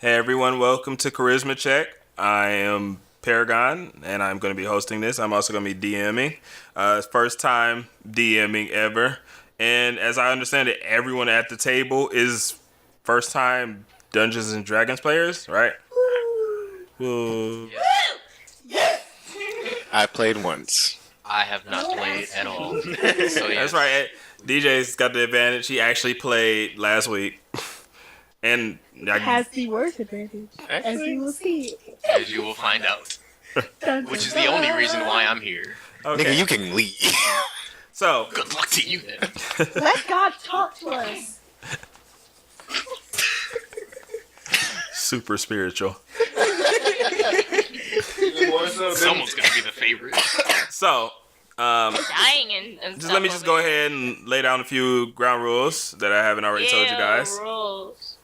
Hey everyone, welcome to Charisma Check. I am Paragon, and I'm going to be hosting this. I'm also going to be DMing. First time DMing ever. And as I understand it, everyone at the table is first time Dungeons and Dragons players, right? Woo. I played once. I have not played at all. So yes. That's right. DJ's got the advantage. He actually played last week. And has the worst advantage, as you will see. As you will find out. Which is the only reason why I'm here. okay. Nigga, you can leave. So, Good luck to you then. Let God talk to us. super spiritual. Someone's going to be the favorite. So, dying and just let me just go ahead and lay down a few ground rules that I haven't already told you guys. Rules.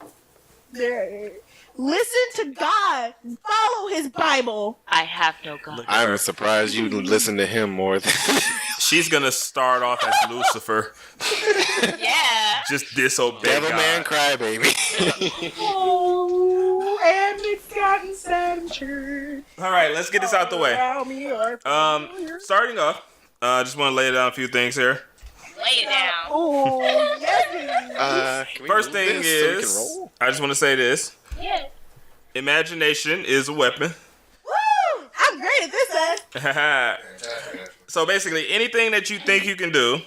Listen to God. Follow His Bible. I have no God. I'm surprised you listen to him more than... She's gonna start off as Lucifer. Yeah. Just disobey Devil God. man crybaby. Oh, and it's gotten sad in church. All right, let's get this out the way. Starting off, just want to lay down a few things here. Lay it down. Oh, yes. First thing is, I just want to say this. Yeah. Imagination is a weapon. Woo! I'm great at this, man. So basically, anything that you think you can do,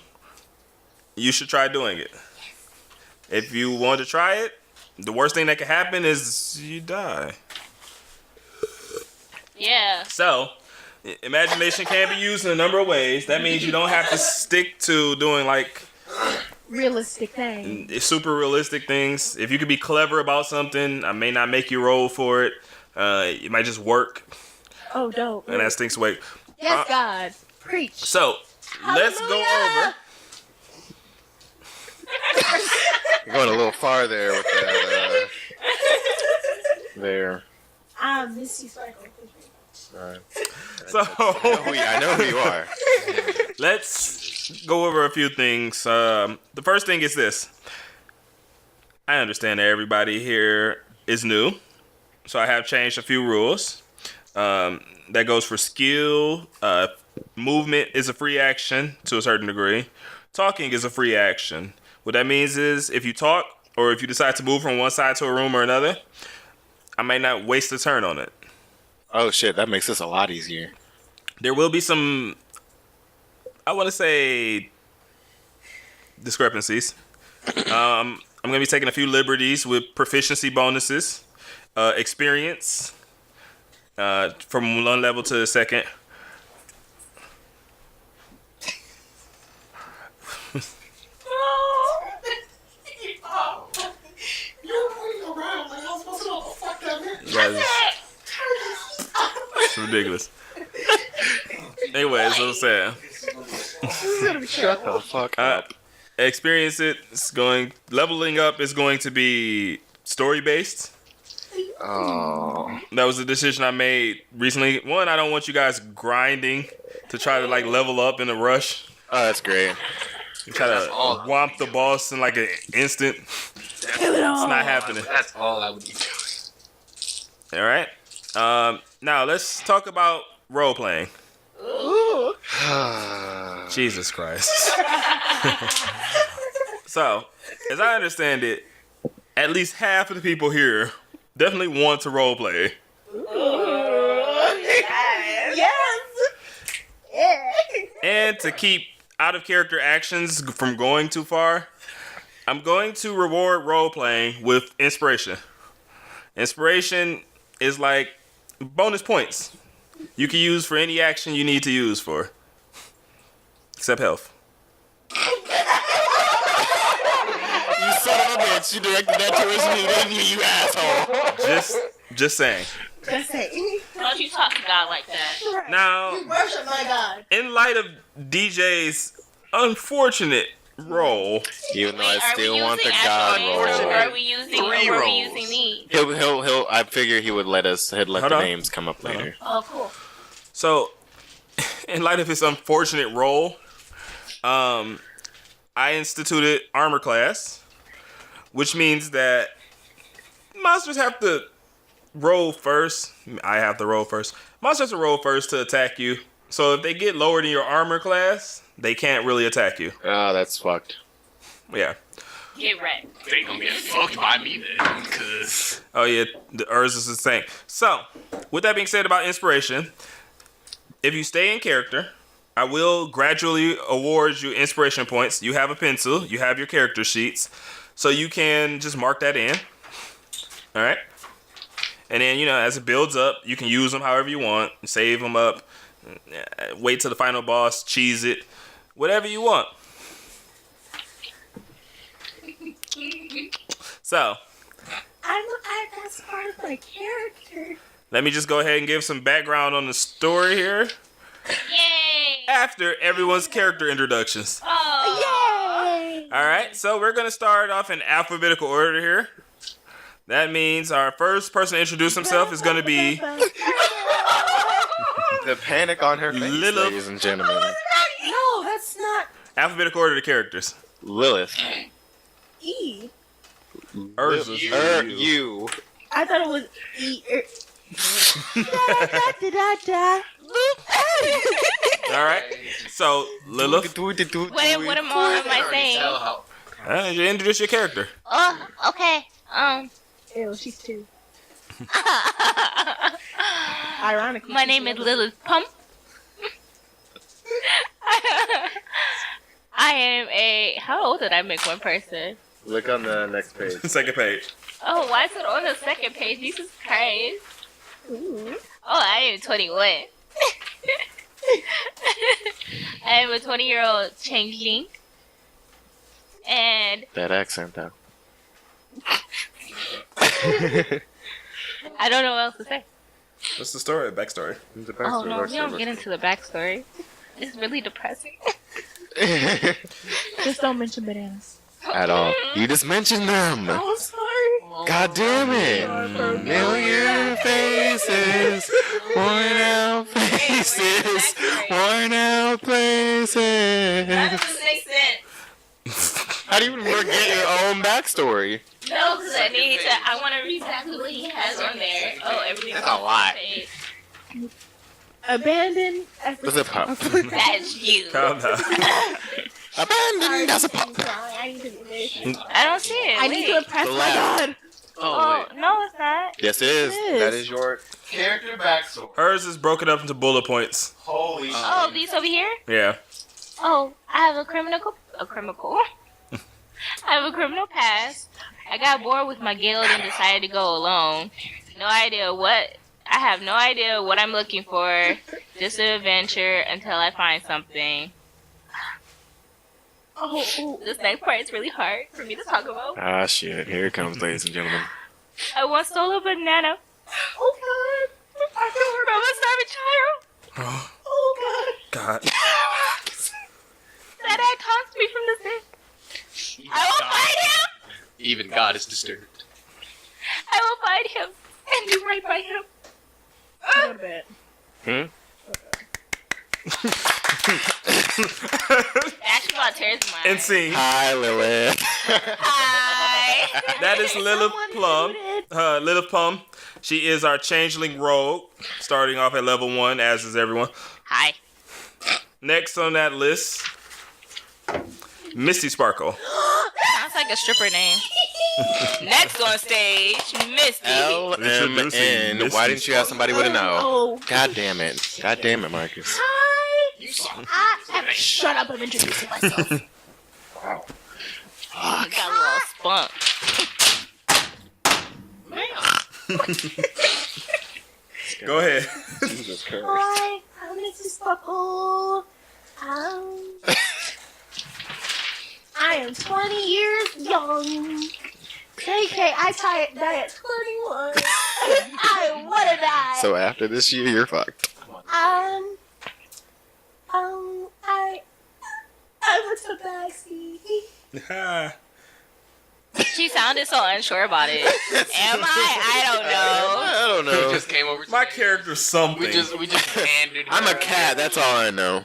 you should try doing it. If you want to try it, the worst thing that can happen is you die. Yeah. So, imagination can be used in a number of ways. That means you don't have to stick to doing like Realistic thing. super realistic things. If you could be clever about something, I may not make you roll for it. It might just work, Oh, dope. and that stinks away. Yes, God. Preach. So, let's go over. You're going a little far there with that. There. I miss you, Sparkle. Alright. So, I know who you are. let's go over a few things. The first thing is this. I understand that everybody here is new, so I have changed a few rules. That goes for skill. Movement is a free action to a certain degree. Talking is a free action. What that means is if you talk or if you decide to move from one side to a room or another, I may not waste a turn on it. Oh shit, that makes this a lot easier. There will be some, I want to say, discrepancies. I'm going to be taking a few liberties with proficiency bonuses, experience, from one level to the second. It's ridiculous. Anyways, what I'm saying. Shut the fuck up. Experience it. Leveling up is going to be story based. Oh. That was a decision I made recently. One, I don't want you guys grinding to try to like level up in a rush. Oh, that's great. You try to whomp the boss in like an instant. It's not happening. That's all I would be doing. All right. Now let's talk about role playing. Jesus Christ. So, as I understand it, at least half of the people here definitely want to role play. Yes. Yeah. And to keep out of character actions from going too far, I'm going to reward role playing with inspiration. Inspiration is like bonus points you can use for any action you need to use for. Except health. You son of a bitch, you directed that towards me, didn't you, you asshole? Just saying. Just say. Don't you talk to God like that. Now, Worship my God. in light of DJ's unfortunate role, Even though I Wait, are still we want the using God actual names, roll. or are we using, Three or are we rolls. using these? He'll, I figure he would let Hold the on. names come up later. Oh, cool. so in light of his unfortunate role, I instituted armor class, which means that monsters have to roll first. I have to roll first. Monsters will roll first to attack you. So if they get lower than your armor class, they can't really attack you. Oh, that's fucked. Yeah. Get wrecked. They gonna get fucked by me then, cause Oh yeah, the Urza is the same. So, with that being said about inspiration, if you stay in character, I will gradually award you inspiration points. You have a pencil, you have your character sheets, so you can just mark that in. All right. And then, as it builds up, you can use them however you want. Save them up. Wait till the final boss. Cheese it. Whatever you want. So. That's part of my character. Let me just go ahead and give some background on the story here. Yay! After everyone's character introductions. Oh. Yay! Alright, so we're going to start off in alphabetical order here. That means our first person to introduce himself is going to be The panic on her face, Lilith. ladies and gentlemen. No, that's not alphabetical order of the characters. Lilith. E. Urza. You. I thought it was E. Da-da-da-da-da. Alright, so Lilith, What am I saying? you introduce your character. Oh, okay. Ew, she's 2. Ironically. My name is Lilith Pump. I am a. How old did I make one person? Look on the next page. Second page. Oh, why is it on the second page? Jesus Christ. Ooh. Oh, I am 21. I am a 20-year-old changeling. And That accent, though. I don't know what else to say. What's the story? Backstory. Oh, no, we don't get into the backstory. It's really depressing. Just don't mention bananas. At all. You just mentioned them. Oh, sorry. God damn it. Million faces. Worn out faces. Worn out places. That doesn't make sense. How do you even forget your own backstory? No, because I want to read exactly what he has on there. Oh, everything's That's a lot. Abandoned. What's a pup? That's you. Calm down. Abandoned as a pup. I need to do this. I don't see it. I need to impress my god. Oh, no, it's not. Yes, it is. It is. That is your character backstory. Hers is broken up into bullet points. Holy shit. Oh, these over here? Yeah. Oh, I have a criminal. I have a criminal past. I got bored with my guild and decided to go alone. I have no idea what I'm looking for. Just an adventure until I find something. Oh, This next part is really hard for me to talk about. Ah, shit. Here it comes, ladies and gentlemen. I once stole a banana oh god. I feel from a starving child. Oh god. God. That had taunts me from the sin. I will find him. even God is disturbed. I will find him and do right by him. Go to bed. Actually, about tears in my And eyes. scene. Hi, Lilith. Hi. That is Lilith Plum. Lilith Plum. She is our changeling rogue, starting off at level 1, as is everyone. Hi. Next on that list, Misty Sparkle. Sounds like a stripper name. Next on stage, Misty. LMN. Misty. Why didn't you have somebody with a no? Oh. God damn it. God damn it, Marcus. Shut up, I'm introducing myself. Wow. Got a little spunk. Go ahead. Jesus Christ. Hi, I'm Mrs. Buckle. I am 20 years young. KK, I diet 21. I wanna die. So after this year, you're fucked. I'm a tabaxi. She sounded so unsure about it. Am I? I don't know. I don't We know. just came over. My today. character's something. We just handed. I'm a her- cat, that's all I know.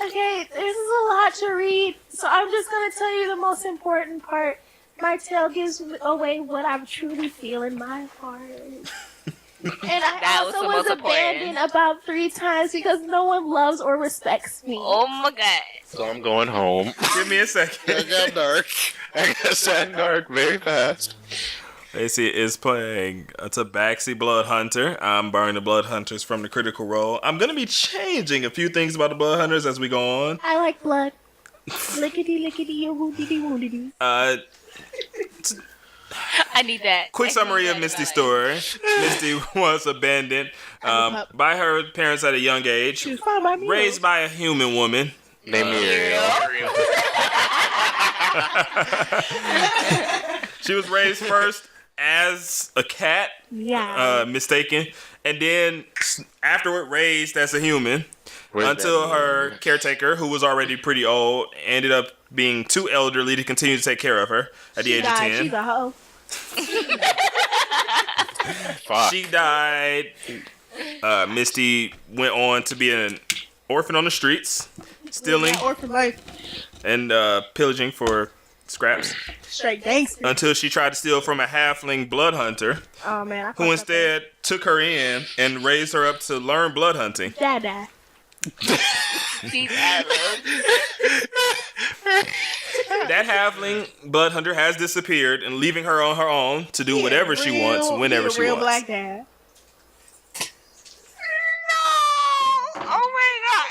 Okay, there's a lot to read, so I'm just gonna tell you the most important part. My tale gives away what I truly feel in my heart. And I That was also the was most abandoned important. about 3 times because no one loves or respects me. Oh my god. So I'm going home. Give me a It second. got dark. I got sad dark very fast. Lacey is playing a Tabaxi Blood Hunter. I'm burning the Blood Hunters from the critical role. I'm going to be changing a few things about the Blood Hunters as we go on. I like blood. Lickety lickety woundity woundity. I need that. Quick I summary need of that Misty's in my life. story. Misty was abandoned by her parents at a young age, She was found by me. raised by a human woman. Name Muriel. She was raised first as a cat, Yeah. mistaken, and then afterward raised as a human. Where's Until that? her caretaker, who was already pretty old, ended up being too elderly to continue to take care of her at the age of 10. She's a hoe. Fuck. She died. Misty went on to be an orphan on the streets, stealing Yeah, orphan life. and pillaging for scraps Straight gangster. until she tried to steal from a halfling blood hunter, Oh man. I who instead took her in and raised her up to learn blood hunting. Dada. These ad-libs. That halfling blood hunter has disappeared and leaving her on her own to do whatever she wants, whenever she real wants. black dad. Oh my god.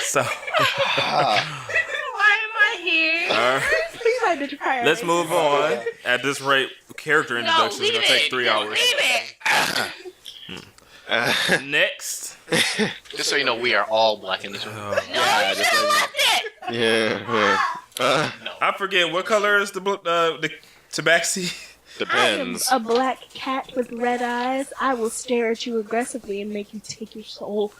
So, Why am I here? let's move on. At this rate, character No, introductions leave are going to take it. 3 No, hours. Leave it. Next, Just so you know, we are all black in this room. No, you should have left it. Yeah. I forget what color is the tabaxi. I am Depends. a black cat with red eyes. I will stare at you aggressively and make you take your soul.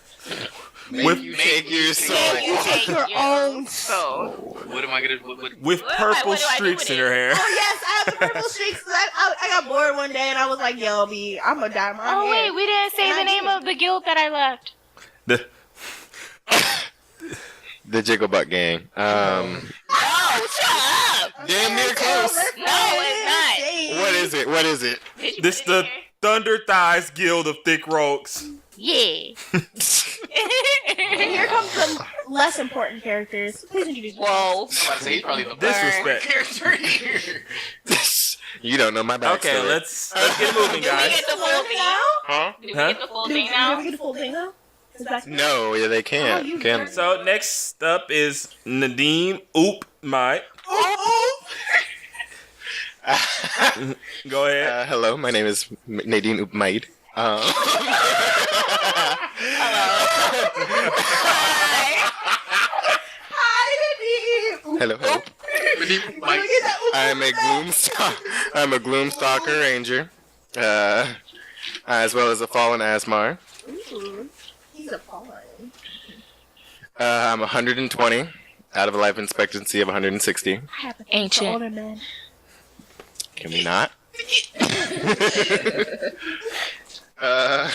With Take your soul. You take Your own soul. What am I gonna? What, with What purple do I do streaks with in it? her hair. Oh yes, I have the purple streaks. I got bored one day and I was like, "Yo, B, I'm gonna dye my hair." Oh wait, we didn't say And the I name did. of the guild that I left. The- The Jigglebutt Gang. No, shut up. Damn near close. No, it's What is it? What is it? not. Did you This put it in the here? Thunder Thighs Guild of Thick Rogues. Yeah. And here comes the less important characters. Please introduce yourself. Whoa. I'm about to say he's probably the Disrespect. character here. You don't know my backstory. Okay, let's get moving, Did we guys. get the full thing now? Huh? Did we Huh? get the full Did thing we now? get the full thing now? Is that No, yeah, they Oh, can't. you Can So next up is Nadim Oop Mike. Go ahead. hello, my name is Nadine Oupmaid. Hello, hello. Mike, I'm a gloomstalker ranger, as well as a fallen Asmar. He's a pawn. I'm 120 out of a life expectancy of 160. I have a Ancient. older man. Can we not? uh,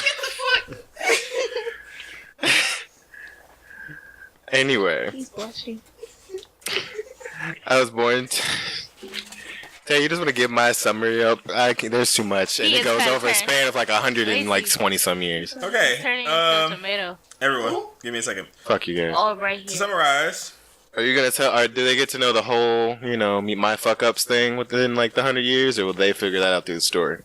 anyway, He's blushing. I was born. Hey, you just want to give my summary up? There's too much, and He it is goes kinda over a turned. span of like 120 Crazy. some years. Turning Okay. into a tomato. Everyone, give me a second. Fuck you guys. All right To here. summarize, Are you gonna tell? Or do they get to know the whole, meet my fuck ups thing within like the 100 years, or will they figure that out through the story?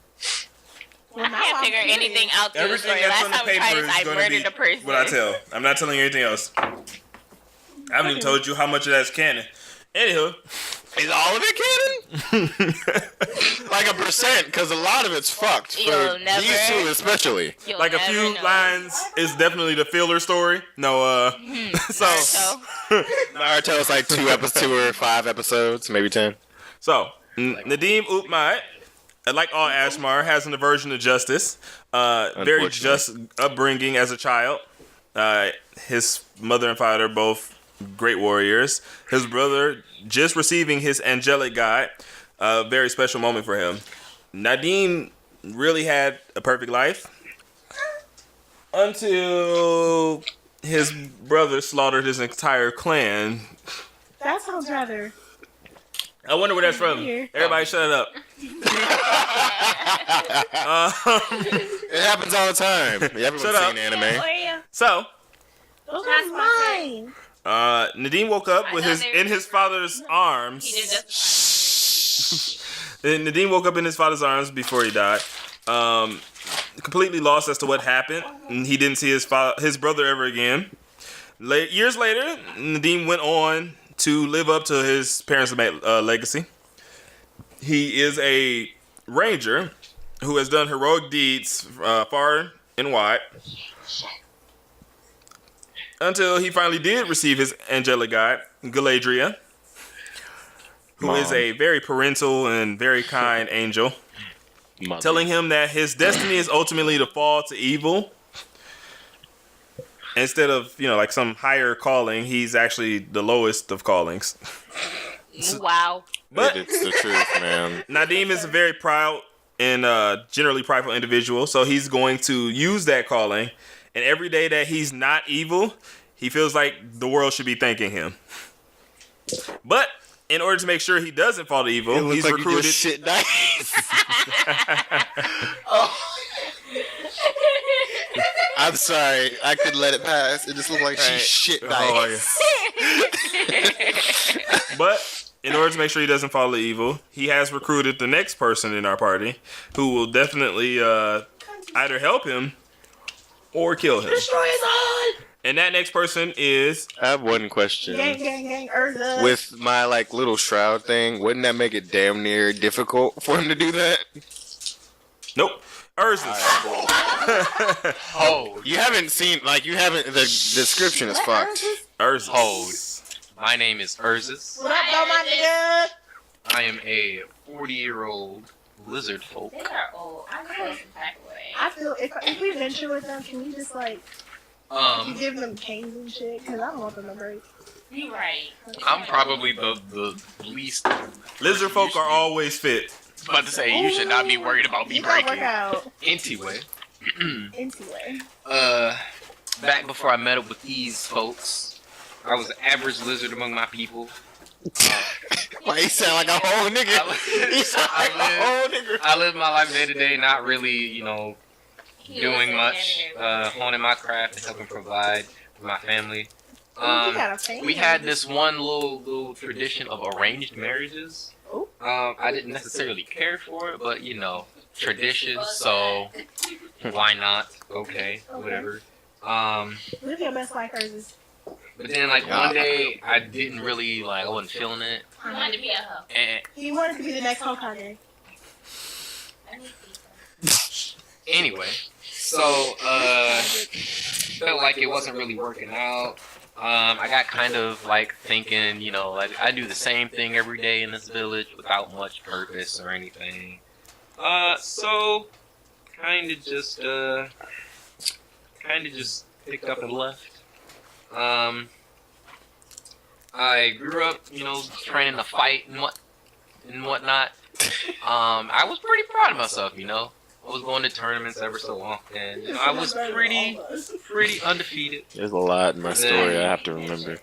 I can't figure anything out through the everything story. that's Last on the time we tried paper this, is I going to be murdered a person. what I tell. I'm not telling you anything else. I haven't even told you how much of that's canon. Anywho, Is all of it canon? Like 1%, because a lot of it's fucked. You'll For never- these two especially. You'll like a never few know. lines is definitely the filler story. No, so So, Naruto is like 2 or 5 episodes, maybe 10. Nadim Oupmai, like all Ashmar, has an aversion to justice. Very Unfortunately. just upbringing as a child. His mother and father both great warriors. His brother just receiving his angelic guide. A very special moment for him. Nadim really had a perfect life until his brother slaughtered his entire clan. That sounds rather. I wonder where that's from. Here. Everybody shut up. It happens all the time. Everyone's Shut up. seen anime. So, Those are mine. Nadim woke up with in his father's He did arms. just Nadim woke up in his father's arms before he died. Completely lost as to what happened. And he didn't see his brother ever again. Years later, Nadim went on to live up to his parents' legacy. He is a ranger who has done heroic deeds far and wide. Until he finally did receive his angelic guide, Galadriel, who is a very parental and very kind angel, telling him that his destiny is ultimately to fall to evil. Instead of, like some higher calling, he's actually the lowest of callings. wow. But It's the truth, man. Nadim is a very proud and generally prideful individual, so he's going to use that calling. And every day that he's not evil, he feels like the world should be thanking him. But in order to make sure he doesn't fall to evil, he's recruited. Shit dice. I'm sorry, I couldn't let it pass. It just looked like she shit dice. But in order to make sure he doesn't fall to evil, he has recruited the next person in our party who will definitely either help him or kill him. Destroy us all. And that next person is... I have one question. Gang, Urza. With my little shroud thing, wouldn't that make it damn near difficult for him to do that? Nope. Urza. Hold. You haven't seen the description is fucked. Urza. Hold. My name is Urzus. What up, though, my nigga? I am a 40-year-old lizard folk. They are old. I'm so some type of way. I feel if we venture with them, can we just give them canes and shit? Because I don't want them to break. You right. I'm probably the least. Lizard folk are always fit. About to say you should not be worried about me You gotta work breaking. out. Anyway, Anyway. back before I met up with these folks, I was an average lizard among my people. Why you sound like a whole nigga? You sound like a whole nigga. I live my life day to day, not really, doing much, honing my craft and helping provide for my family. You got a fan. We had this one little tradition of arranged marriages. I didn't necessarily care for it, but tradition, so why not? Okay, whatever. Live your best life, Urza. But then one day I didn't really I wasn't feeling it. I wanted to be a hoe. And He wanted to be the next Hokage. I need pizza. anyway, so felt like it wasn't really working out. I got kind of thinking, I do the same thing every day in this village without much purpose or anything. So kind of just picked up and left. I grew up, training to fight and whatnot. I was pretty proud of myself, I was going to tournaments ever so often. I was pretty undefeated. There's a lot in my story I have to remember.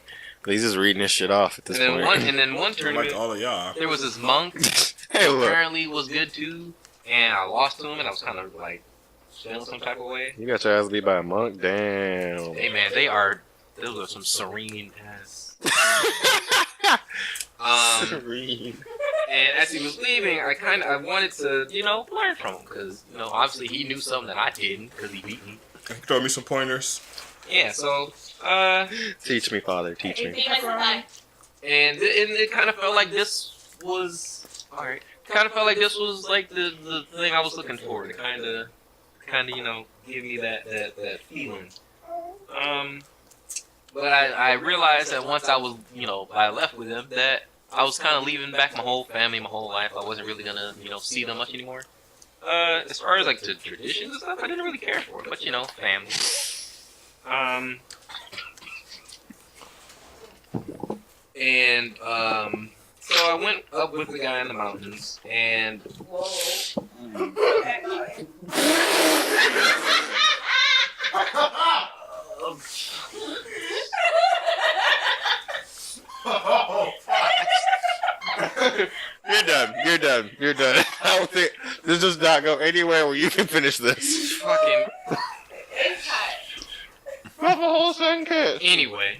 He's just reading this shit off at this point. And then one tournament, Like all of y'all. there was this monk Hey, who look. apparently was good too, and I lost to him, and I was kind of feeling some type of way. You got your ass beat by a monk? Damn. Hey man, those are some serene ass. Serene. And as he was leaving, I wanted to, learn from him, because, obviously he knew something that I didn't, because he beat me. Throw me some pointers. Yeah, so, Teach me, Father. Teach me. Be my supply. and it kind of felt like this was, alright, kind of felt like this was, the thing I was looking for, to kind of, give me that feeling. But I realized that once I was, I left with him, that I was kind of leaving back my whole family, my whole life. I wasn't really gonna, see them much anymore. As far as the traditions and stuff, I didn't really care for it. But family. And so I went up with the guy in the mountains, and You're done. I don't think This does not go anywhere where you can finish this. Fucking. Have a whole sentence. Anyway,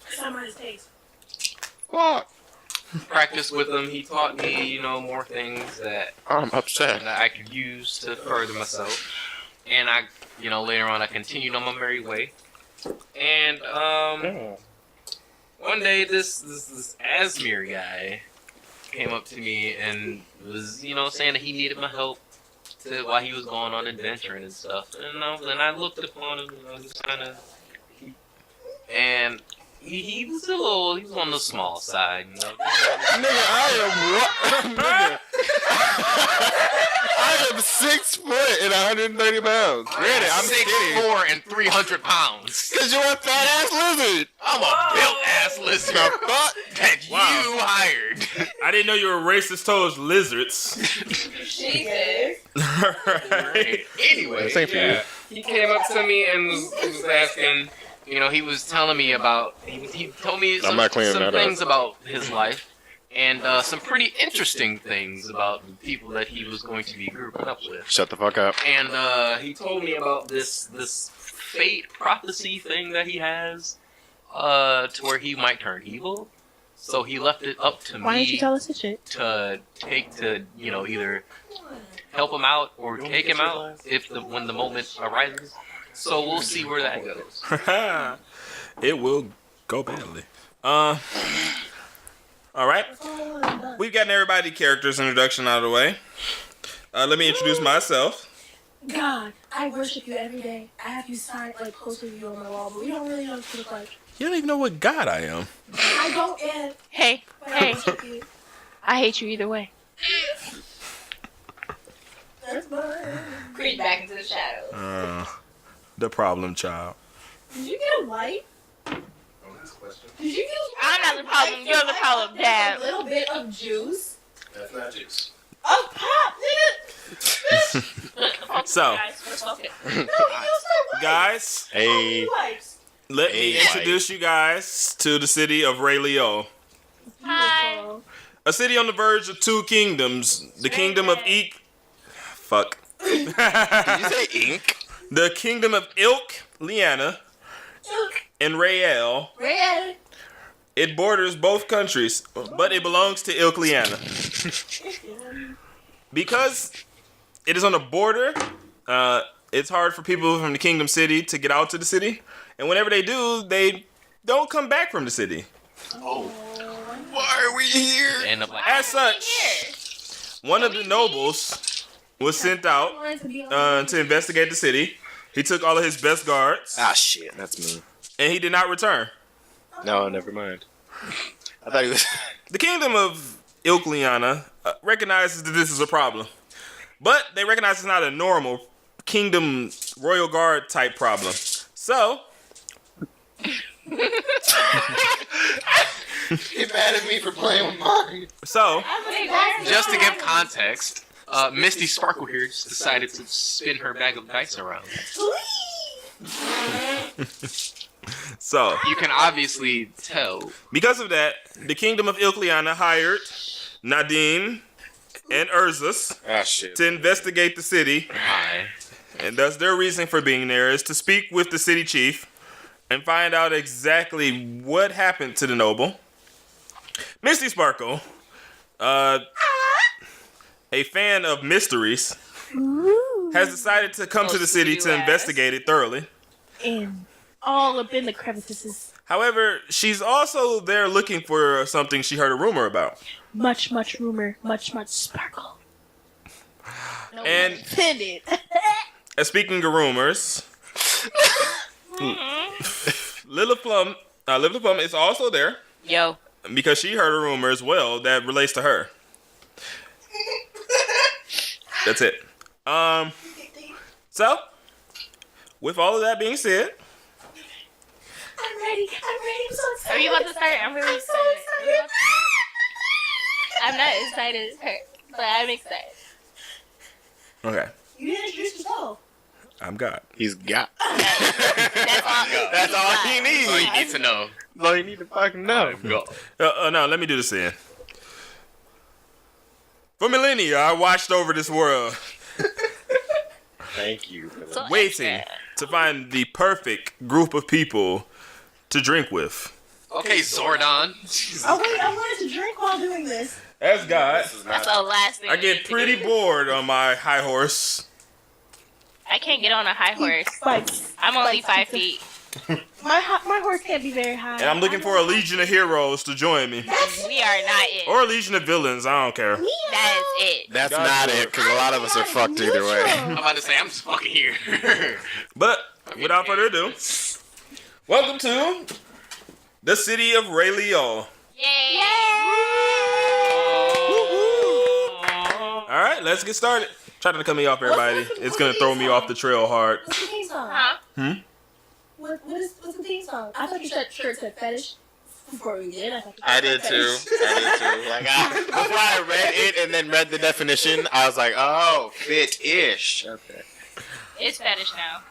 Summarize taste. Fuck. practice with him. He taught me, more things that I'm upset. I could use to further myself. And I, later on, I continued on my merry way. And one day, this Asmir guy came up to me and was, saying that he needed my help while he was going on adventuring and stuff. And I looked upon him, just kind of, and he was on the small side, Nigga, I am what? Nigga. I am 6 foot and 130 pounds. Granted, I'm skinny. 6'4" and 300 pounds. Cause you're a fat ass lizard. I'm a built ass lizard The fuck? that you hired. I didn't know you were racist towards lizards. Jesus. Right. Anyway, This ain't for you. he came up to me and was asking, he was telling me about, he told me some not cleaning that up. things about his life and some pretty interesting things about the people that he was going to be grouping up with. Shut the fuck up. And he told me about this fate prophecy thing that he has, to where he might turn evil. So he left it up to Why didn't you me tell us this shit? to either help him out or take him out when the moment arises. So we'll see where that goes. It will go badly. All right. We've gotten everybody's characters introduction out of the way. Let me introduce myself. God, I worship you every day. I have you signed like close to you on my wall, but we don't really know what you look like. You don't even know what god I am. I don't, and Hey, but I hey, worship you. I hate you either way. That's mine. Creep back into the shadows. The problem child. Did you get a light? Did you get a I'm not the problem, you're the problem, Dad. A little bit of juice. That's not juice. Oh, pop, nigga. So, Okay. No, you used my guys, Hey. wipes. let me Hey, introduce you guys to the city of Ray Leo. Hi. A city on the verge of two kingdoms. The kingdom of Fuck. Did you say ink? The kingdom of Ilk, Liana, and Rael. Red. It borders both countries, but it belongs to Ilk, Liana. Because it is on the border, it's hard for people from the Kingdom City to get out to the city. And whenever they do, they don't come back from the city. Why are we here? End up like As such, one of the nobles was sent out to investigate the city. He took all of his best guards, Ah, shit. That's me. and he did not return. No, never mind. I thought he was. The kingdom of Ilk Liana recognizes that this is a problem. But they recognize it's not a normal kingdom royal guard type problem. So, Get mad at me for playing with Mario. just to give context, Misty Sparkle here just decided to spin her bag of dice around. So, You can obviously tell. because of that, the kingdom of Ilk Liana hired Nadine and Urzus Ah, shit. to investigate the city. Hi. And thus their reason for being there is to speak with the city chief and find out exactly what happened to the noble. Misty Sparkle, a fan of mysteries, has decided to come to the city to investigate it thoroughly. And all up in the crevices. However, she's also there looking for something she heard a rumor about. Much rumor. Much sparkle. No And- pun intended. Speaking of rumors, Lilith Plum is also there Yo. because she heard a rumor as well that relates to her. That's it. So, with all of that being said, I'm ready. I'm so excited. Are you about to start? I'm really I'm so excited. excited. I'm not excited as her, but I'm excited. okay, You didn't introduce yourself. I'm God. He's got. That's all. That's all he All you needs. need to know. All you need to fucking know. Go. No, let me do this again. For millennia, I watched over this world, Thank you. For that. So waiting extra. to find the perfect group of people to drink with. Okay, Zordon. Oh wait, I wanted to drink while doing this. As God, That's the last thing. I we get need to pretty do. bored on my high horse. I can't get on a high horse. Spikes. I'm only 5 feet. My horse can't be very high. And I'm looking for a legion of heroes to join me. We are not it. Or a legion of villains, I don't care. That is it. That's God not do it, it. because a lot of us are fucked either way. I'm about to say, I'm just fucking here. But, without further ado, welcome to the city of Ray Liotta. Yay! Alright, let's get started. Try to cut me off, everybody. It's gonna throw me off the trail hard. What's the theme song? Huh? What's the theme song? I thought your shirt said fetish. Before we did, I did too. Like, before I read it and then read the definition, I was like, oh, fit-ish. Okay. It's fetish now.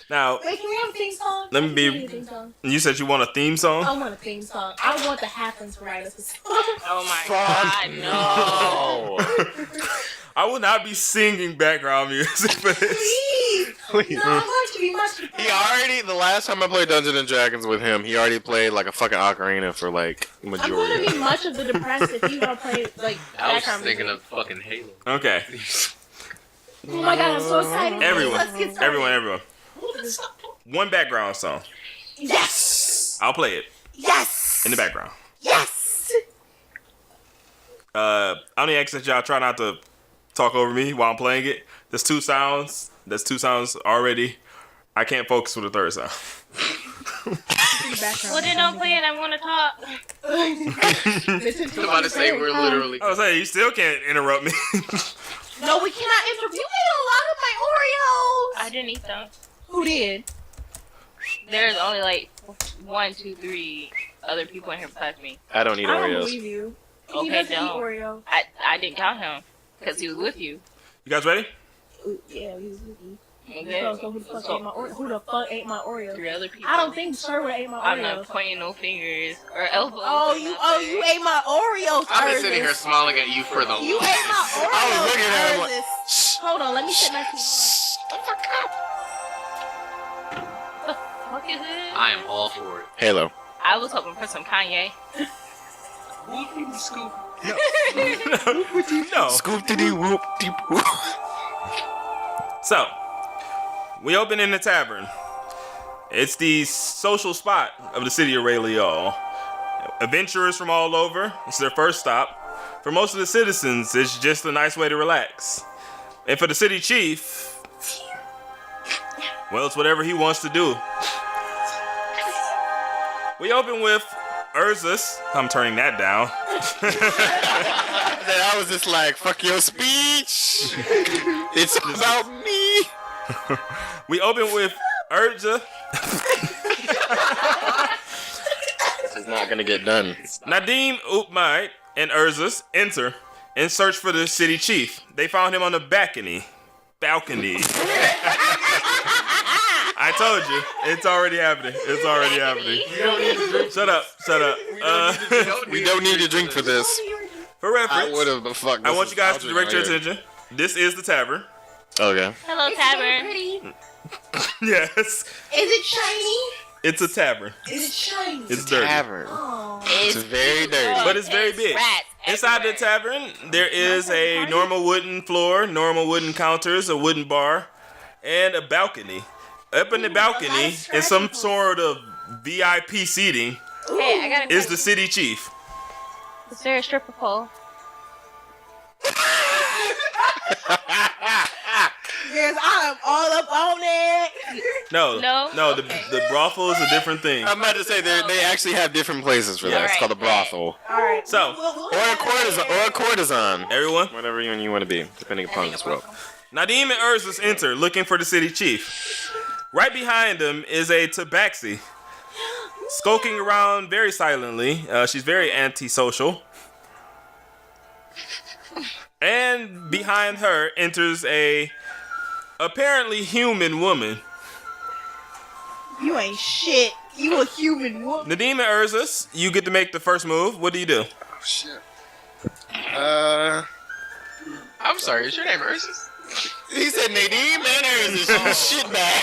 Now, Wait, can we have a theme song? Let me be- I need a theme song. you said you want a theme song? I want a theme song. I want the Halflings to write us a song. Oh my Fuck god, no. Oh. I will not be singing background music for this. Please. No, I want you to be much. He already, the last time I played Dungeons and Dragons with him, he already played like a fucking ocarina for like I'm majority. going to be much of the depressed if you want to play like I was background thinking music. of fucking Halo. Okay. Oh my god, I'm so excited. Everyone. Let's get started. Everyone. One background song. Yes. I'll play it Yes. in the background. Yes. I only ask that y'all try not to talk over me while I'm playing it. There's two sounds. There's two sounds already. I can't focus with the third sound. Well, then don't play it. I want to talk. I'm about to say, we're literally. I was saying, you still can't interrupt me. No, we cannot interrupt. You ate a lot of my Oreos. I didn't eat them. Who did? There's only like 1, 2, 3 other people in here besides me. I don't eat I don't Oreos. believe you. He Okay, doesn't eat don't. Oreo. I didn't count him because he was with you. You guys ready? Ooh, yeah, he was with you. Okay. So who the fuck ate my Oreo? Who the fuck ate my Oreo? 3 other people. I don't think Sir would ate my I'm not Oreos. pointing no fingers or elbows. Oh, or you nothing. ate my Oreos. I've been sitting here Ernest. smiling at you for the You ate my Oreos. I was looking at him like, Ernest. Hold on, let me sit next to you. What is it? I am all for it. Halo. I was hoping for some Kanye. Scoop. No. Scoop diddy whoop deep whoop. So, we open in the tavern. It's the social spot of the city of Ray Liotta. Adventurers from all over. It's their first stop. For most of the citizens, it's just a nice way to relax. And for the city chief, well, it's whatever he wants to do. We open with Urzus. I'm turning that down. Then I was just like, fuck your speech. It's about me. We open with Urza, This is not gonna get done. Nadim Upmite, and Urzus enter and search for the city chief. They found him on the balcony. I told you, it's already happening. It's already happening. Shut up. We don't need to drink for this. For I reference, would have, but fuck. I want you guys to direct your attention. This is the tavern. Okay. Hello, It's tavern. pretty. Yes, Is it shiny? it's a tavern. Is it shiny? It's dirty. Tavern. Oh. It's very dirty. But it's very big. Rats Inside the everywhere. tavern, there is a normal wooden floor, normal wooden counters, a wooden bar, and a balcony. Up in the balcony is some sort of VIP seating. Hey, I got a Is the city chief. Is there a stripper pole? Yes, I'm all up on it. No, No? the brothel is a different thing. I'm about to say they actually have different places for that. It's Alright, called a brothel All right. So, or a courtesan, everyone, whatever you want to be, depending upon this world. Nadim and Ursus enter looking for the city chief. Right behind them is a tabaxi, skulking around very silently. She's very antisocial. And behind her enters a apparently human woman. You ain't shit. You a human woman. Nadim and Ursus, you get to make the first move. What do you do? Shit. I'm sorry, is your name Ursus? He said Nadine Manners is shit back.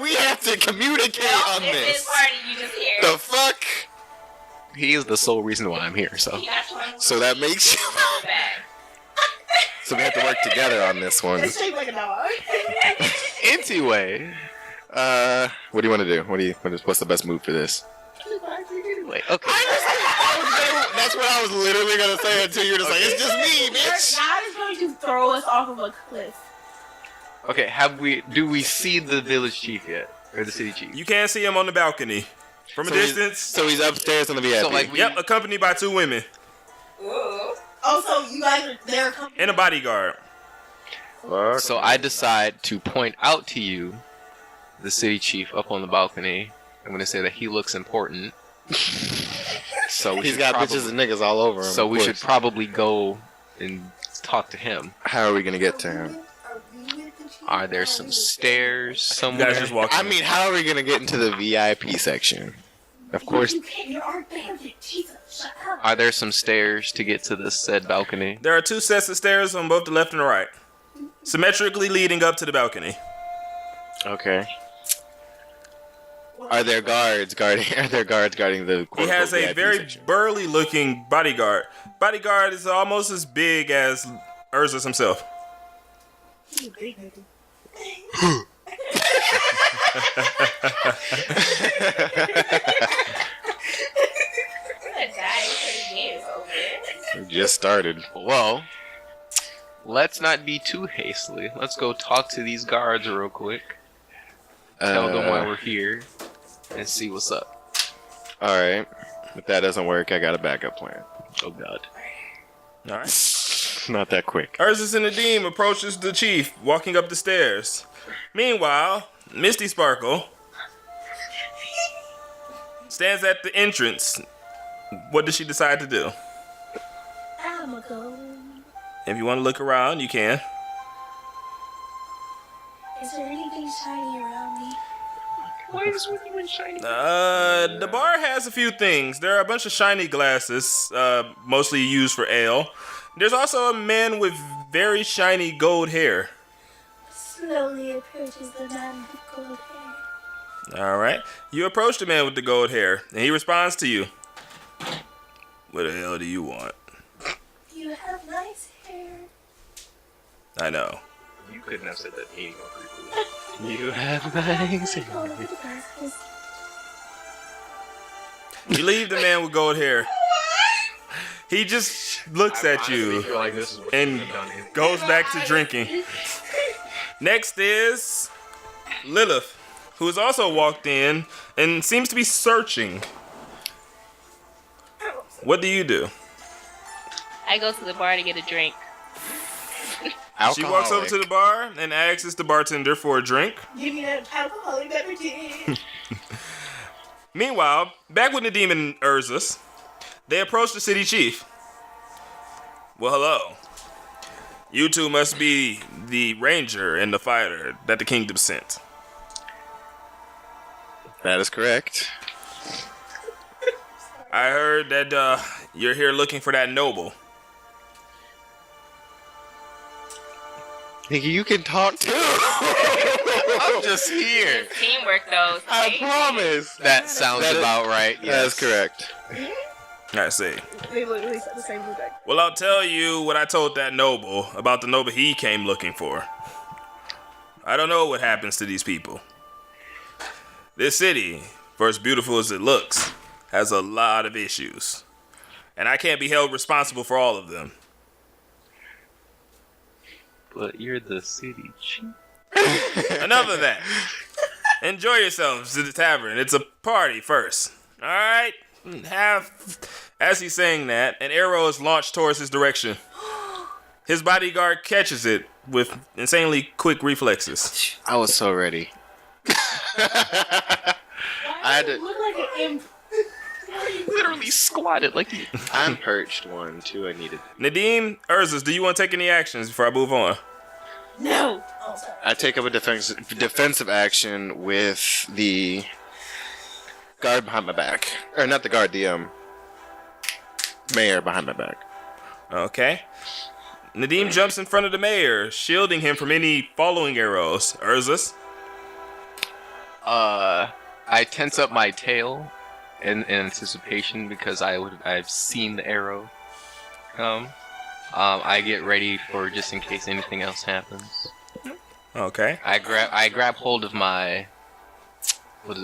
We have to communicate on It's his this. party, you just hear. The fuck? He is the sole reason why I'm here, so. So that makes you. So we have to work together on this one. It's shaped like a dog. Anyway. What do you want to do? What's the best move for this? Wait, okay. That's what I was literally gonna say until you were just like, it's just me, bitch. God is going to throw us off of a cliff. Okay, do we see the village chief yet? Or the city chief? You can't see him on the balcony. From a distance. So he's upstairs on the VIP. So, like, Yep, accompanied by 2 women. Oh, so you guys are there. And a bodyguard. Fuck. So I decide to point out to you the city chief up on the balcony. I'm gonna say that he looks important. So He's got bitches and niggas all over him. So of we course. should probably go and talk to him. How are we gonna get to him? Are there some stairs You somewhere? guys just walk I in. mean, how are we gonna get into the VIP section? Of course. You can't. You're our bandit. Jesus, shut up. Are there some stairs to get to this said balcony? There are 2 sets of stairs on both the left and the right, symmetrically leading up to the balcony. Okay. Are there guards guarding? Are there guards guarding the? He has a VIP very section? burly-looking bodyguard. Bodyguard is almost as big as Ursus himself. We just started. Well, let's not be too hastily. Let's go talk to these guards real quick. Tell them why we're here and see what's up. All right. If that doesn't work, I got a backup plan. Oh God. All right. Not that quick. Ursus and Nadim approaches the chief, walking up the stairs. Meanwhile, Misty Sparkle stands at the entrance. What does she decide to do? I'ma go. If you want to look around, you can. Is there anything shiny around me? Why is everyone shiny? The bar has a few things. There are a bunch of shiny glasses, mostly used for ale. There's also a man with very shiny gold hair. Slowly approaches the man with gold hair. All right. You approach the man with the gold hair, and he responds to you. What the hell do you want? You have nice hair. I know. You couldn't have said that any more creepily. You have nice hair. Oh, look at the glasses. You leave the man with gold hair. He just looks at you feel like this is what and goes back to drinking. Next is Lilith, who has also walked in and seems to be searching. What do you do? I go to the bar to get a drink. She walks over to the bar and asks the bartender for a drink. Give me that alcoholic beverage. Meanwhile, back with Nadim and Ursus, they approach the city chief. Well, hello. You two must be the ranger and the fighter that the kingdom sent. That is correct. I heard that you're here looking for that noble. Nigga, you can talk too. I'm just here. It's teamwork, though. So I maybe. promise. That sounds That is- about right. That is correct. I see. They literally said the same thing. Well, I'll tell you what I told that noble about the noble he came looking for. I don't know what happens to these people. This city, for as beautiful as it looks, has a lot of issues. And I can't be held responsible for all of them. But you're the city chief. Enough of that. Enjoy yourselves at the tavern. It's a party first. Alright? As he's saying that, an arrow is launched towards his direction. His bodyguard catches it with insanely quick reflexes. I was so ready. I had to. Look like an imp. Literally squatted like you. I'm perched one, too. I needed. Nadim, Ursus, do you want to take any actions before I move on? No. Oh, sorry. I take up a defensive action with the guard behind my back, or not the guard, the Mayor behind my back. Okay. Nadim jumps in front of the mayor, shielding him from any following arrows. Urzus. I tense up my tail in anticipation because I've seen the arrow come. I get ready for just in case anything else happens. Okay. I grab hold of my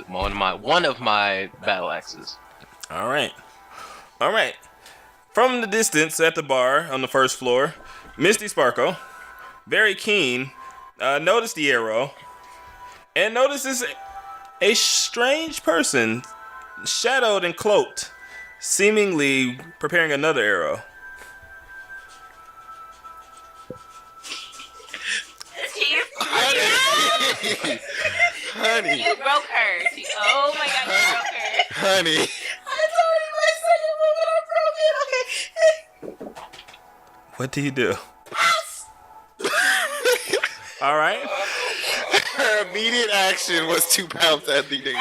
one of my battle axes. All right. From the distance at the bar on the first floor, Misty Sparkle, very keen, noticed the arrow and notices a strange person, shadowed and cloaked, seemingly preparing another arrow. Honey. You broke her. Oh my god, you broke her. Honey. I told you my second moment I broke it. Okay. What do you do? All right. Her immediate action was to pounce at the danger.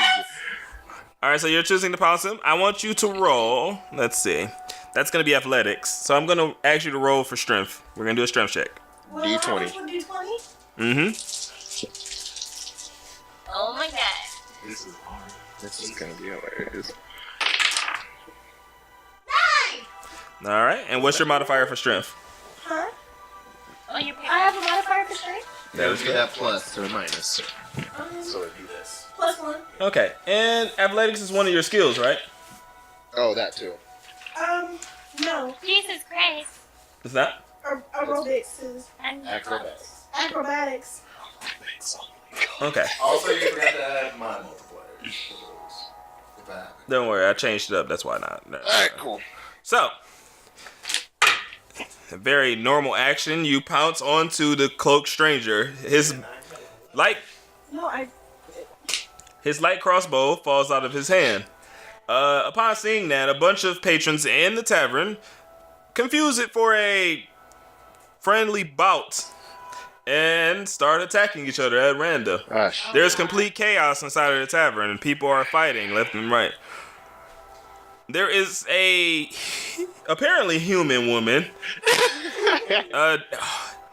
All right, so you're choosing to pounce him. I want you to roll. Let's see. That's going to be athletics. So I'm going to ask you to roll for strength. We're going to do a strength check. D20. D20? Mm-hmm. Oh my god. This is hard. This is gonna be hilarious. 9! All right. And what's your modifier for strength? Huh? Oh, you're I have a modifier for strength? That would be that plus or minus. So it'd be this. +1. Okay. And athletics is one of your skills, right? Oh, that too. No. Jesus Christ. Is that? Aerobics is Acrobatics. acrobatics. Okay. Also, you forgot to add my multipliers. If I haven't. Don't worry. I changed it up. That's why not. Alright, cool. So, a very normal action. You pounce onto the cloaked stranger. His light No, crossbow falls out of his hand. Upon seeing that, a bunch of patrons in the tavern confuse it for a friendly bout and start attacking each other at random. Gosh. There's complete chaos inside of the tavern, and people are fighting left and right. There is a apparently human woman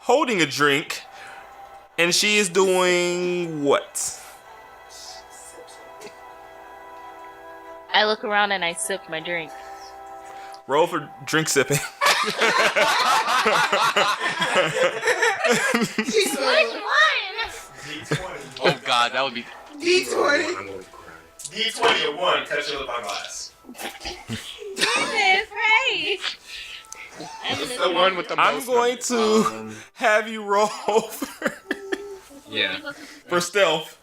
holding a drink, and she is doing what? I look around and I sip my drink. Roll for drink sipping. Which one? D20. Oh god, that would be. D20. D20 at 1, catch you with my glass. Jesus Christ. It's the one with the I'm most going numbers. to have you roll Yeah. for stealth.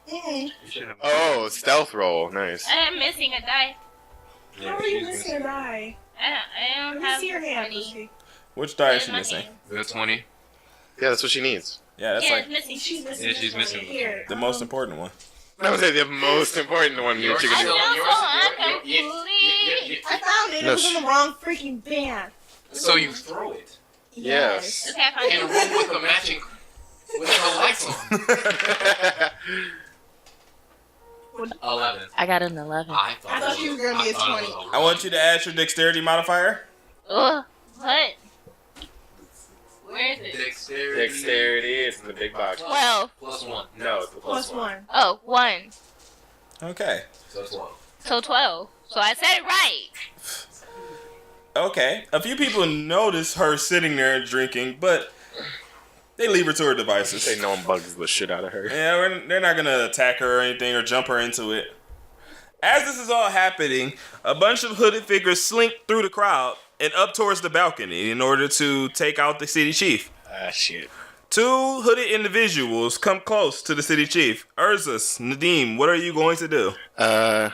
Oh, stealth roll. Nice. I'm missing a die. How are you missing an eye? I don't Let me have see your hand. any. Which die is Where's she my missing? hand? The 20. Yeah, that's what she needs. Yeah, that's Yeah, like it's missing. She's missing. Yeah, she's this missing. one here. the most important one. That was the most important one. You Yours should I is do. feel so incomplete. I found it. No, It was in the wrong freaking band. So you throw it Yes. Okay, I found in a it. room with the matching with the lights on. 11. I got an 11. I thought you were gonna be a 20. I want you to add your dexterity modifier. Ugh. What? Where is it? Dexterity. Dexterity. It's in the big box. 12. Plus 1. No, it's the plus one. +1. Oh, 1. Okay. So 12. So 12. So I said it right. Okay. A few people notice her sitting there drinking, but they leave her to her devices. Say no one bugs the shit out of her. Yeah, they're not gonna attack her or anything or jump her into it. As this is all happening, a bunch of hooded figures slink through the crowd and up towards the balcony in order to take out the city chief. Ah, shit. Two hooded individuals come close to the city chief. Urzus, Nadim, what are you going to do? Why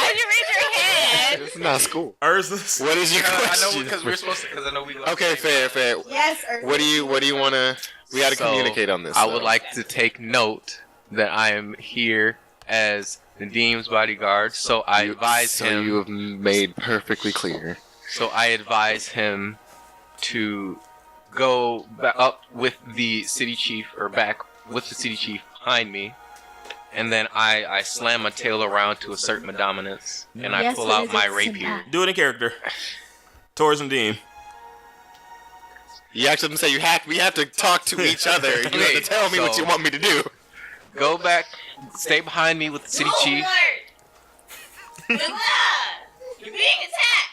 did you raise your hand? It's not school. Urzus. What is your I know question? because we're supposed to. Because I know we. Okay, fair. Yes, Earth. What do you want to? We got to So, communicate on this. I though. would like to take note that I am here as Nadim's bodyguard, so I advise So him. you have made perfectly clear. So I advise him to go up with the city chief, or back with the city chief behind me, and then I slam my tail around to assert my dominance, and I Yes, pull it out is my a rapier. Do it in character. towards Nadim. You actually say we have to talk to each other. You have to Okay, tell me what so- you want me to do. Go back, stay behind me with the city chief. You're being attacked.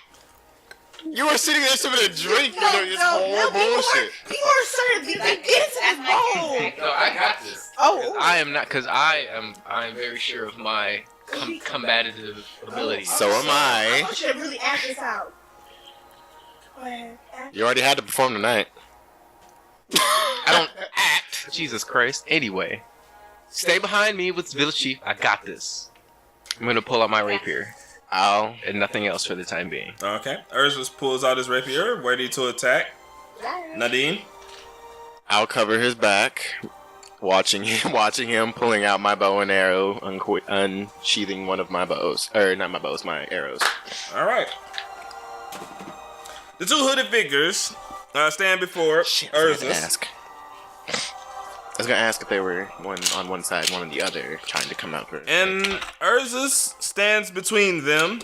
You were sitting there sipping a drink for this whole bullshit. You are certain get into this bowl. No, I got this. Oh. I am not, because I am very sure of my combative abilities. So am I. I should really act this out. Go ahead. Act. You already had to perform tonight. I don't act. Jesus Christ. Anyway, stay behind me with Village Chief. I got this. I'm gonna pull out my rapier. And nothing else for the time being. Okay. Ursus pulls out his rapier, ready to attack. Nadim. I'll cover his back, watching him pulling out my bow and arrow, unsheathing one of my bows. Or not my bows, my arrows. All right. The two hooded figures stand before Ursus. I was gonna ask if they were one on one side, one on the other, trying to come out first. And Ursus stands between them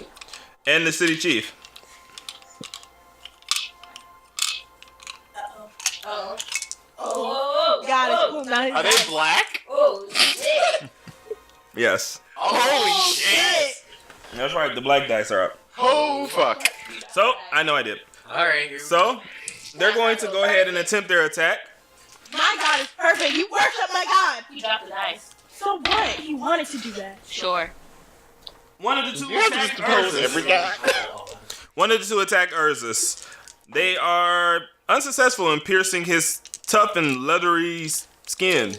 and the city chief. Got it. Oh, not Are they black? Oh, shit. Yes. Holy shit! That's right. The black dice are up. Oh fuck! So, I know I did. Alright. So, they're going to go ahead and attempt their attack. My God is perfect. You worship my God. You dropped the dice. So what? He wanted to do that. Sure. One of the two You have to just oppose every guy. One of the two attack Ursus. They are unsuccessful in piercing his tough and leathery skin.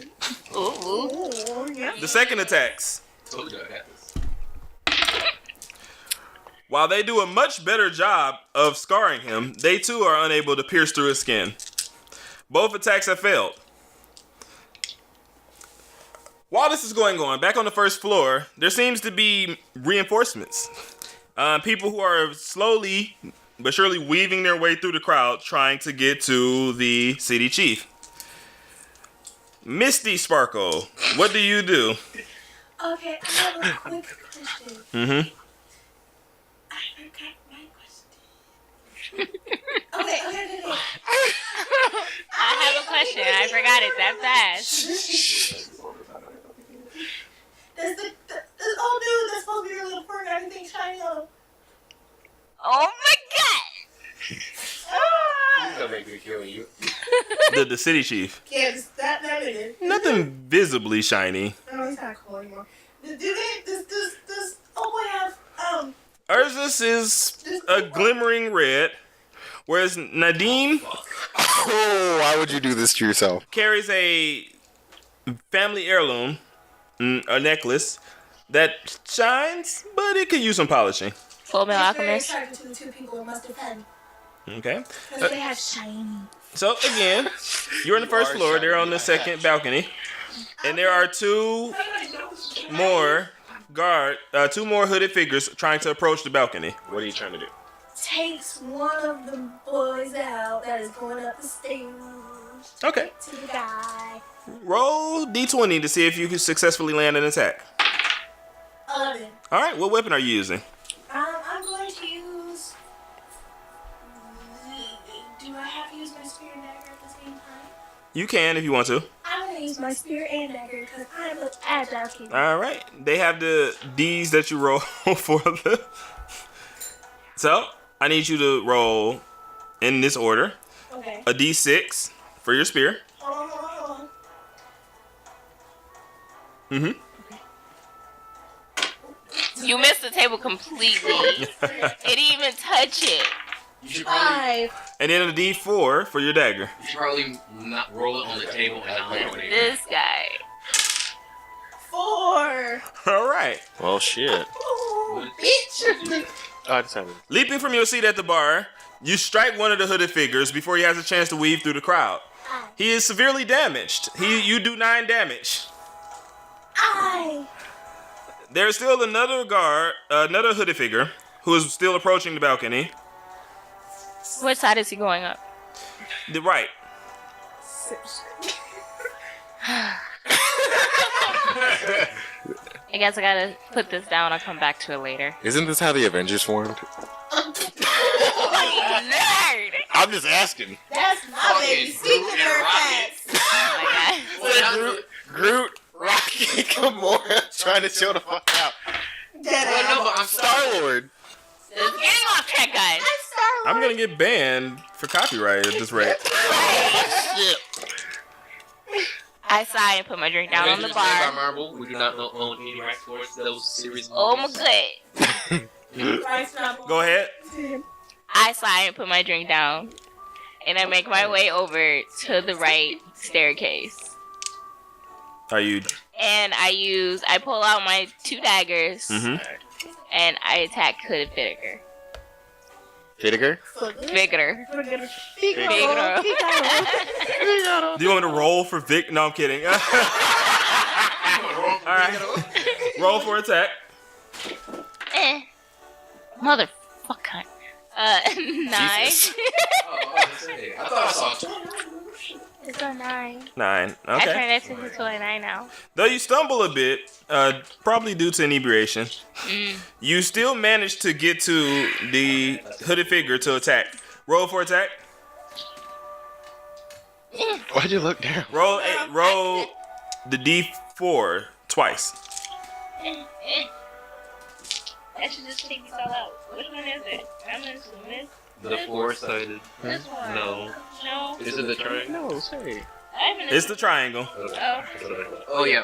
Ooh. Oh, yeah. The second attacks. Told you I got this. While they do a much better job of scarring him, they too are unable to pierce through his skin. Both attacks have failed. While this is going on, back on the first floor, there seems to be reinforcements. People who are slowly but surely weaving their way through the crowd trying to get to the city chief. Misty Sparkle, what do you do? Okay, I have a quick question. Mm-hmm. I forgot my question. Okay. I have a question. I forgot it that fast. Does this old dude that's supposed to be your little fur guy everything shiny yellow? Oh my god! He's gonna make me kill you. The city chief. Yeah, that nigga. Nothing visibly shiny. No, he's not cool anymore. Does old boy have Ursus is a glimmering red, whereas Nadim Oh, why would you do this to yourself? carries a family heirloom, a necklace that shines, but it could use some polishing. Full Metal Alchemist. attracted to the two people it must have had. Okay. Because they have shiny. So again, you're on the first floor. They're on the second balcony, and there are two more hooded figures trying to approach the balcony. What are you trying to do? Takes one of the boys out that is going up the stairs Okay. to the guy. Roll d20 to see if you can successfully land an attack. 11. All right. What weapon are you using? I'm going to use. Do I have to use my spear and dagger at the same time? You can if you want to. I'm going to use my spear and dagger because I'm an agile kid. All right. They have the D's that you roll for the. So I need you to roll in this order. Okay. A d6 for your spear. Hold on. Mm-hmm. You missed the table completely. It didn't even touch it. You should probably, 5. And then a d4 for your dagger. you should probably not roll it on the table and not roll it. This guy. 4. All right. Well, shit. Ooh, bitch. Oh, I just have Leaping from your seat at the bar, you strike one of the hooded figures before he has a chance to weave through the crowd. He is severely damaged. You do 9 damage. There's still another hooded figure, who is still approaching the balcony. Which side is he going up? The right. I guess I gotta put this down. I'll come back to it later. Isn't this how the Avengers formed? No! I'm just asking. That's my baby. Speaking of her cats. Oh my Groot, Rocky, Gamora, trying to chill the fuck out. Well, no, but I'm Star-Lord. god. It's getting off track, guys. I'm gonna get banned for copyright at this rate. Shit. I sigh and put my drink down on the Avengers made by bar. Marvel. We do not own any rights for those series. Oh my movies. god. Go ahead. I sigh and put my drink down. And I make my way over to the right staircase. Are you? And I pull out my 2 daggers. Mm-hmm. And I attack Hooded Figure. Figure? Figure. Figaro. Do you want me to roll for Vic? No, I'm kidding. All right. Roll for attack. Motherfucker. 9. Jesus. I thought I saw 2. It's a 9. 9. I Okay. turned that into a 9 now. Though you stumble a bit, probably due to inebriation, you still manage to get to the hooded figure to attack. Roll for attack. Why'd you look down? Roll the D4 twice. I should just take these all out. Which one is it? I'm gonna assume this. The 4-sided. This one. No. No. Is it the triangle? No, say. I'm gonna It's the triangle. Oh. Oh, yeah.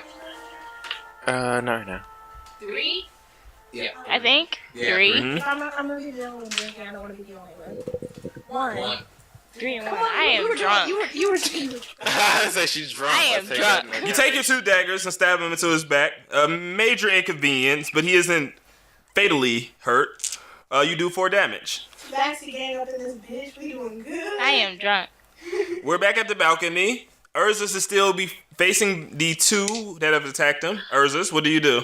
No. 3? Yeah. I think. Yeah. 3. Mhm. I'm gonna be the only one drinking. I don't want to be the only one. 1. 3 and 1. Come on, I am drunk. You were I say she's drunk. I am I'll take drunk. that. You take your 2 daggers and stab him into his back. A major inconvenience, but he isn't fatally hurt. You do 4 damage. Backseat gang up in this bitch. We doing good. I am drunk. We're back at the balcony. Urzus is still facing the 2 that have attacked him. Urzus, what do you do?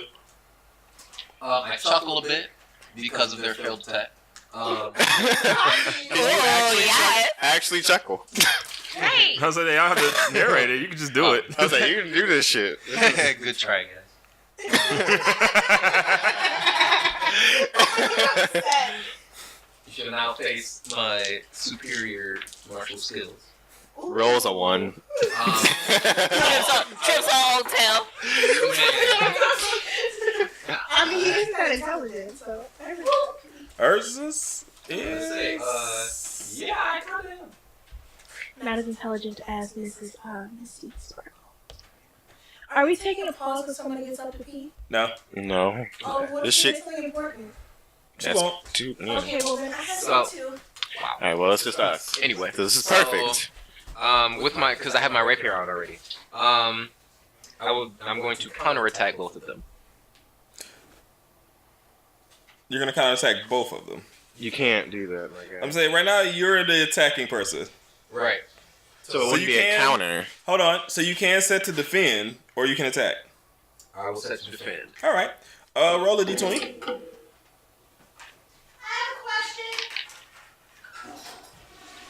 I chuckle a bit because of their failed attack. Oh, yeah. Actually chuckle. Right. I was like, I don't have to narrate it. You can just do it. I was like, you can do this shit. Good try, guys. You should now face my superior martial skills. Rolls a 1. Trips on Old Tail. I mean, he's not intelligent, so. Urzus is... Yeah, I kind of am. Not as intelligent as Mrs. Misty Sparkle. Are we taking a pause when somebody gets up to pee? No. No. Oh, what This if shit- it's something important? She won't. Too. Okay, well then I have So- some too. Alright, well, it's just us. Anyway, This is so- perfect. With my, because I have my rapier out already. I'm going to counterattack both of them. You're going to counterattack both of them. You can't do that. Like that. I'm saying right now you're the attacking person. Right. So it So would you be a can- counter. Hold on. So you can set to defend or you can attack. I will set to defend. All right. Roll a d20. I have a question.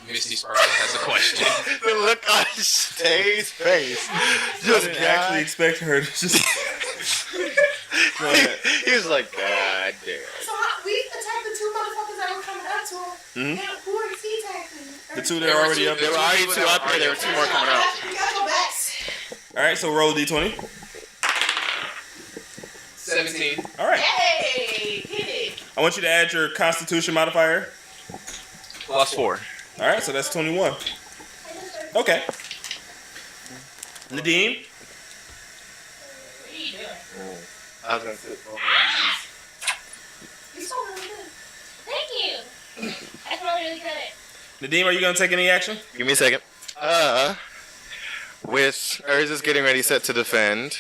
Misty Sparkle has a question. The look on Stay's face. I Just didn't actually expect her to just... Go ahead. He was like, God damn. So we attacked the 2 motherfuckers that were coming up to him. Mhm. Now, who are he attacking? The 2 that are already up There there. were already 2 up there. There were 2 more coming up. We got your backs. All right. So roll a d20. 17. All right. Hey, hit it. I want you to add your Constitution modifier. Plus 4. All right. So that's 21. Okay. Nadim. I was gonna say, You smell really good. Thank you. I smell really good. Nadim, are you going to take any action? give me a second. With Urzus getting ready set to defend,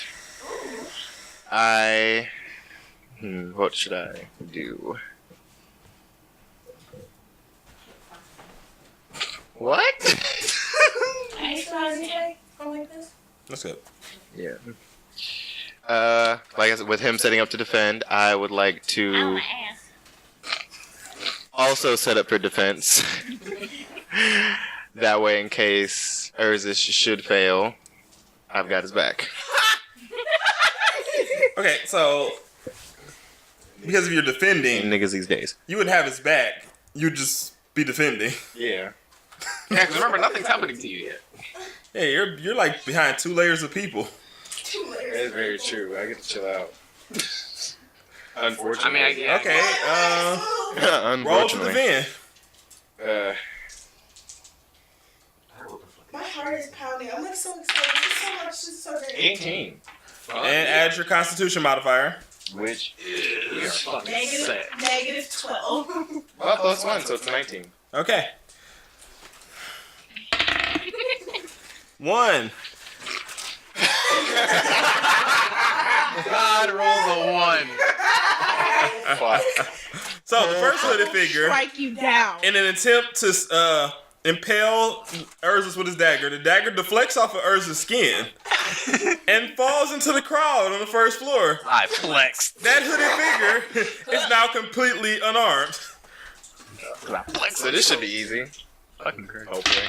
what should I do? What? Can you smell anything? Something like this? That's good. Yeah. Like I said, with him setting up to defend, I would like Ow, to my ass. also set up for defense. That way, in case Urzus should fail, I've got his back. Okay, so because of your defending, Niggas these days. you would have his back. You'd just be defending. Yeah. Yeah, because remember, nothing's happening to you yet. Hey, you're like behind 2 layers of people. 2 layers. That is very true. I get to chill out. Unfortunately. I mean, yeah. Okay, roll to the Unfortunately. Vin. My heart is pounding. I'm like so excited. This is so much. This is so great. 18. And add your Constitution modifier. Which We are fucking Negative, set. negative 12. well, plus 1, so it's 19. Okay. 1. God rolls a 1. Fuck. So the first hooded figure, Strike you down. in an attempt to impale Urzus with his dagger, the dagger deflects off of Urzus' skin and falls into the crowd on the first floor. I flexed. That hooded figure is now completely unarmed. So this should be easy. Fucking crazy. Hopefully.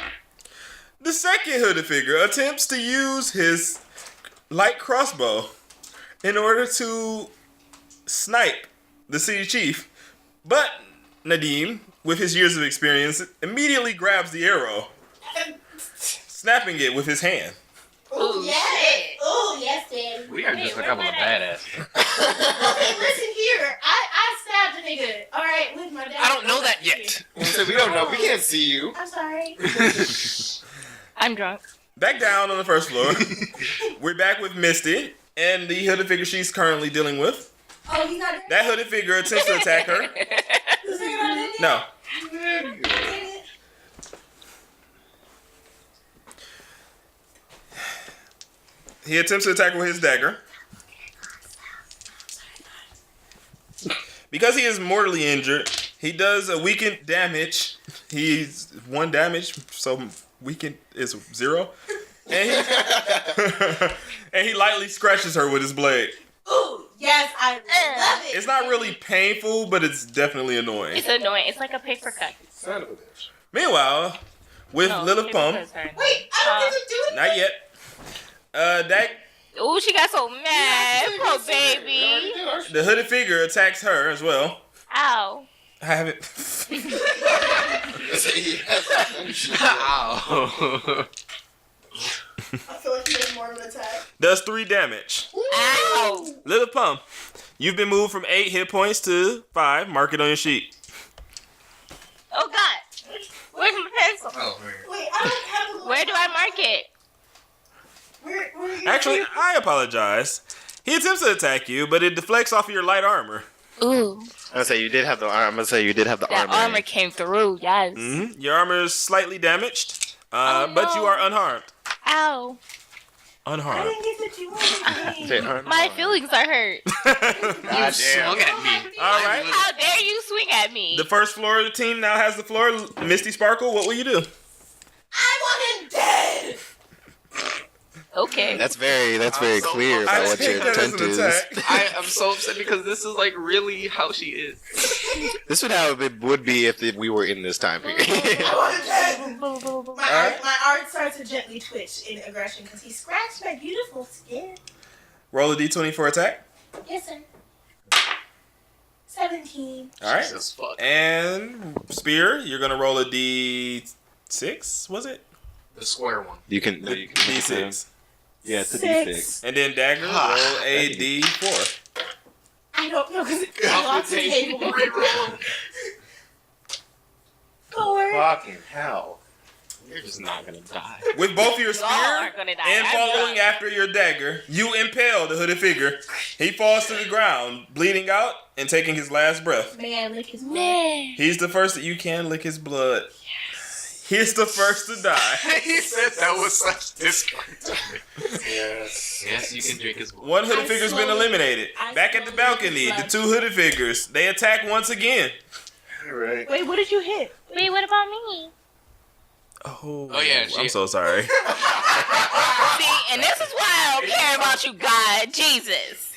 The second hooded figure attempts to use his light crossbow in order to snipe the city chief, but Nadim, with his years of experience, immediately grabs the arrow, snapping it with his hand. Oh, yes. Oh, yes, Daddy. We are just a couple of badasses. Okay, listen here. I stabbed a nigga. All right, with my dad. I don't know that yet. So we don't know. We can't see you. I'm sorry. I'm drunk. Back down on the first floor. We're back with Misty and the hooded figure she's currently dealing with. Oh, he's not dead? That hooded figure attempts to attack her. This nigga not dead yet? No. Dang it. He attempts to attack her with his dagger. Because he is mortally injured, he does a weakened damage. He's 1 damage, so weakened is 0. And he, and he lightly scratches her with his blade. Ooh, yes, I love it. It's not really painful, but it's definitely annoying. It's annoying. It's like a paper cut. Son of a bitch. Meanwhile, with No, Lilith paper Pum, cuts are annoying. Wait, I don't get to do it. not yet. That Ooh, she got so mad. Poor baby. the hooded figure attacks her as well. Ow. I haven't. Ow. I feel like he made more of an attack. Does 3 damage. Ow. Lilith Pum, you've been moved from 8 hit points to 5. Mark it on your sheet. Oh, God. Where's my pencil? Oh, Wait, I don't have the. Where do I mark it? Where Actually, I apologize. He attempts to attack you, but it deflects off of your light armor. Ooh. I'm gonna say you did have the arm. I'm gonna say you did have the That armor. armor came through, yes. Your armor is slightly damaged, but you are unharmed. Ow. I Unharmed. didn't get to do anything. My feelings are hurt. You swung at me. All right. How dare you swing at me? The first floor of the team now has the floor. Misty Sparkle, what will you do? I want him dead. Okay. That's very so clear I about what take your that as intent an is. attack. I am so upset because this is like really how she is. This would how it would be if we were in this time period. I want him dead. My Alright. my arm starts to gently twitch in aggression because he scratched my beautiful skin. Roll a d20 for attack. Yes, sir. 17. All right. Jesus fuck. And Spear, you're going to roll a d6, was it? The square one. You can. D6. Yeah, it's a 6. D6. And then Dagger, roll a d4. I don't know because it's off the table. Reroll. 4. Fucking hell. You're just not gonna die. With both your Y'all spear aren't gonna die. and I'm following drunk. after your dagger, you impale the hooded figure. He falls to the ground, bleeding out and taking his last breath. May I lick his blood? Man. He's the first that you can lick his blood. He's the first to die. He said that was such disrespect. Yes. Yes, you can drink his blood. One hooded I figure's been slowly- eliminated. I Back at the slowly balcony, the left. 2 hooded figures. They attack once again. Alright. Wait, what did you hit? Wait, what about me? Oh, yeah, I'm she- so sorry. See, and this is why I don't care about you, God. Jesus.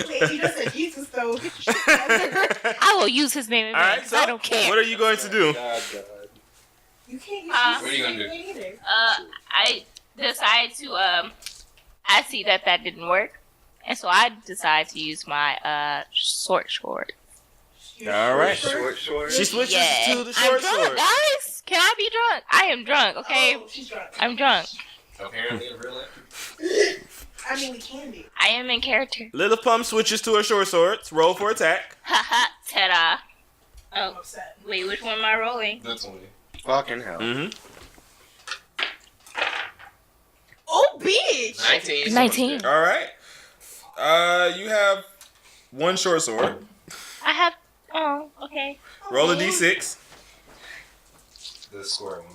Wait, you just said Jesus though. I will use his name in All vain right, 'cause so I don't care. what are you going to do? You can't use Huh? Jesus What are you gonna do? name either. I decide to, I see that didn't work. And so I decide to use my, short sword. All right. Short. She switches Yeah. to the I'm short drunk, sword. guys. Can I be drunk? I am drunk. Okay, Oh, she's drunk. I'm drunk. Apparently in real life. I mean, we can be. I am in character. Lilith Pump switches to her short swords. Roll for attack. Haha. Ta-da. I'm Oh, upset. wait. Which one am I rolling? That's only. Fucking hell. Mm-hmm. Oh, bitch! 19. 19. All right. You have one short sword. I have. Oh, okay. Roll a d6. The square one.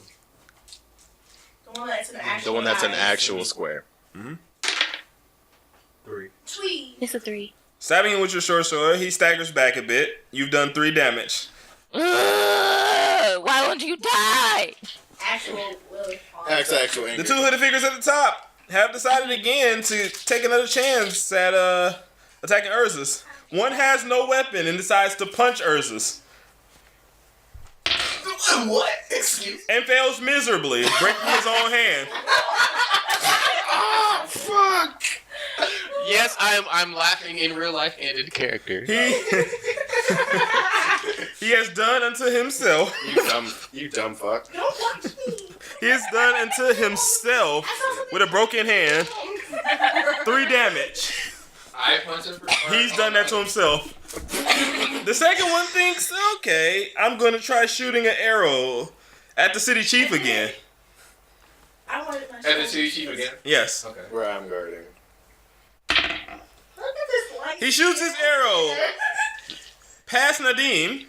The one that's an actual. The one that's an eye. actual square. 3. Tweet. It's a 3. Stabbing him with your short sword, he staggers back a bit. You've done 3 damage. Why won't you die? Actual Lily. Actual The anger. 2 hooded figures at the top have decided again to take another chance at attacking Ursus. One has no weapon and decides to punch Ursus What? Excuse and fails miserably, breaking his own hand. Oh, fuck. Yes, I'm laughing in real life and in character. He has done unto himself. You dumb fuck. Don't watch me. He has done unto himself with a broken hand 3 damage. I punch him for He's done that to himself. The second one thinks, okay, I'm gonna try shooting an arrow at the city chief again. I wanted my And the shoulder. two chief again? Yes. Okay. Where I'm guarding. Look at this light. He shoots his arrow past Nadim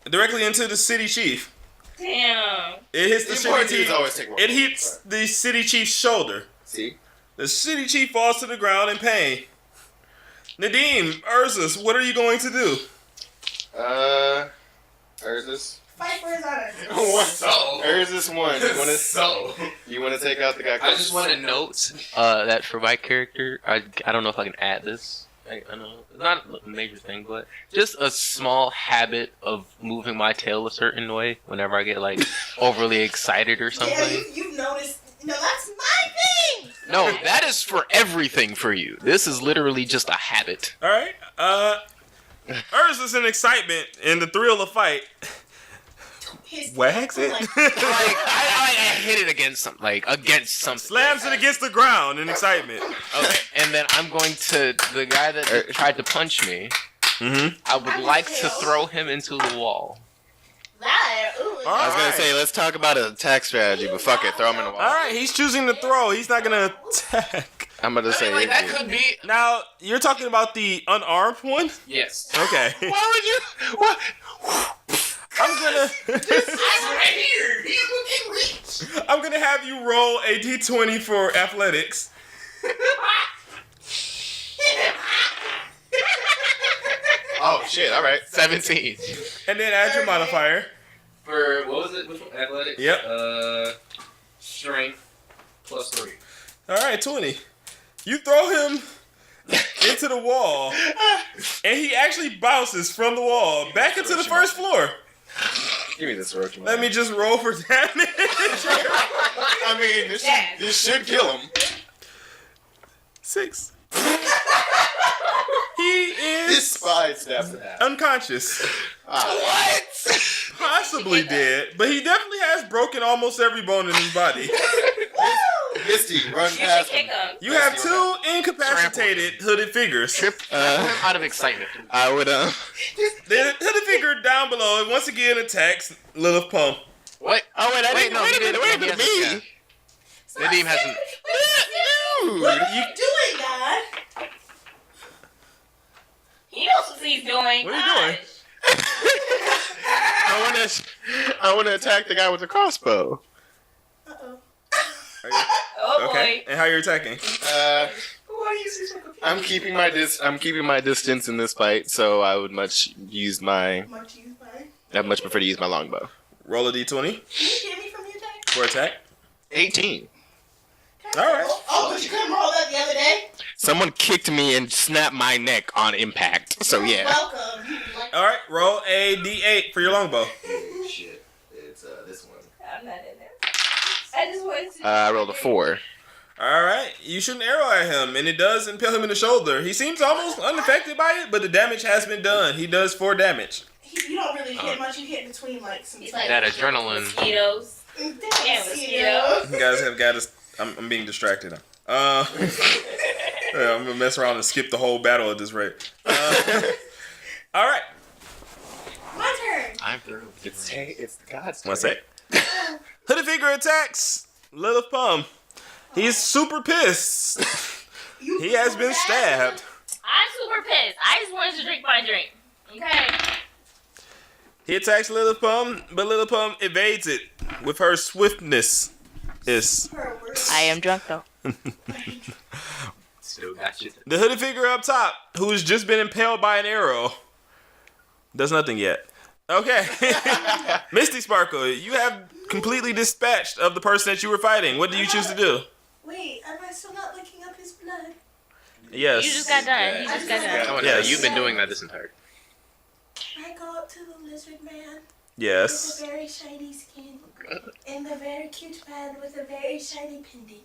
directly into the city chief. Damn. It hits the city Important chief. dudes always take one. It hits the city chief's shoulder. See? The city chief falls to the ground in pain. Nadim, Ursus, what are you going to do? Ursus. Fight for his honor. So. Ursus 1. So. You wanna take out the guy? I just want to note that for my character, I don't know if I can add this. I know it's not a major thing, but just a small habit of moving my tail a certain way whenever I get like overly excited or something. Yeah, you've noticed. No, that's my thing. No, that is for everything for you. This is literally just a habit. All right. Ursus in excitement in the thrill of fight His wags it, like, I hit it against something, something. slams it against the ground in excitement. Okay, and then I'm going to the guy that tried to punch me. Mm-hmm. I would like to throw him into the wall. that. Ooh, I was gonna say, let's talk about an attack strategy, but fuck it, throw him in the wall. All right, he's choosing to throw. He's not gonna attack. I'm gonna say, Like that could be. Now you're talking about the unarmed one. Yes. Okay. why would you? What? I'm gonna. right here. He's looking weak. I'm gonna have you roll a d20 for athletics. Oh shit! All right. 17. And then add your modifier. For what was it? Which one? Athletics. Yep. Strength plus 3. All right, 20. You throw him into the wall, and he actually bounces from the wall back into the first floor. Give me this roach. Let me just roll for damage. I mean, this should kill him. 6. He This is spy snaps in half. unconscious, What? possibly dead, but he definitely has broken almost every bone in his body. Misty, run You should past kick him. him. You have 2 incapacitated hooded figures. Out of excitement. I would The hooded figure down below once again attacks Lilith Pump. What? Oh wait, I didn't. no, Wait a minute. Wait a minute. Me. Nadim hasn't. Dude. what are you doing, God? He knows what he's doing. What are you doing? I want to attack the guy with the crossbow. Uh-oh. Oh boy. Okay, and how you're attacking? Why are you so confused? I'm keeping my distance in this fight, so I would Much used by. I'd much prefer to use my longbow. Roll a d20 Can you hit me from the attack? for attack. 18. All right. Oh, but you couldn't roll that the other day? Someone kicked me and snapped my neck on impact. So You're yeah. welcome. Like, All right, roll a d8 for your longbow. Shit. It's this one. I'm not in there. I just wanted to. I rolled a 4. All right, you shoot an arrow at him, and it does impale him in the shoulder. He seems almost unaffected by it, but the damage has been done. He does 4 damage. You don't really hit much. You hit between like some. It's like That adrenaline. mosquitoes. Yeah, mosquitoes. You guys have got us. I'm being distracted now. Yeah, I'm gonna mess around and skip the whole battle at this rate. All right. My turn. I'm through. It's God's One sec. Hooded figure attacks Lilith Pum. He's super pissed. He has been stabbed. I'm super pissed. I just wanted to drink my drink. Okay. He attacks Lilith Pum, but Lilith Pum evades it with her swiftness. I am drunk though. Still got you. The hooded figure up top, who has just been impaled by an arrow, does nothing yet. Okay. Misty Sparkle, you have completely dispatched of the person that you were fighting. What do you choose to do? Wait, am I still not licking up his blood? Yes. You just got done. You just got done. Oh, no, Yes. you've been doing that this entire. Can I go up to the lizard man Yes. with a very shiny skin and the very cute man with a very shiny pendant?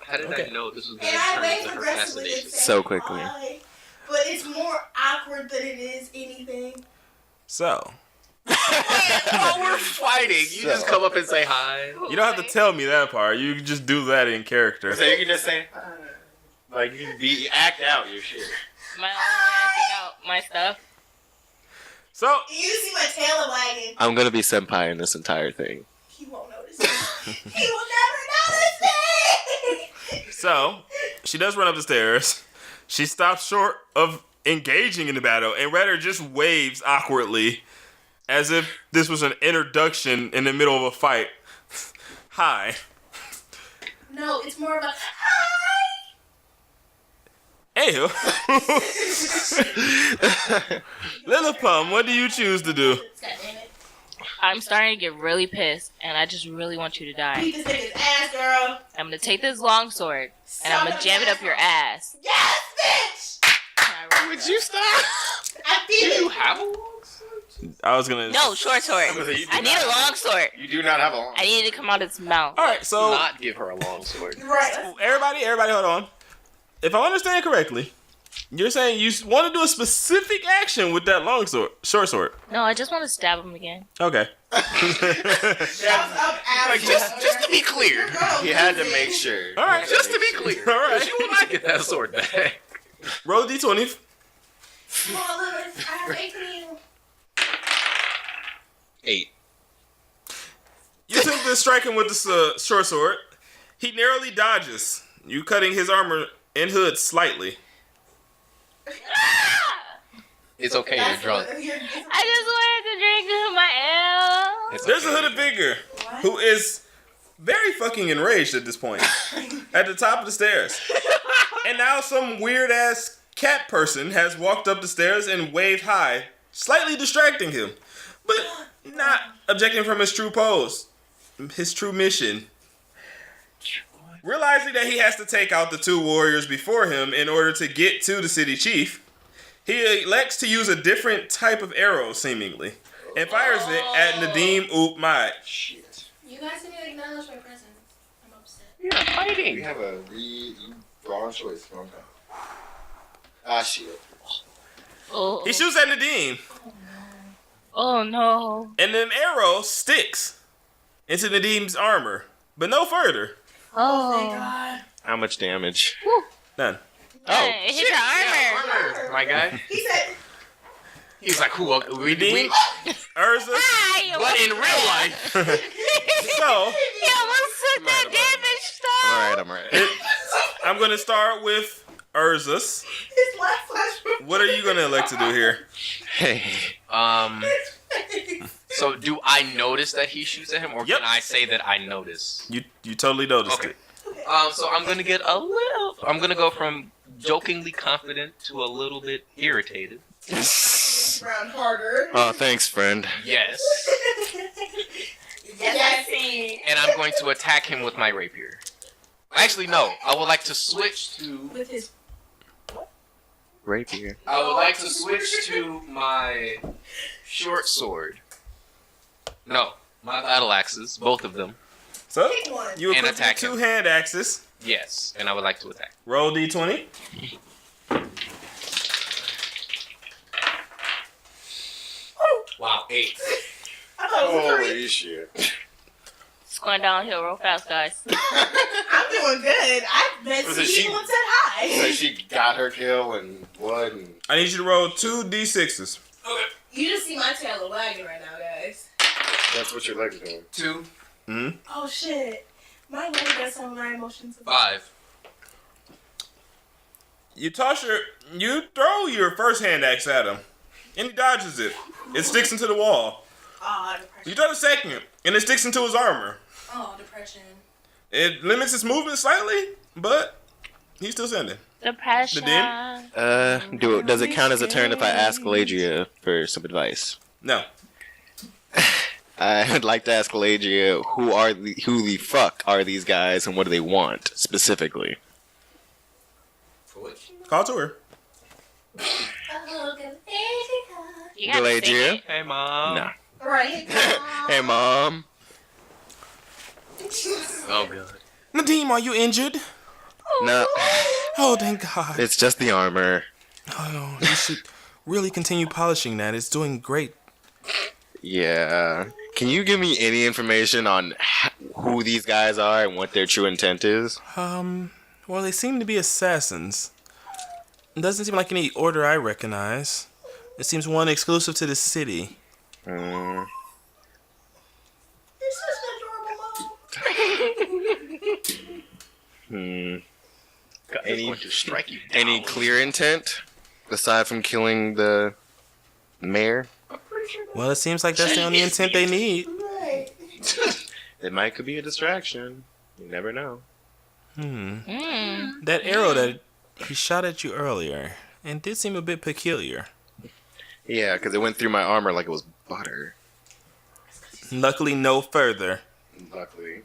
How did Okay. I know this was And going to I turn wave into her aggressively and fascination? say So quickly. hi, but it's more awkward than it is anything. So, Oh, we're fighting. You just come up and say hi. you don't have to tell me that part. You can just do that in character. So you can just say, like, you can act out your shit. My acting out my stuff. So, You see my tail wagging. I'm gonna be senpai in this entire thing. He won't notice me. He will never notice me. So, she does run up the stairs. She stops short of engaging in the battle and rather just waves awkwardly as if this was an introduction in the middle of a fight. Hi. No, it's more of a hi. Anywho. Lillipum, what do you choose to do? God damn it. I'm starting to get really pissed, and I just really want you to die. Beat this nigga's ass, girl. I'm gonna take this longsword, and I'm gonna jam it up your ass. Yes, bitch. And I- Would you stop? I feel You it. have a I was gonna... No, short sword. I need a long sword. You do not have a long. I need it to come out its mouth. Alright, so... not give her a long sword. Right. Everybody, hold on. If I understand correctly, you're saying you want to do a specific action with that short sword. No, I just want to stab him again. Okay. Shut up, Alex. Just to be clear. He had to make sure. All right. Just to be clear. All right. You will not get that sword back. Roll a d20. Come on, Lewis. I have faith in you. 8. You attempt to strike him with this short sword. He narrowly dodges, you cutting his armor and hood slightly. It's okay, you're drunk. I just wanted to drink my ale. It's There's okay. a hooded figure who is very fucking enraged at this point. At the top of the stairs. And now some weird ass cat person has walked up the stairs and waved hi, slightly distracting him, but not objecting from his true pose, his true mission. Realizing that he has to take out the 2 warriors before him in order to get to the city chief, he elects to use a different type of arrow, seemingly, and fires it at Nadim Oop Mai. Shit. You guys didn't acknowledge my presence. I'm upset. You're fighting. We have a wrong choice. Wrong time. Ah, shit. Oh, He shoots at Nadim, oh no. and the arrow sticks into Nadim's armor, but no further. Thank Oh. God. How much damage? None. Hey, it hit your armor. Armor, my guy. He said, He's like, who? We Nadim, Urza. Ah, you But in real life, So, You almost took that damage, though. I'm alright. I'm going to start with Urzus. his last flash. What are you going to elect to do here? Hey. so do I notice that he shoots at him, or Yep. can I say that I notice? You totally noticed Okay. it. So I'm gonna get a little. I'm gonna go from jokingly confident to a little bit irritated. Round harder. Oh, thanks, friend. Yes. Yes. And I'm going to attack him with my rapier. Actually, no. I would like to switch to. With his. Rapier. I would like to switch to my short sword. No, my battle axes, both of them. So Pick one. you And equip your attack 2 him. hand axes. Yes, and I would like to attack. Roll d20. Wow, 8. I thought it was a 3. Holy shit. It's going downhill real fast, guys. I'm doing good. I bet Was it C1 said So hi. she got her kill and what? And I need you to roll 2 d6s. You just see my tail wagging right now, guys. that's what your leg's doing. 2, Mm-hmm. Oh shit. My leg got some of my emotions. 5. You throw your first hand axe at him, and he dodges it. It sticks into the wall. Oh, You depression. throw the second, and it sticks into his armor. Oh, depression. It limits his movement slightly, but he's still standing. Depression. Does it count as a turn if I ask Ladria for some advice? No. I would like to ask Ladria who the fuck are these guys and what do they want specifically? For which? Call to her. You gotta Delayed sing you? it. Hey, Mom. Nah. Right. Hey, Mom. Oh, God. Nadim, are you injured? No, Oh, thank God. it's just the armor. Oh, you should really continue polishing that. It's doing great. Yeah. Can you give me any information on who these guys are and what their true intent is? Well, they seem to be assassins. It doesn't seem like any order I recognize. It seems one exclusive to the city. Mm, You're such an adorable mom. hmm. Any going to strike you down. Any clear intent aside from killing the mayor? Well, it seems like that's the only intent they need. Right. It could be a distraction. You never know. That arrow that he shot at you earlier, and did seem a bit peculiar. Yeah, because it went through my armor like it was butter. Luckily, no further. Luckily.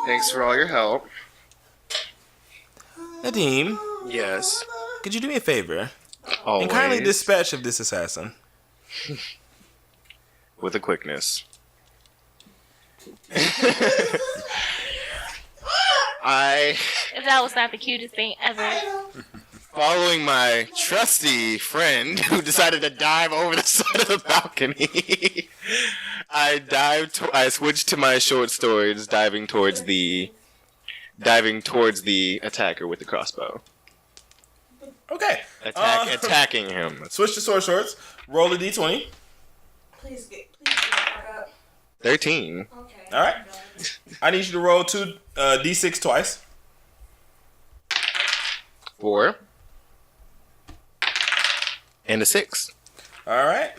Thanks for all your help. Nadim, Yes. could you do me a favor Always. and kindly dispatch of this assassin? With a quickness. If that was not the cutest thing ever. Following my trusty friend who decided to dive over the side of the balcony, I switched to my short swords, diving towards the attacker with the crossbow. Okay. Attacking him. Switch to sword shorts. Roll a d20. Please get back up. 13. Okay. All right. I need you to roll 2 d6 twice. 4. And a 6. All right.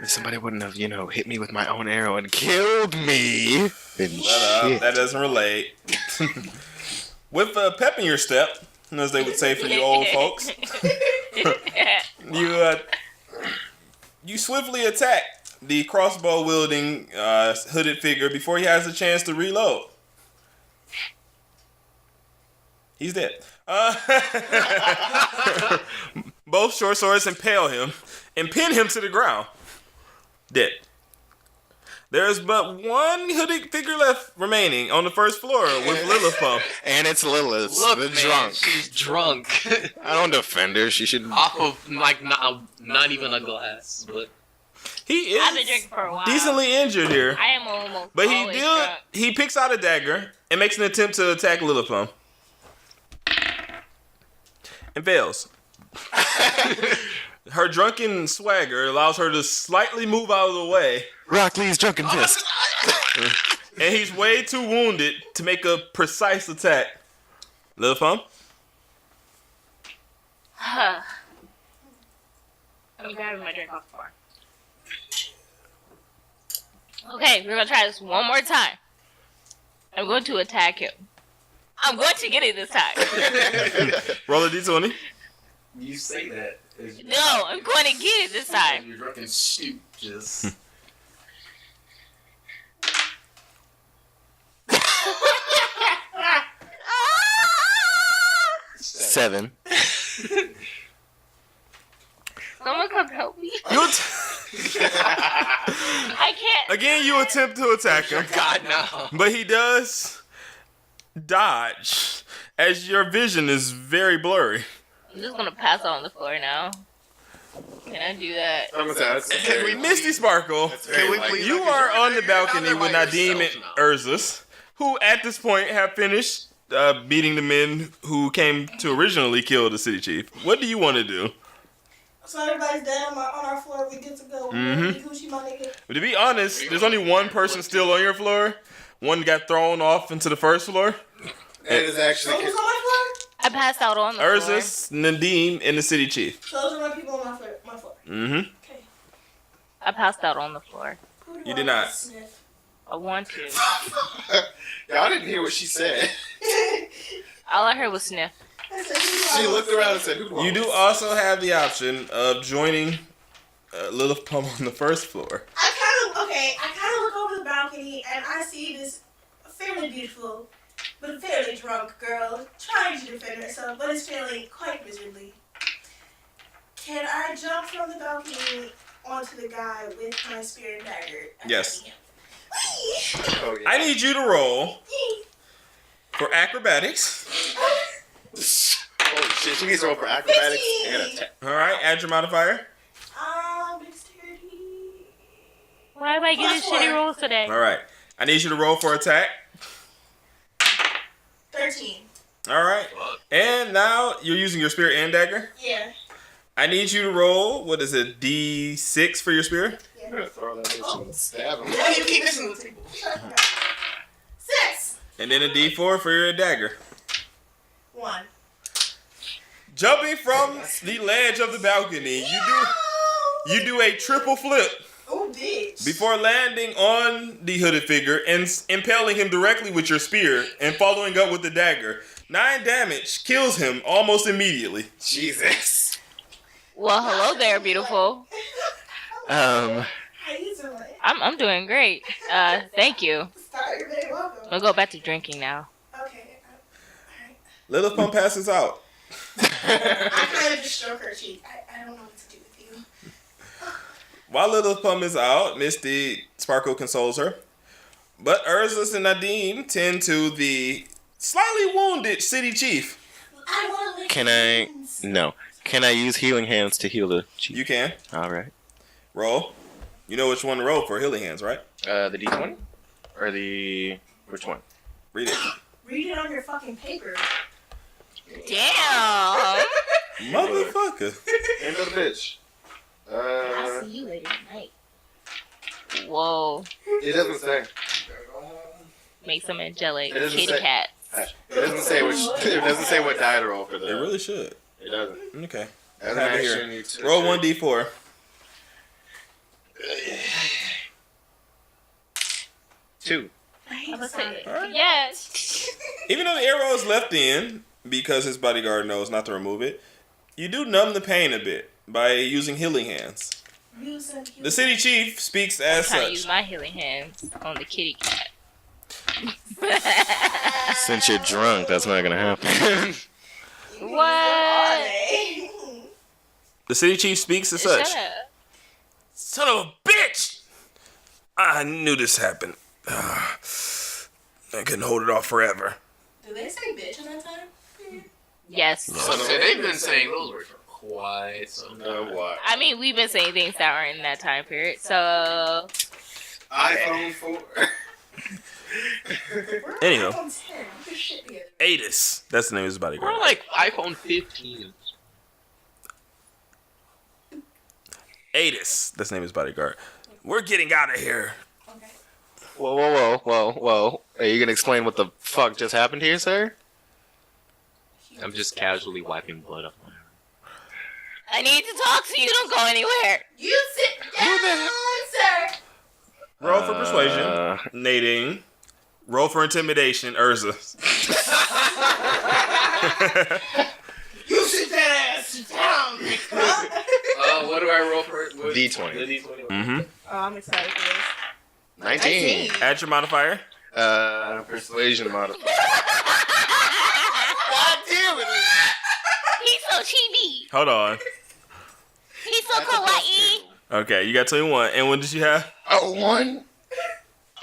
If somebody wouldn't have, hit me with my own arrow and killed me, then shit. That doesn't relate. With a pep in your step, as they would say for you old folks, you swiftly attack the crossbow wielding hooded figure before he has a chance to reload. He's dead. Both short swords impale him and pin him to the ground. Dead. There's but one hooded figure left remaining on the first floor with Lilith Pump. And it's Lilith, Look, the man, drunk. she's drunk. I don't defend her. She should. Off of, not even a glass, but... He I've been is drinking for a while. decently injured here. I am almost But always drunk. he picks out a dagger and makes an attempt to attack Lilithum. And fails. Her drunken swagger allows her to slightly move out of the way. Rock Lee's drunken fist. And he's way too wounded to make a precise attack. Lilithum? Let me grab my drink off the bar. Okay, we're gonna try this one more time. I'm going to attack him. I'm going to get it this time. Roll a d20. You say that. No, I'm going to get it this time. You're drunk and stupid. Just... 7. Someone come help me. I can't. Again, you attempt to attack him, God, no. but he does dodge as your vision is very blurry. I'm just gonna pass out on the floor now. Can I do that? I'm gonna say that's very, Misty Sparkle, Can we please? you are on the balcony with by Nadim and yourself now. Urzus, who at this point have finished beating the men who came to originally kill the city chief. What do you want to do? So everybody's dead on our floor. We get to go. Gucci, my nigga. To be honest, there's only one person still on your floor. One got thrown off into the first floor. That is actually. So who's on my floor? I passed out on the floor. Urzus, Nadim, and the city chief. So those are my people on my floor. Mm-hmm. Okay. I passed out on the floor. Who do You I did want not. to sniff? I want to. Y'all didn't hear what she said. All I heard was sniff. I said, who do I She want looked to around and sniff? said, "Who do I You want do to also have the option of joining Lilith Plum on the first floor. I kind of look over the balcony and I see this fairly beautiful but fairly drunk girl trying to defend herself, but is failing quite miserably. Can I jump from the balcony onto the guy with my spear and dagger? Yes. Whee! Oh, yeah. I need you to roll for acrobatics. Holy shit, she needs to roll for acrobatics and attack. All right, add your modifier. Dexterity. Why am I getting Plus shitty four. rolls today? All right, I need you to roll for attack. 13. All right, and now you're using your spear and dagger. Yeah. I need you to roll. What is it? D6 for your spear. I'm gonna throw that bitch and stab him. Why do you keep missing the table? 6. And then a D4 for your dagger. 1. Jumping from the ledge of the balcony, you do a triple flip Oh, bitch. before landing on the hooded figure and impaling him directly with your spear and following up with the dagger. 9 damage kills him almost immediately. Jesus. Well, hello there, beautiful. How you doing? I'm doing great. Thank you. Sorry, you're very welcome. I'll go back to drinking now. Okay. Alright. Lilith Pump passes out. I kind of just stroke her cheek. I don't know what to do with you. While Lilith Pump is out, Misty Sparkle consoles her. But Urzus and Nadim tend to the slightly wounded city chief. I want to lick Can your I? hands. No. Can I use healing hands to heal the chief? You can. All right. Roll. You know which one to roll for healing hands, right? The D20 or the which one? Read it. Read it on your fucking paper. Damn. Motherfucker. End of the bitch. I'll see you later tonight. Whoa. It doesn't say. Make some angelic It doesn't kitty say- cats. It doesn't say which. It doesn't say what die to roll for It that. really should. It doesn't. Okay. As an Have it here. action, you took Roll it. 1d4. Two. I hate I'm the gonna sound say, of it. yes. Even though the arrow is left in, because his bodyguard knows not to remove it, you do numb the pain a bit by using healing hands. Use some healing- The city chief speaks as Trying to use such. my healing hands on the kitty cat. Since you're drunk, that's not gonna happen. What? The city chief speaks as such. Shut up. Son of a bitch! I knew this happened. I couldn't hold it off forever. Do they say bitch in that time? Yes. So they've been saying those words for quite some time. What? I mean, we've been saying things that are in that time period. So, iPhone 4. We're Anyhow. on 10. This shit together. Adis. That's the name of his We're bodyguard. like iPhone 15. Adis. That's the name of his bodyguard. We're getting out of here. Okay. Whoa. Are you gonna explain what the fuck just happened here, sir? I'm just casually wiping blood off my arm. I need to talk so you don't go anywhere. You sit down, sir. Roll for persuasion. Nadine. Roll for intimidation. Urza. You sit that ass down. What do I roll for? D20. The D20. Mm-hmm. Oh, I'm excited for this. 19. Add your modifier. Persuasion modifier. God damn it. He's so chibi. Hold on. He's so kawaii. Okay, you got 21. And what did you have? A 1?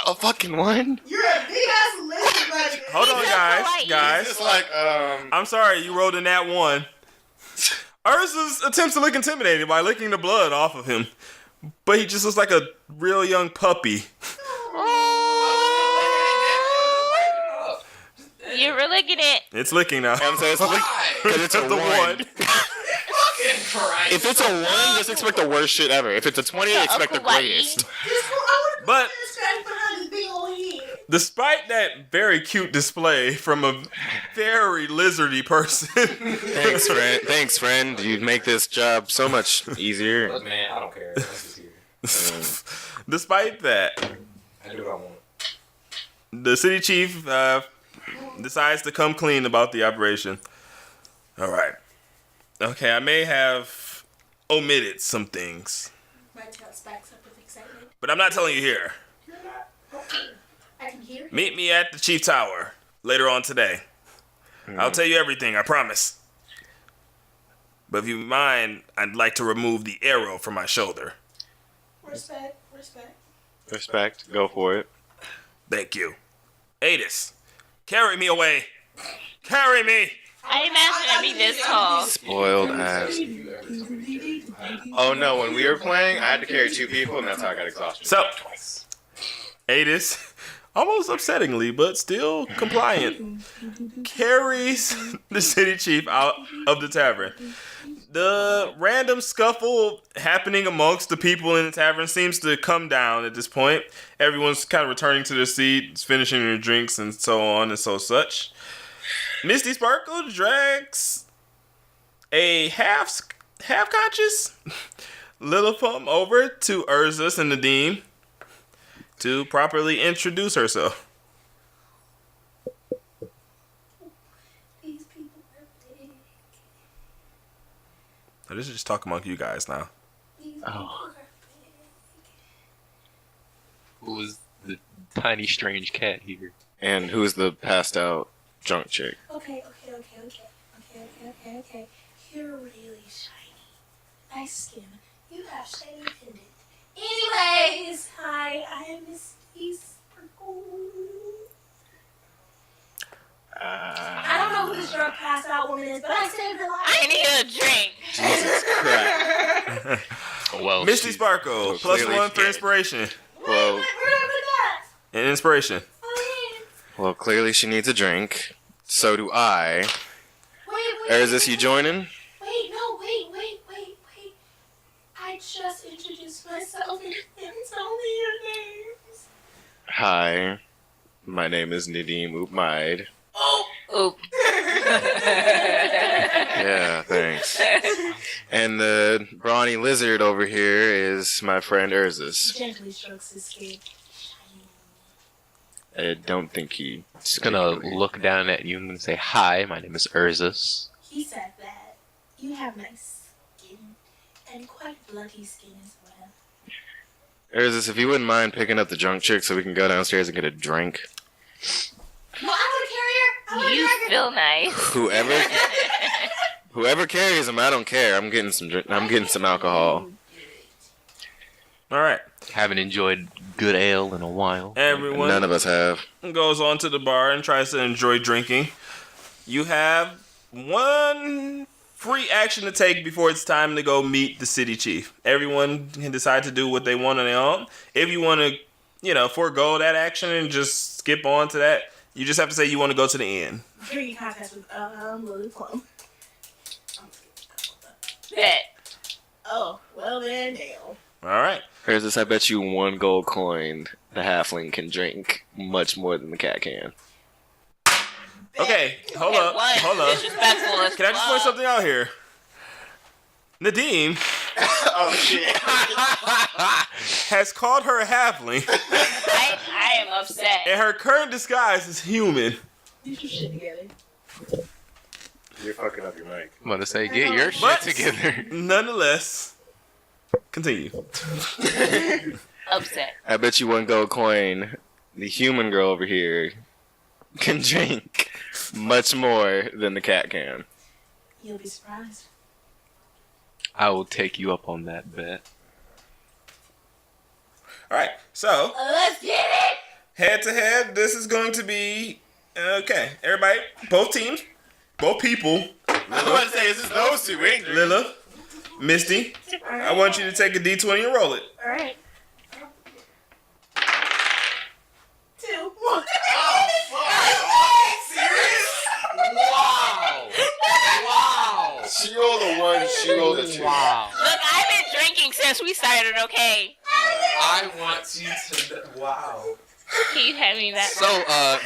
A fucking 1? You're a big ass lizard, buddy. Hold on, guys. It's like, I'm sorry, you rolled in that 1. Urza's attempts to look intimidated by licking the blood off of him, but he just looks like a real young puppy. You're licking it. It's licking now. I'm saying because it's a The 1. Fucking Christ. If it's a 1, just expect the worst shit ever. If it's a 20, expect the greatest. But behind this big old head. despite that very cute display from a very lizardy person, Thanks, friend. You make this job so much easier. Look, man, I don't care. This is here. despite that, I do what I want. the city chief decides to come clean about the operation. All right. Okay, I may have omitted some things, My tail spacks up with excitement. but I'm not telling you here. You're not. Okay. I can hear. Meet me at the chief tower later on today. I'll tell you everything, I promise. But if you mind, I'd like to remove the arrow from my shoulder. Respect. Respect. Go for it. Thank you. Adis, carry me away. Carry me. I imagine I'd be this tall. Spoiled ass. Oh no, when we were playing, I had to carry 2 people, and that's how I got exhausted. So, Adis, almost upsettingly, but still compliant, carries the city chief out of the tavern. The random scuffle happening amongst the people in the tavern seems to come down at this point. Everyone's kind of returning to their seats, finishing their drinks, and so on and so such. Misty Sparkle drags a half-conscious Lilipum over to Urzus and Nadim to properly introduce herself. These people are big. So this is just talking among you guys now. These people are big. Who is the tiny strange cat here? And who's the passed out drunk chick? Okay. You're really shiny. Nice skin. You have shiny pendant. Anyways, hi, I am Misty Sparkle. I don't know who this drunk passed out woman is, but I saved her life. I need a drink. Jesus Christ. Well, Misty Sparkle, so clearly +1 for dead. inspiration. Well, Where did I put that? And inspiration. Oh, yeah. well, clearly she needs a drink. So do I. Wait. Urzus, you joining? Wait. I just introduced myself and it's only your names. Hi. My name is Nadim Oopmide. Oop. Yeah, thanks. And the brawny lizard over here is my friend Urzus. Gently strokes his skin. I don't think he... Just gonna look down at you and say, "Hi, my name is Urzus." He said that you have nice skin and quite bloody skin as well. Urzus, if you wouldn't mind picking up the drunk chick so we can go downstairs and get a drink. No, I want to carry her. You feel nice. Whoever carries him, I don't care. I'm getting some alcohol. All right. Haven't enjoyed good ale in a while. Everyone None of us have. goes on to the bar and tries to enjoy drinking. You have one free action to take before it's time to go meet the city chief. Everyone can decide to do what they want on their own. If you want to, forego that action and just skip on to that, you just have to say you want to go to the inn. Drinking contest with Lily Plum. Bet. Oh, well then, damn. All right. Urzus, I bet you 1 gold coin the halfling can drink much more than the cat can. Okay, hold At up. what? Hold up. Disrespectful as Can I just point fuck. something out here? Nadim Oh shit. has called her a halfling, I am upset. and her current disguise is human. Get your shit together. You're fucking up your mic. I'm gonna say, get your shit But- together. Nonetheless, continue. Upset. I bet you 1 gold coin the human girl over here can drink much more than the cat can. You'll be surprised. I will take you up on that bet. All right, so Let's get it. head to head, this is going to be okay. Everybody, both teams, both people. I was about to say, is this those two? We ain't drinking. Lila, Misty, I want you to take a D20 and roll it. All right. 2. Wow. She rolled a 1, she rolled a 2. Wow. Look, I've been drinking since we started. Okay. I want you to. Wow. Can you hand me that? So,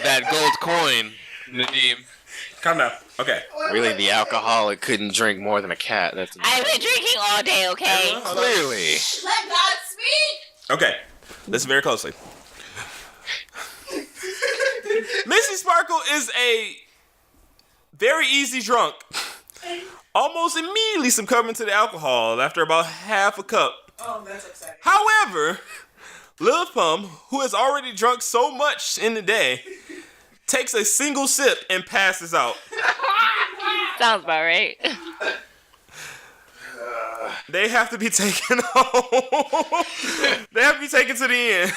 that gold coin, Nadim. Calm down. Okay. Really, the alcoholic couldn't drink more than a cat. That's I've been drinking all day. Okay. clearly. Let God speak. Okay. Listen very closely. Misty Sparkle is a very easy drunk. Almost immediately succumbing to the alcohol after about half a cup. Oh, that's exciting. However, Lil Pum, who has already drunk so much in the day, takes a single sip and passes out. Sounds about right. They have to be taken home. They have to be taken to the end.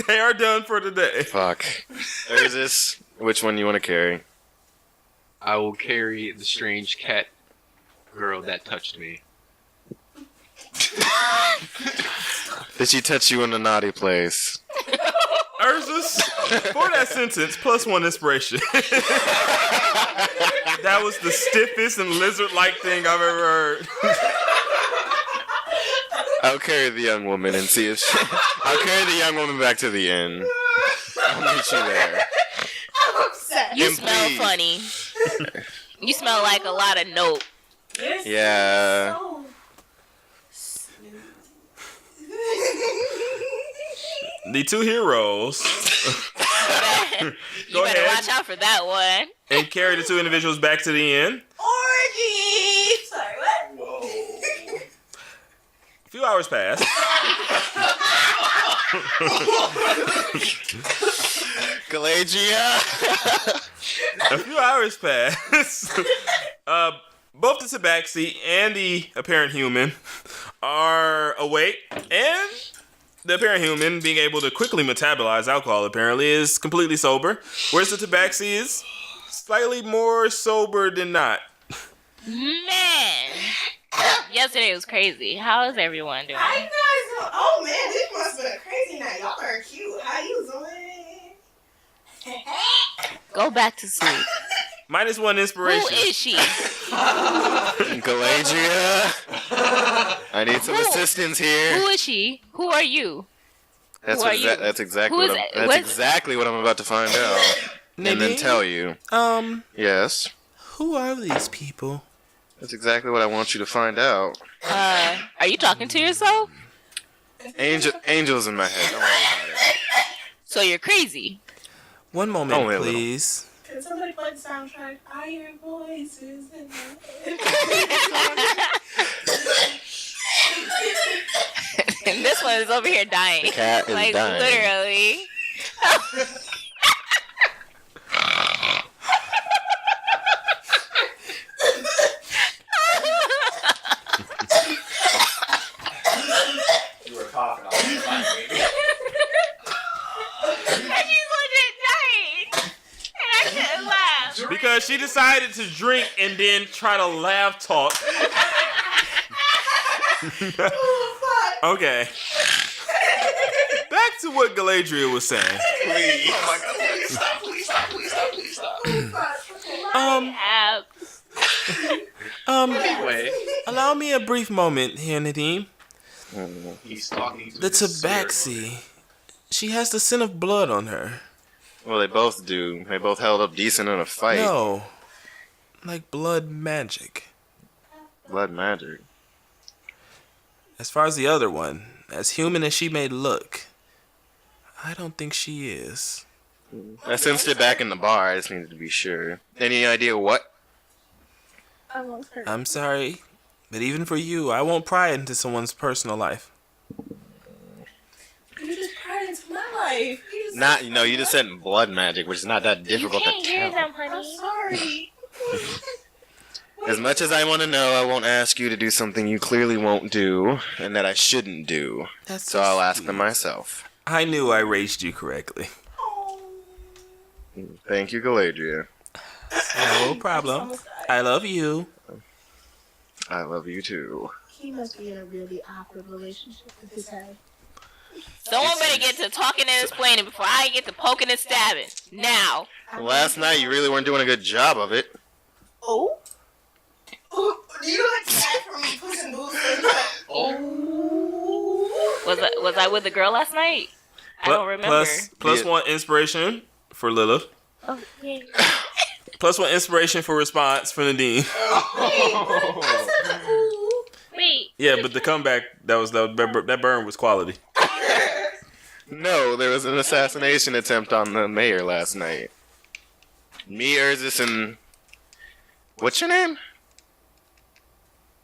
They are done for the day. Fuck. There's this. Which one you want to carry? I will carry the strange cat girl that touched me. Did she touch you in a naughty place? Ursus, for that sentence, +1 inspiration. That was the stiffest and lizard-like thing I've ever heard. I'll carry the young woman and see if she... I'll carry the young woman back to the inn. I'll meet you there. I'm upset. You And smell please. funny. You smell like a lot of nope. You're Yeah. so smooth. The two heroes You Go better ahead. watch out for that one. and carry the two individuals back to the inn. Orgy. Sorry, what? A few hours pass. Galadria. A few hours pass. Both the tabaxi and the apparent human are awake, and the apparent human, being able to quickly metabolize alcohol, apparently, is completely sober, whereas the tabaxi is slightly more sober than not. Man. Yesterday was crazy. How is everyone doing? How you guys doing? Oh man, this must have been a crazy night. Y'all are cute. How you doing? Go back to sleep. -1 Who inspiration. is she? Galadria. I need some Who? assistance here. Who is she? Who are you? That's who are what you? that's exactly Who what is I'm, it? that's What's- exactly what I'm about to find out. And then Nadine? tell you. Yes. Who are these people? That's exactly what I want you to find out. Are you talking to yourself? Angels in my head. Don't worry about it. So you're crazy. One moment, Only a little. please. Can somebody play the soundtrack? I hear voices in my And this one is over here dying. The cat is like dying. literally. You were coughing all the time, baby. And she's legit dying. And I couldn't laugh. Because she decided to drink and then try to laugh talk. Okay. Back to what Galadriel was saying. Please. Oh my god, please stop, please stop, please stop, please stop. Anyway, Allow me a brief moment here, Nadim. he's talking to The his tabaxi. She has the scent of blood on her. Well, they both do. They both held up decent in a fight. No. Like blood magic. Blood magic. As far as the other one, as human as she may look, I don't think she is. I sensed it back in the bar. I just needed to be sure. Any idea what? I'm sorry, but even for you, I won't pry into someone's personal life. You just pried into my life. You just Not, you know, you just said blood magic, which is not that difficult to tell. them, I'm sorry. As much as I want to know, I won't ask you to do something you clearly won't do, and that I shouldn't do. That's So I'll ask them myself. I knew I raised you correctly. Thank you, Galadria. No problem. I love you. I love you too. He must be in a really awkward relationship with his head. Someone better get to talking and explaining before I get to poking and stabbing. Now. Last night you really weren't doing a good job of it. Oh? Oh, do you like that from Puss in Boots? Oh. Was I with the girl last night? I don't remember. Plus one inspiration for Lilith. Oh, yeah. Plus one inspiration for response for Nadine. Wait. Yeah, but the comeback that burn was quality. No, there was an assassination attempt on the mayor last night. Me, Urzus, and... What's your name?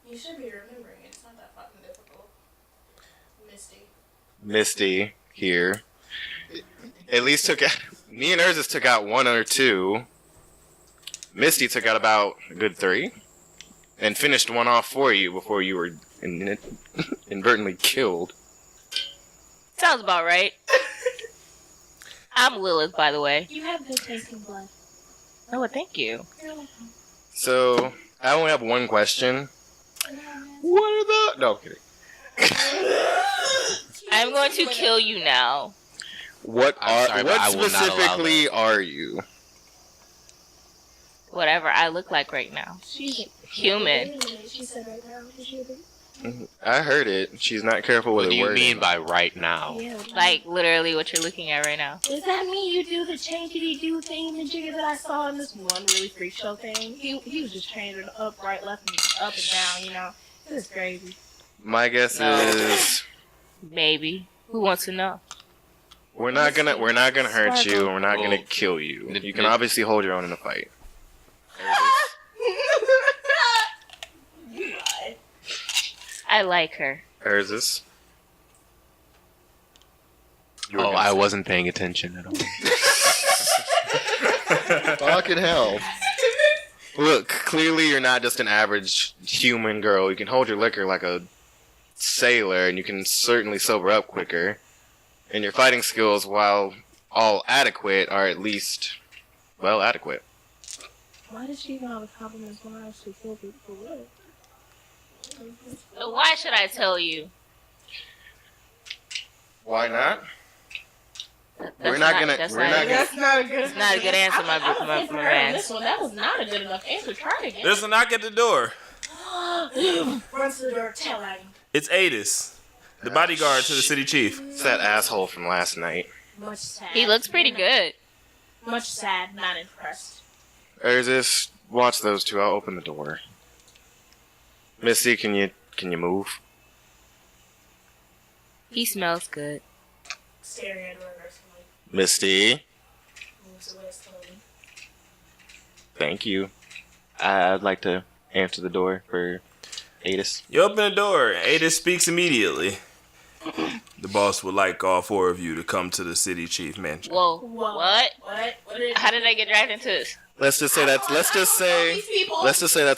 You should be remembering it. It's not that fucking difficult. Misty here. At least me and Urzus took out 1 or 2. Misty took out about a good 3. And finished one off for you before you were inadvertently killed. Sounds about right. I'm Lilith, by the way. You have good tasting blood. Oh, well, thank you. You're welcome. So, I only have one question. What are the... No, I'm kidding. I'm going to kill you now. What I'm sorry, but I will not allow specifically are you? Whatever I look like right now. She's Human. She said right now. Did you agree? I heard it. She's not careful with What do her you wording. mean by right now? Yeah. Like, literally what you're looking at right now. Does that mean you do the changity-do thing and jigger that I saw in this one really freak show thing? He was just changing up, right, left, and up and down, you know? It was crazy. My guess No. is Maybe. Who wants to know? we're not gonna hurt you. And we're not gonna Well, kill you. did- You can did- obviously hold your own in a fight. You lied. I like her. Urzus. You were Oh, gonna I say- wasn't paying attention at all. Fucking hell. Look, clearly you're not just an average human girl. You can hold your liquor like a sailor, and you can certainly sober up quicker. And your fighting skills, while all adequate, are at least, well, adequate. Why did she even have a compliment when I actually killed her for what? So why should I tell you? Why not? That's We're not gonna- That's we're not, not a gonna- good- That's not a good. It's not a good answer, my man. This one, that was not a good enough answer. Try it again. There's a knock at the door. Runs to the door, tail wagging. It's Adis, the bodyguard to the city chief. It's that asshole from last night. Much sad. He looks pretty good. Much sad, not impressed. Urzus, watch those two. I'll open the door. Misty, can you move? He smells good. Staring at her aggressively. Misty, Moves away slowly. thank you. I'd like to answer the door for Adis. You open the door. Adis speaks immediately. The boss would like all 4 of you to come to the city chief mansion. Whoa. Whoa. What? What? What did How did I get dragged into this? Let's just say that's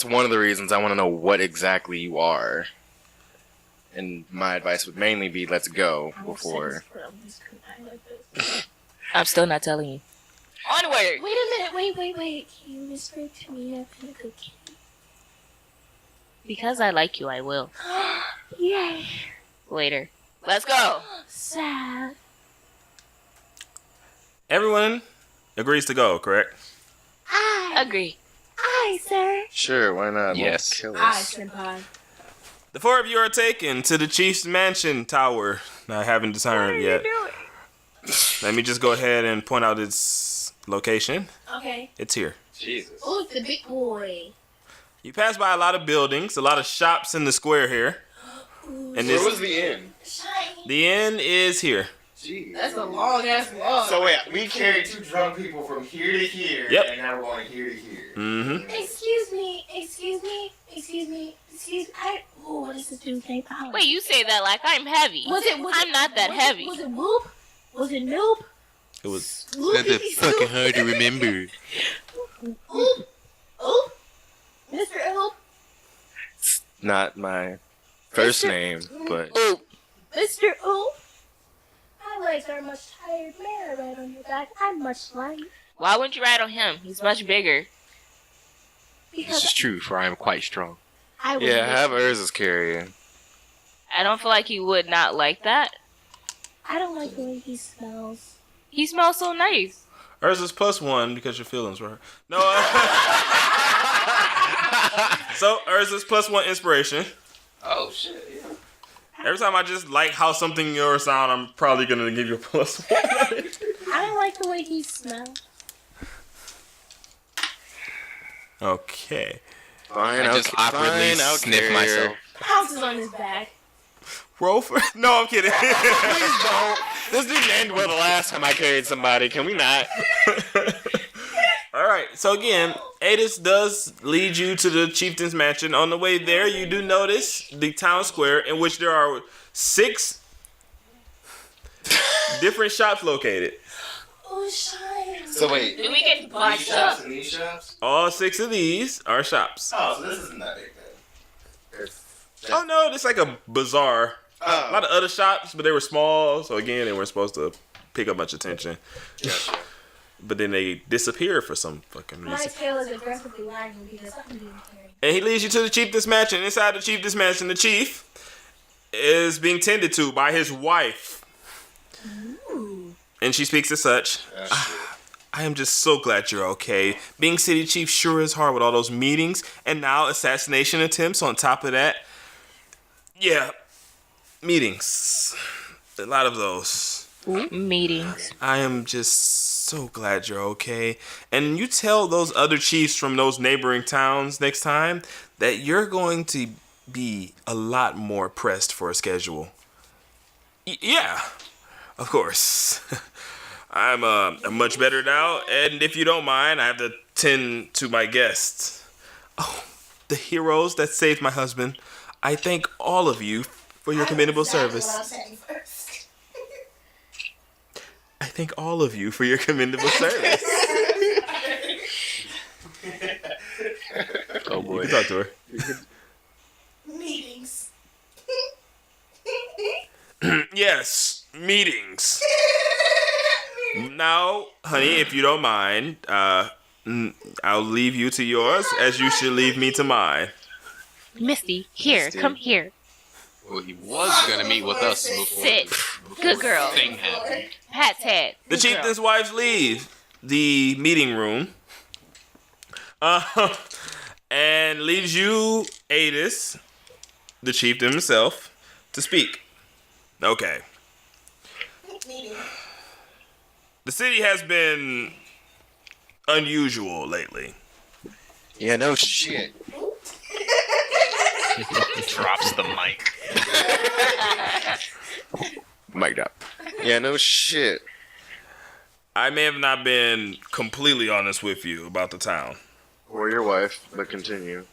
one of the reasons I want to know what exactly you are. And my advice would mainly be let's go before. I'm still not telling you. Onward! Wait a minute, wait. Can you whisper to me a cookie? Because I like you, I will. Yay. Later. Let's go! Sad. Everyone agrees to go, correct? Agree. Aye, sir. Sure, why not? Yes. Won't kill Aye, us. senpai. The 4 of you are taken to the chief's mansion tower. I haven't determined yet. Let me just go ahead and point out its location. Okay. It's here. Jesus. Oh, it's the big boy. You pass by a lot of buildings, a lot of shops in the square here. And Where was this, the inn? Shiny. the inn is here. Jeez. That's a long ass walk. So wait, we carried 2 drunk people from here to here, Yep. and now we're going here to here. Mm-hmm. Excuse me. What does this do? Thank God. Wait, you say that like I'm heavy. I'm not that heavy. Was it Whoop? Was it Noob? It was. hard to remember. Oop. Mr. Oop. Not my first name, but Ooh. Mr. Oop. My legs are much tired. May I ride on your back? I'm much light. Why wouldn't you ride on him? He's much bigger. This Because is true, for I am quite strong. I would Yeah, have miss Urza's carry you. I don't feel like he would not like that. I don't like the way he smells. He smells so nice. Urza's +1 because your feelings were hurt. No. So Urza's +1 inspiration. Oh, shit, yeah. Every time I just like how something yours sound, I'm probably gonna give you a +1. I don't like the way he smells. Okay. Fine, I just awkwardly I'll sniff carry myself. her. House is on his back. Roll for. No, I'm kidding. Please don't. This didn't end well the last time I carried somebody. Can we not? All right. So again, Adis does lead you to the chieftain's mansion. On the way there, you do notice the town square in which there are 6 different shops located. Oh, shine. So wait, Do we get to buy these stuff? shops and these shops? All 6 of these are shops. Oh, so this isn't that big then. Oh no, it's like a bazaar. A lot of other shops, but they were small. So again, they weren't supposed to pick up much attention. Gotcha. But then they disappear for some fucking My reason. tail is aggressively wagging because I'm being carried. And he leads you to the chieftain's mansion. Inside the chieftain's mansion, the chief is being tended to by his wife. And she speaks as such. I am just so glad you're okay. Being city chief sure is hard with all those meetings. And now assassination attempts on top of that. Yeah, meetings. A lot of those. Meetings. I am just so glad you're okay. And you tell those other chiefs from those neighboring towns next time that you're going to be a lot more pressed for a schedule. Yeah, of course. I'm much better now, and if you don't mind, I have to tend to my guests. Oh, the heroes that saved my husband. I thank all of you for your commendable service. What I'm saying first. I thank all of you for your commendable service. Oh You boy. can talk to her. Meetings. Yes, meetings. Now, honey, if you don't mind, I'll leave you to yours as you should leave me to mine. Misty, here, come here. Well, he was gonna meet with us before Sit. Good girl. the thing happened. Pat's head. The Good girl. chieftain's wives leave the meeting room and leaves you, Adis, the chieftain himself, to speak. Okay. Meeting. The city has been unusual lately. Yeah, no shit. Drops the mic. Mic'd up. Yeah, no shit. I may have not been completely honest with you about the town. Or your wife, but continue.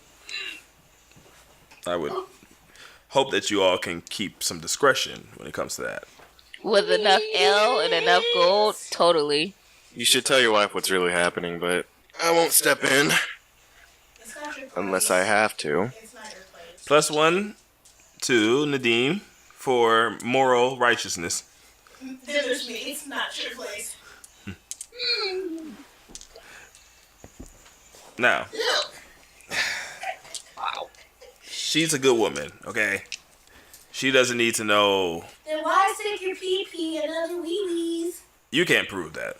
I would hope that you all can keep some discretion when it comes to that. With enough L and enough gold, totally. You should tell your wife what's really happening, but I won't step in It's not your place. unless I have to. It's not your place. +1 to Nadim for moral righteousness. Then there's me. It's not your place. Now, Wow. she's a good woman, okay? She doesn't need to know. Then why stick your pee-pee and other wee-wees? You can't prove that.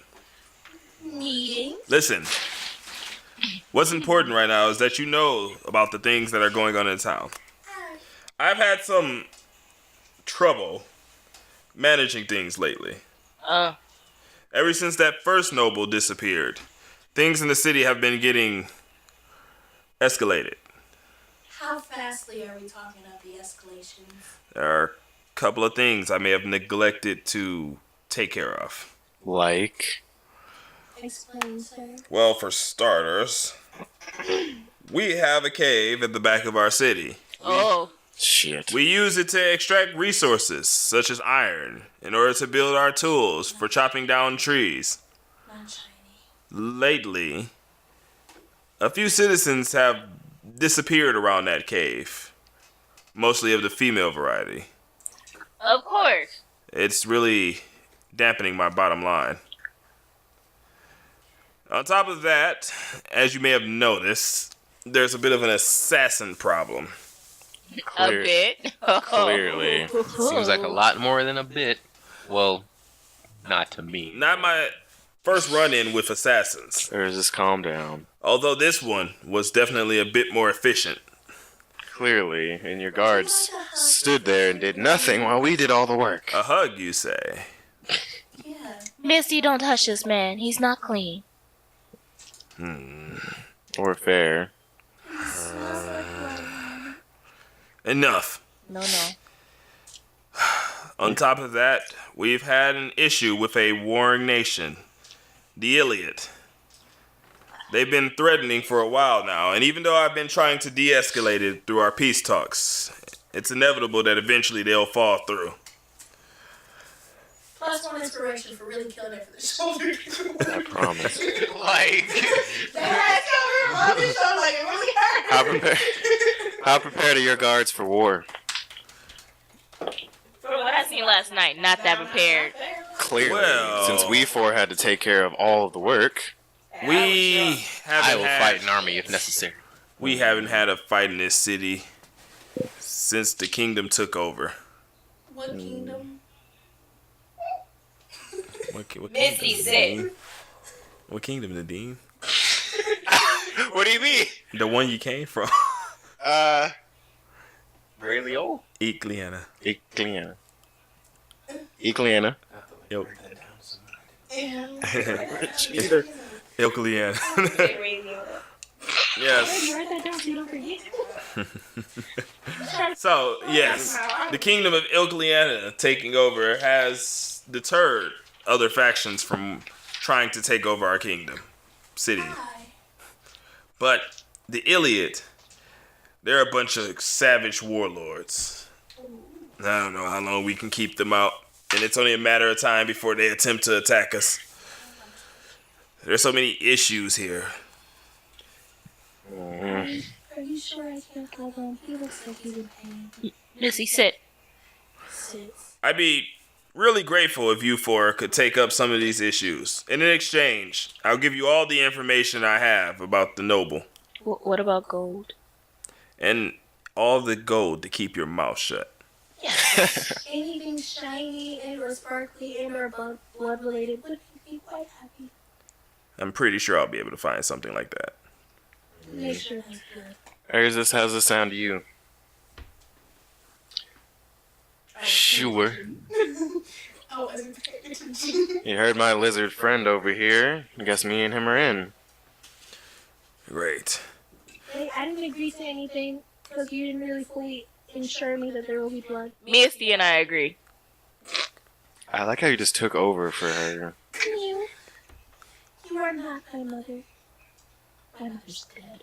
Meeting. Listen, what's important right now is that you know about the things that are going on in town. I've had some trouble managing things lately. Ever since that first noble disappeared, things in the city have been getting escalated. How fastly are we talking about the escalations? There are a couple of things I may have neglected to take care of. Like? Explain, sir. Well, for starters, we have a cave at the back of our city. Oh, Shit. We use it to extract resources, such as iron, in order to build our tools for chopping down trees. Not shiny. Lately, a few citizens have disappeared around that cave, mostly of the female variety. of course. It's really dampening my bottom line. On top of that, as you may have noticed, there's a bit of an assassin problem. A bit. Clearly. Seems like a lot more than a bit. Well, not to me. Not my first run-in with assassins, Just calm down. although this one was definitely a bit more efficient. Clearly, and your guards stood there and did nothing while we did all the work. A hug, you say? Yeah. Misty, don't touch this man. He's not clean. Or fair. Smells like blood. Enough. No. On top of that, we've had an issue with a warring nation, the Iliad. They've been threatening for a while now, and even though I've been trying to de-escalate it through our peace talks, it's inevitable that eventually they'll fall through. Plus one inspiration for really killing it for the shoulder. I promise. Like, That cover on the shoulder, like it really hurt. How prepared are your guards for war? From what I seen last night, not that prepared. Clearly, Well- since we four had to take care of all of the work. We I will fight haven't an army if necessary. had a fight in this city since the kingdom took over. What kingdom? What Misty kingdom, said. Nadine? What kingdom, Nadine? What do you mean? The one you came from. Really old? Ecliana. Ecliana. Ecliana. Yo. And Ecliana. Yes. So, yes, the kingdom of Ecliana taking over has deterred other factions from trying to take over our kingdom, city. But the Iliad, they're a bunch of savage warlords. I don't know how long we can keep them out, and it's only a matter of time before they attempt to attack us. There's so many issues here. are you sure I can't hold on? He looks like he's in pain. Missy, sit. Sits. I'd be really grateful if you four could take up some of these issues. And in exchange, I'll give you all the information I have about the noble. What about gold? And all the gold to keep your mouth shut. Anything shiny and or sparkly and or blood related would be quite happy. I'm pretty sure I'll be able to find something like that. Make sure that's good. Urzus, how's this sound to you? Sure. I wasn't paying attention. You heard my lizard friend over here. I guess me and him are in. Great. Hey, I didn't agree to anything because you didn't really fully ensure me that there will be blood. Misty and I agree. I like how you just took over for her. You are not my mother. My mother's dead.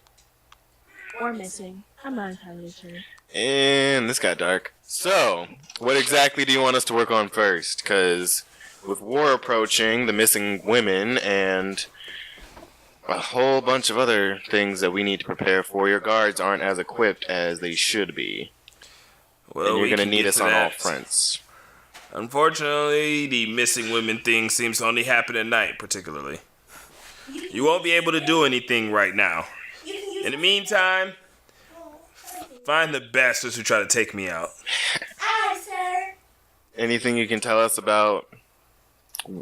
Or missing. I'm not entirely sure. And this got dark. So, what exactly do you want us to work on first? Because with war approaching, the missing women, and a whole bunch of other things that we need to prepare for, your guards aren't as equipped as they should be. Well, And you're we going to can need get us to on all that. fronts. Unfortunately, the missing women thing seems to only happen at night, particularly. You won't be able to do anything right now. In the meantime, find the bastards who try to take me out. Aye, sir. Anything you can tell us about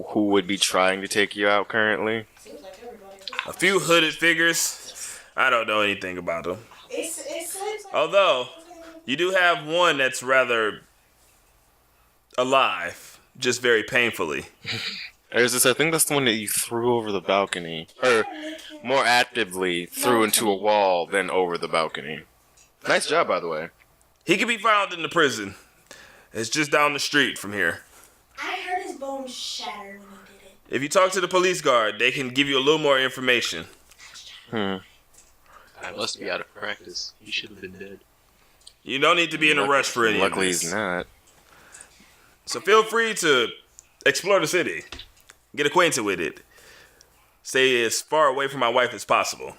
who would be trying to take you out currently? Seems like everybody. A few hooded figures. I don't know anything about them. It seems like Although, you do have one that's rather alive, just very painfully. Or is this, I think that's the one that you threw over the balcony. Or more actively threw into a wall than over the balcony. Nice job, by the way. He can be found in the prison. It's just down the street from here. I heard his bones shatter when he did it. If you talk to the police guard, they can give you a little more information. I must be out of practice. He should have been dead. You don't need to be in a rush for any of Luckily this. he's not. So feel free to explore the city. Get acquainted with it. Stay as far away from my wife as possible.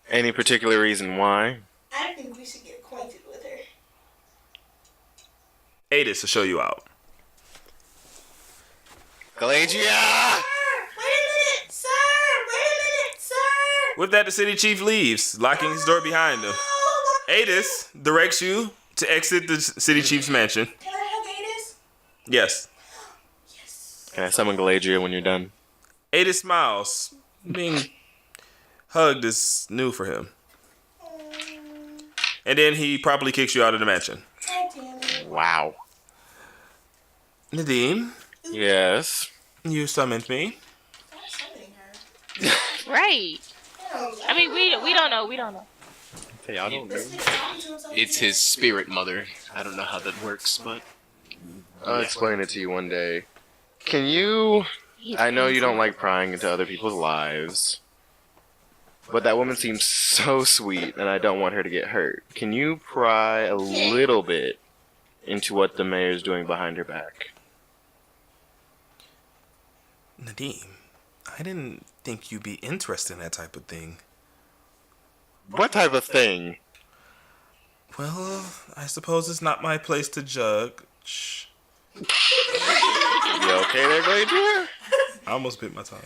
Any particular reason why? I think we should get acquainted with her. Adis will show you out. Galagia! Sir! Wait a minute, sir! With that, the city chief leaves, locking his door behind him. Adis directs you to exit the city chief's mansion. Can I hug Adis? Yes. Yes. Can I summon Galagia when you're done? Adis smiles. Being hugged is new for him. And then he probably kicks you out of the mansion. God damn it. Wow. Nadim, Yes. you summoned me. I'm summoning her. Right. I mean, we don't know. We don't know. Hey, I don't know. This nigga talking to himself. It's his spirit mother. I don't know how that works, but I'll explain it to you one day. Can you... I know you don't like prying into other people's lives, but that woman seems so sweet, and I don't want her to get hurt. Can you pry a little bit into what the mayor's doing behind her back? Nadim, I didn't think you'd be interested in that type of thing. What type of thing? Well, I suppose it's not my place to judge. You okay there, Galagia? I almost bit my tongue.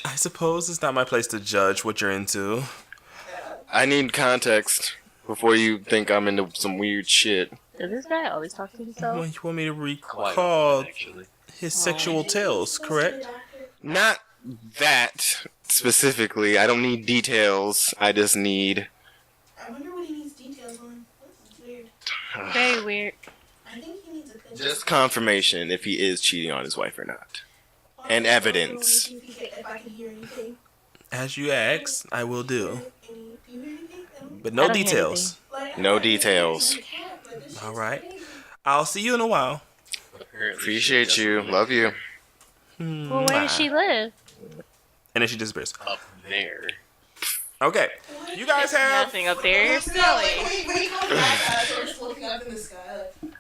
I suppose it's not my place to judge what you're into. I need context before you think I'm into some weird shit. Does this guy always talk to himself? Well, you want me to quite recall often, actually. his sexual tales, correct? Not that specifically. I don't need details. I just need... I wonder what he needs details on. This is weird. Very weird. I think he needs a picture. just confirmation if he is cheating on his wife or not. And evidence. If I can hear anything. As you ask, I will do. Do you hear anything? But I no don't hear details. Like, No details. All right. I'll see you in a while. Apparently Appreciate she you. doesn't Love you. Well, where does she live? And then she disappears. live up there. Okay. You guys have... Nothing up there. You're silly. When he comes back, we're just looking up in the sky. Like,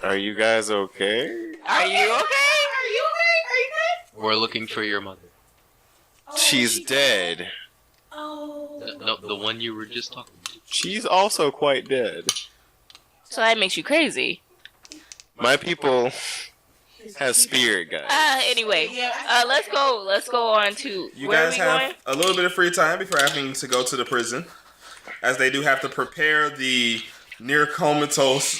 Are you guys okay? Are you okay? Are you okay? Are you good? We're looking for your mother. Oh, She's dead. Oh. No, the one you were just talking to. She's also quite dead. So that makes you crazy. My people have spirit guys. Anyway, let's go. Let's go on to You where guys are we have going? a little bit of free time before having to go to the prison, as they do have to prepare the near comatose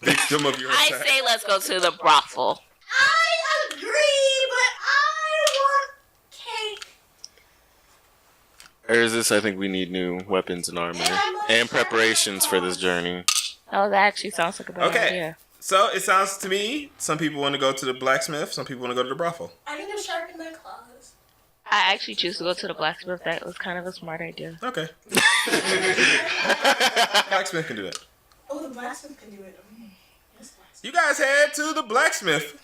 victim of your I attack. say let's go to the brothel. I agree, but I want cake. Urzus, I think we need new weapons and armor. And preparations for this journey. Oh, that actually sounds like a bad Okay. idea. So it sounds to me, some people want to go to the blacksmith, some people want to go to the brothel. I need to sharpen my claws. I actually choose to go to the blacksmith. That was kind of a smart idea. Okay. Blacksmith can do it. Oh, the blacksmith can do it. Yes, blacksmith. You guys head to the blacksmith.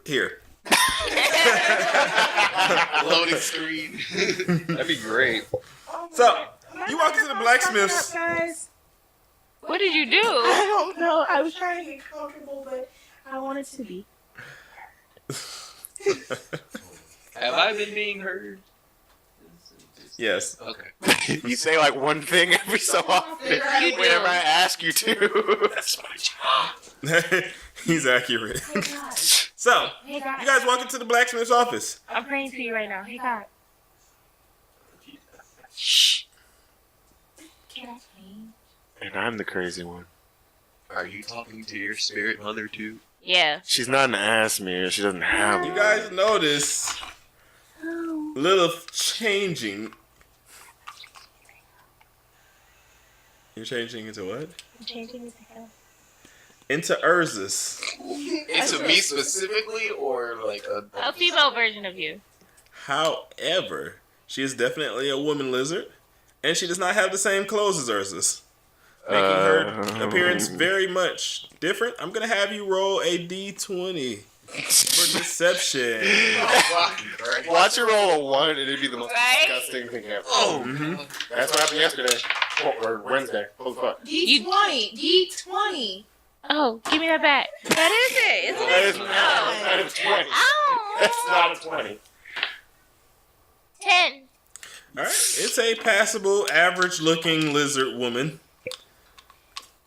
Here. Loading screen. That'd be great. So, you walk into the blacksmith's. Guys, What did you do? I don't know. I was trying to get comfortable, but I wanted to be. Have I been being heard? Yes. Okay. You say like one thing every so often You do. whenever I ask you to. That's my job. He's accurate. Hey, God. So, Hey, God. you guys walk into the blacksmith's office. I'm praying to you right now. Hey, God. Can I change? And I'm the crazy one. Are you talking to your spirit mother too? Yeah. She's not an ass mirror. She doesn't have You one. guys notice little changing. You're changing into what? I'm changing it to him. Into Urzus. Into me specifically, or like A female version of you. However, she is definitely a woman lizard, and she does not have the same clothes as Urzus, making her appearance very much different. I'm gonna have you roll a d20 for deception. Watch her roll a 1 and it'd be the most Right? disgusting thing ever. Oh, That's what happened yesterday. Or Wednesday. Holy fuck. D20. D20. Oh, give me that back. That is it. Isn't That it? is not a 20. Oh. That's not a 20. 10. All right, it's a passable, average-looking lizard woman.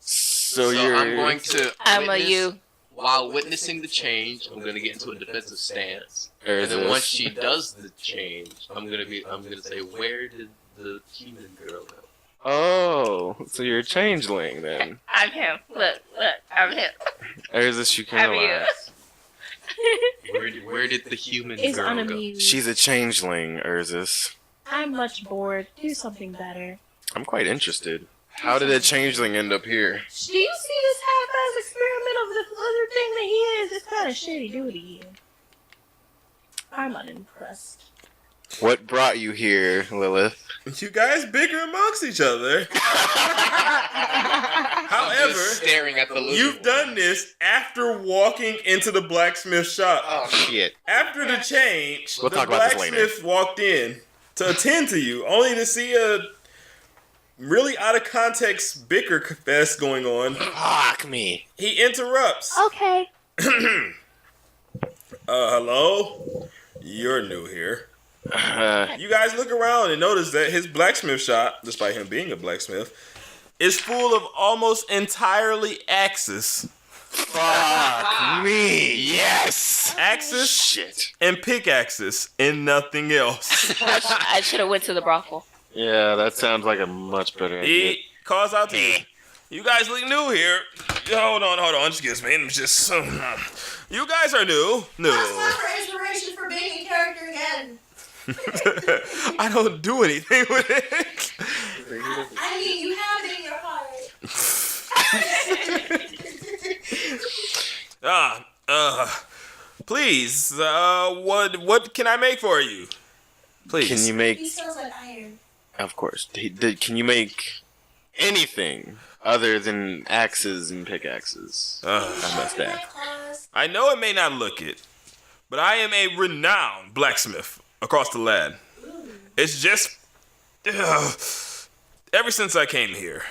So So you're. I'm going to. I'm a witness- you. While witnessing the change, I'm gonna get into a defensive stance, Or and is then this- once she does the change, I'm gonna say, where did the human girl go? Oh, so you're a changeling then. I'm him. Look, I'm him. Or is this you I'm you. Where did the human Is girl go? unamused. She's a changeling, Urzus. I'm much bored. Do something better. I'm quite interested. How did a changeling end up here? Do you see this half-ass experiment of the lizard thing that he is? It's kind of shitty duty. I'm unimpressed. What brought you here, Lilith? You guys bicker amongst each other. I'm However, just staring at the lizard you've woman. done this after walking into the blacksmith shop. Oh shit. After the change, We'll the talk about this later. blacksmith walked in to attend to you, only to see a really out of context bicker fest going on. Fuck me. He interrupts. Okay. Hello? You're new here. You guys look around and notice that his blacksmith shop, despite him being a blacksmith, is full of almost entirely axes. Fuck me. Yes. Axes Shit. and pickaxes and nothing else. I should have went to the brothel. Yeah, that sounds like a much better idea. He calls out to you. You guys look new here. Hold on. Excuse me. You guys are new. That's not for inspiration for being a character again. I don't do anything with it. I mean, you have it in your heart. Please, what can I make for you? Please. Can you He make? smells like iron. Of course. Can you make anything other than axes and pickaxes? I must Sharpen my add. claws. I know it may not look it, but I am a renowned blacksmith across the land. It's just ever since I came here,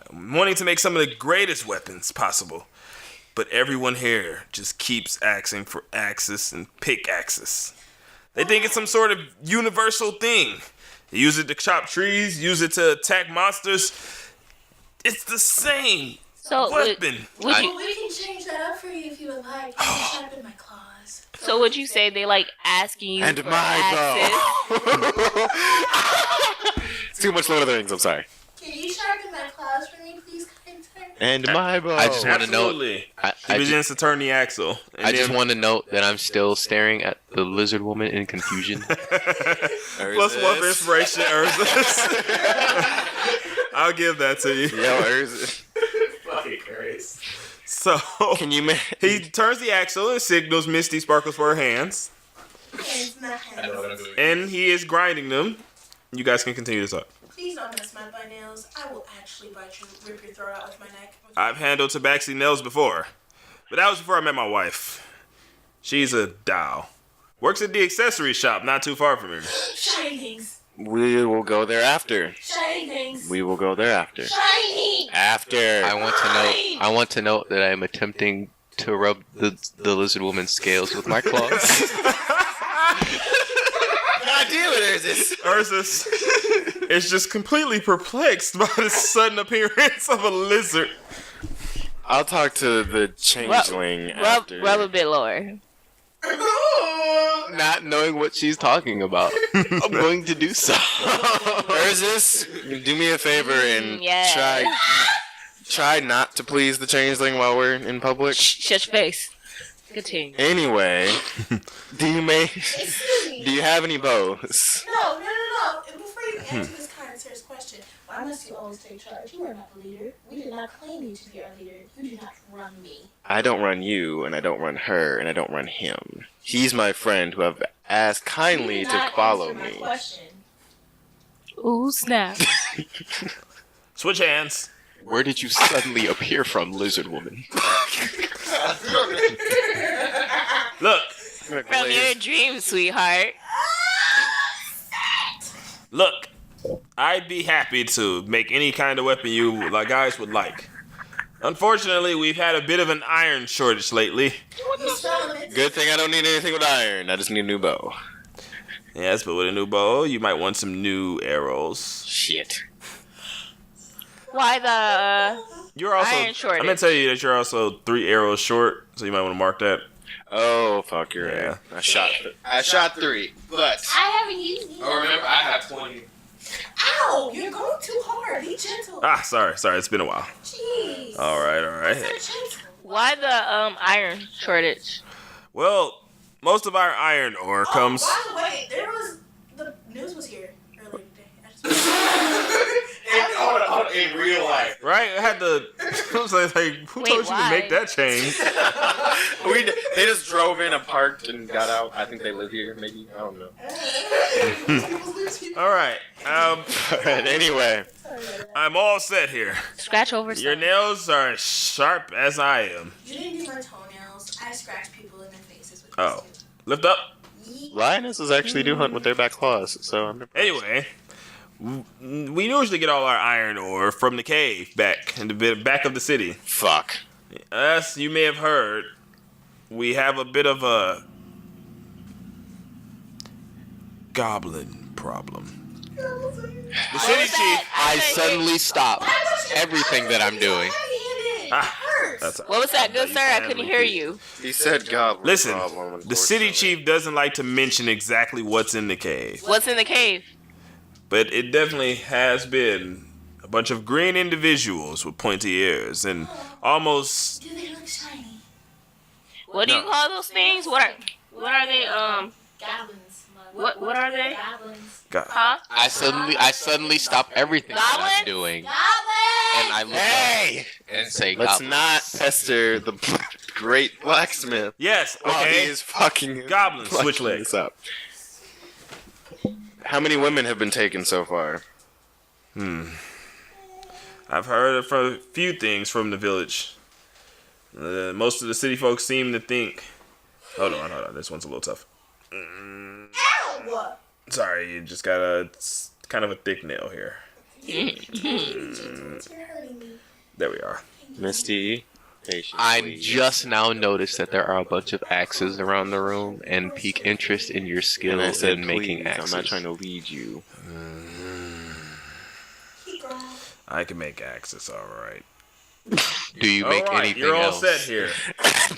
I'm wanting to make some of the greatest weapons possible. But everyone here just keeps asking for axes and pickaxes. They think it's some sort of universal thing. They use it to chop trees, use it to attack monsters. It's the same So weapon. would you? Well, we can change that up for you if you would like. You can sharpen my claws. So would you say they like asking you And for my axes? bow. It's too much Lord of the Rings. I'm sorry. Can you sharpen my claws for me, please, kind sir? And my bow. I just want to note. Absolutely. I He begins to turn the axle. And I just then- want to note that I'm still staring at the lizard woman in confusion. Plus one for inspiration, Urzus. I'll give that to you. Yo, Urzus. So Can you make? he turns the axle and signals Misty sparkles for her hands, Hands, not hands. and he is grinding them. You guys can continue to talk. Please don't mess my nails. I will actually bite you, rip your throat out with my neck. I've handled tabaxi nails before, but that was before I met my wife. She's a doll. Works at the accessory shop not too far from here. Shiny things. We will go there after. Shiny things. We will go there after. Shiny. After. I want to note that I am attempting to rub the lizard woman's scales with my claws. God damn it, Urzus. Ursus is just completely perplexed by the sudden appearance of a lizard. I'll talk to the changeling Rub after. a bit lower. Not knowing what she's talking about, I'm going to do so. Urzus, do me a favor and Yes. try not to please the changeling while we're in public. Shut your face. Continue. Anyway, do you Excuse me. do you have any bows? No. Before you answer this kind sir's question, why must you always take charge? You are not the leader. We did not claim you to be our leader. You do not run me. I don't run you, and I don't run her, and I don't run him. He's my friend who have asked kindly You did to not follow answer my me. question. Ooh, snap. Switch hands. Where did you suddenly appear from, lizard woman? Look, From your dreams, sweetheart. look. I'd be happy to make any kind of weapon you guys would like. Unfortunately, we've had a bit of an iron shortage lately. You selling it? Good thing I don't need anything with iron. I just need a new bow. Yes, but with a new bow, you might want some new arrows. Shit. Why the You're also. iron shortage? I'm gonna tell you that you're also 3 arrows short, so you might want to mark that. Oh fuck, you're Yeah. right. I shot 3, but I haven't used it. Oh, remember, I have 20. Ow! You're going too hard. Be gentle. Sorry. It's been a while. Jeez. All right. So gentle. Why the iron shortage? Well, most of our iron ore comes. Oh, by the way, the news was here earlier today. I just in real life. Right? I had to. I was like, who Wait, told you to why? make that change? They just drove in and parked and got out. I think they live here, maybe. I don't know. All right. But anyway, I'm all set here. Scratch over Your something. nails are as sharp as I am. You didn't do my toenails. I scratch people in their faces with Oh. this Lift up. too. lionesses actually do hunt with their back claws, so I'm impressed. Anyway, we usually get all our iron ore from the cave back in the back of the city. Fuck. As you may have heard, we have a bit of a goblin problem. The city chief. I suddenly stop everything that I'm doing. Ah, that's What was that, good sir? I couldn't hear you. He said goblin Listen, problem, the city unfortunately. chief doesn't like to mention exactly what's in the cave, What's in the cave? but it definitely has been a bunch of green individuals with pointy ears and almost. Do they look shiny? What do you No. call those things? What are they? Goblins. What are they? Goblins. Huh? I suddenly stop everything that I'm Goblins? doing, Goblins! and I look up and say, "Let's not pester the great blacksmith." Yes, While he okay. is fucking Goblins, plucking switch legs. this up. How many women have been taken so far? I've heard of a few things from the village. Most of the city folks seem to think. Hold on. This one's a little tough. Ow! Sorry, you just got it's kind of a thick nail here. You're hurting me. There we are. Misty, patience. I just now noticed that there are a bunch of axes around the room and pique interest in your skill and I said, in making please, axes. I'm not trying to lead you. Keep going. I can make axes, all right. Do you make all right, anything you're all else? set here.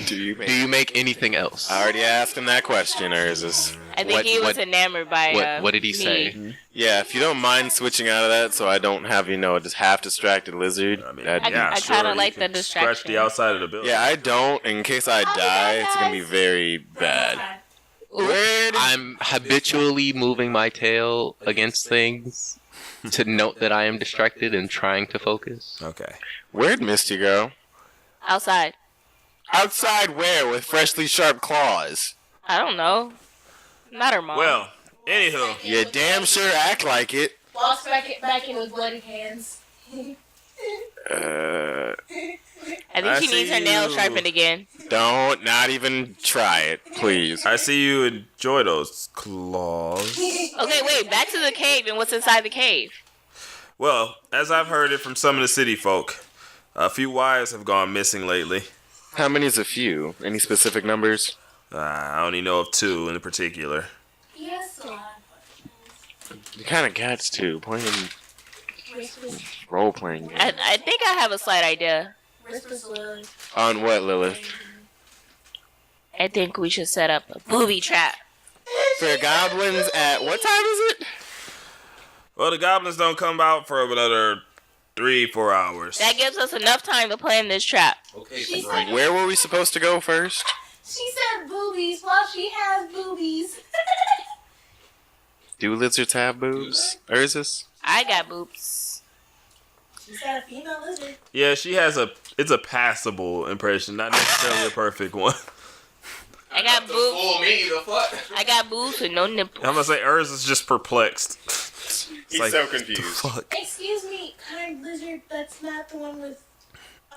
Do you Do you make anything else? I already asked him that question, Urzus. I think he was enamored by. What did he me. say? Yeah, if you don't mind switching out of that so I don't have, just half distracted lizard. I mean, that'd be- I kinda you like can the Scratch distraction. the outside of the building. yeah, I don't. In case I die, it's going to be very bad. Where did I'm habitually moving my tail against things to note that I am distracted and trying to focus. Okay. Where'd Misty go? Outside. Outside where? With freshly sharp claws? I don't know. Not her mom. Well, anywho, You damn sure act like it. Walks back in with bloody hands. I think I she needs see her nails you. sharpened again. Don't, not even try it, please. I see you enjoy those claws. Okay, wait. Back to the cave and what's inside the cave. Well, as I've heard it from some of the city folk, a few wives have gone missing lately. How many is a few? Any specific numbers? I only know of 2 in particular. Yes, a lot. You kind of gets to playing Whisper, role-playing games. I think I have a slight idea. whisper slowly. On what, Lilith? I think we should set up a booby trap. For goblins at what time is it? Well, the goblins don't come out for another 3-4 hours. That gives us enough time to plan this trap. Okay, She so said, Where were we supposed to go first? she said boobies while she has boobies. Do lizards have boobs? Urzus? I got boobs. She said a female lizard. Yeah, she has it's a passable impression, not necessarily a perfect one. I got boobs. fool me, the fuck? I got boobs with no nipples. I'm gonna say Urs is just perplexed. It's He's so "The confused." fuck? Excuse me, kind lizard that's not the one with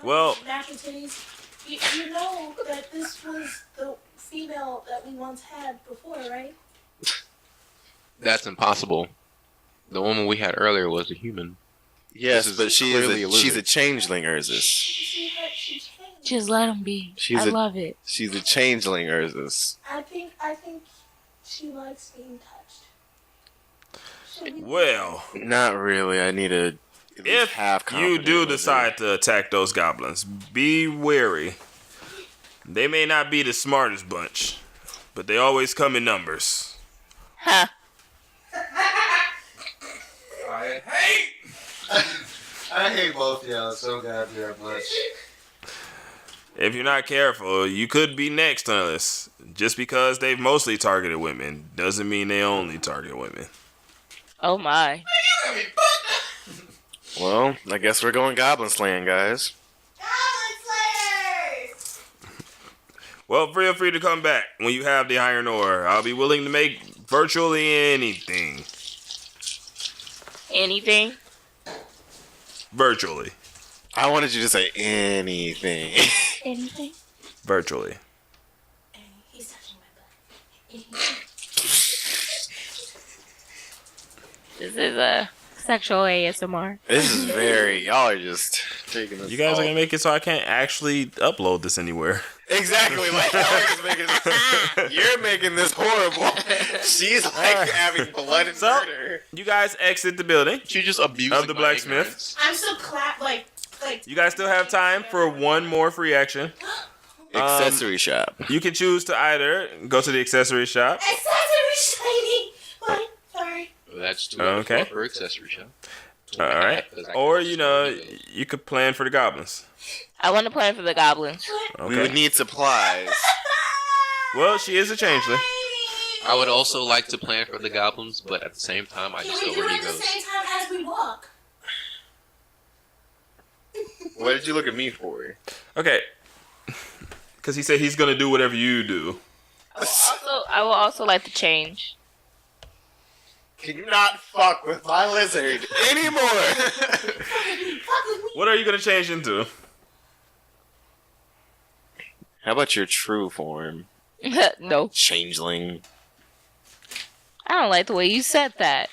Well- natural titties. You know that this was the female that we once had before, right? That's impossible. The woman we had earlier was a human. Yes, This is but clearly a she's a lizard. changeling, Urzus. She changed. Just let them be. She's I a- love it. She's a changeling, Urzus. I think she likes being touched. Well, Not really. I need a at least if half you confident do lizard. decide to attack those goblins, be wary. They may not be the smartest bunch, but they always come in numbers. Huh. I hate both y'all so goddamn much. If you're not careful, you could be next on the list. Just because they've mostly targeted women doesn't mean they only target women. Oh my. Well, I guess we're going goblin slaying, guys. Goblin Slayers! Well, feel free to come back when you have the iron ore. I'll be willing to make virtually anything. Anything? Virtually. I wanted you to say anything. Anything? Virtually. He's touching my butt. This is a sexual ASMR. This is very. Y'all are just taking this. You guys are all- going to make it so I can't actually upload this anywhere. Exactly. Like y'all are just making this. You're making this horrible. She's like having blood and So- murder. You guys exit the building. You just abusing Of the my blacksmith. ignorance. I'm still like. You guys still have time for one more free action. Accessory shop. You can choose to either go to the accessory shop. Accessory shiny! What? Sorry. That's too Okay. for accessory shop. All right. Or, you could plan for the goblins. I want to plan for the goblins. Okay. We would need supplies. Well, she is a changeling. I would also like to plan for the goblins, but at the same time, I just Can we know do where it he at the goes. same time as we walk? What did you look at me for? Okay. Because he said he's going to do whatever you do. I will also like to change. Can you not fuck with my lizard anymore? Fuck with me. What are you going to change into? How about your true form? No. Changeling. I don't like the way you said that.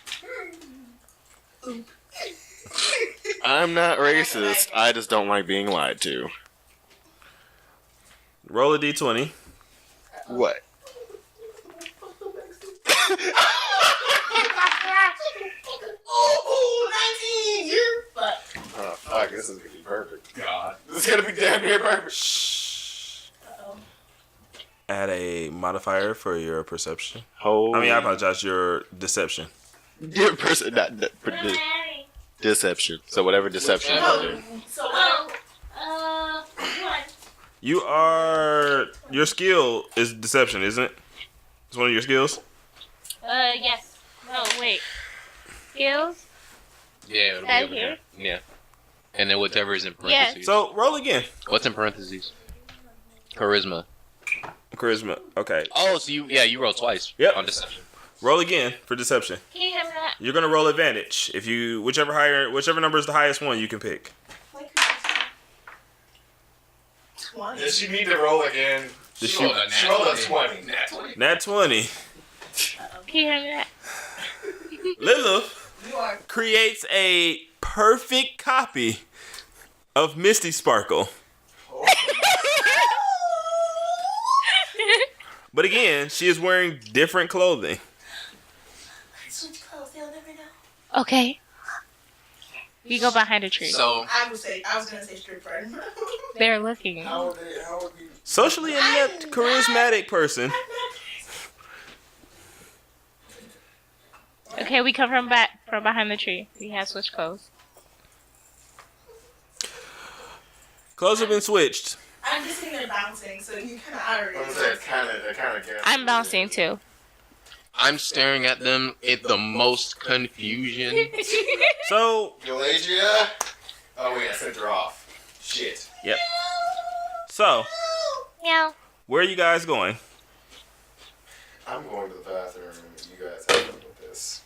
I'm not racist. I just don't like being lied to. Roll a d20. What? Oh, 19! You're fucked. Oh, fuck. This is going to be perfect. God. This is going to be damn near perfect. Shh. Uh-oh. Add a modifier for your perception. Holy. I mean, I apologize, your deception. Your person, deception. So whatever deception you do. So what? What? Your skill is deception, isn't it? It's one of your skills? Yes. No, wait. Skills? Yeah, it'll be That over here? here. Yeah. And then whatever is in Yeah. parentheses. So, roll again. What's in parentheses? Charisma. Charisma. Okay. Oh, so you rolled twice. Yep. On deception. Roll again for deception. Can you have that? You're gonna roll advantage. If you whichever number is the highest one, you can pick. Like 20. Does she need to roll again? The She shoot. rolled a She nat rolled a 20. 20. Nat 20. Nat 20. Can you have that? Lilith You are. creates a perfect copy of Misty Sparkle. But again, she is wearing different clothing. Switch clothes, they'll never know. Okay. We go behind a tree. So, I was gonna say stripper. They're looking. How would we... Socially inept, charismatic person. Okay, we come from behind the tree. We have switched clothes. Clothes have been switched. I'm just sitting there bouncing, so you kind of already. I was saying, kind of. I'm bouncing too. I'm staring at them in the most confusion. So, Eulalia? Oh wait, I sent her off. Shit. yep. So, Meow. where are you guys going? I'm going to the bathroom. You guys have fun with this.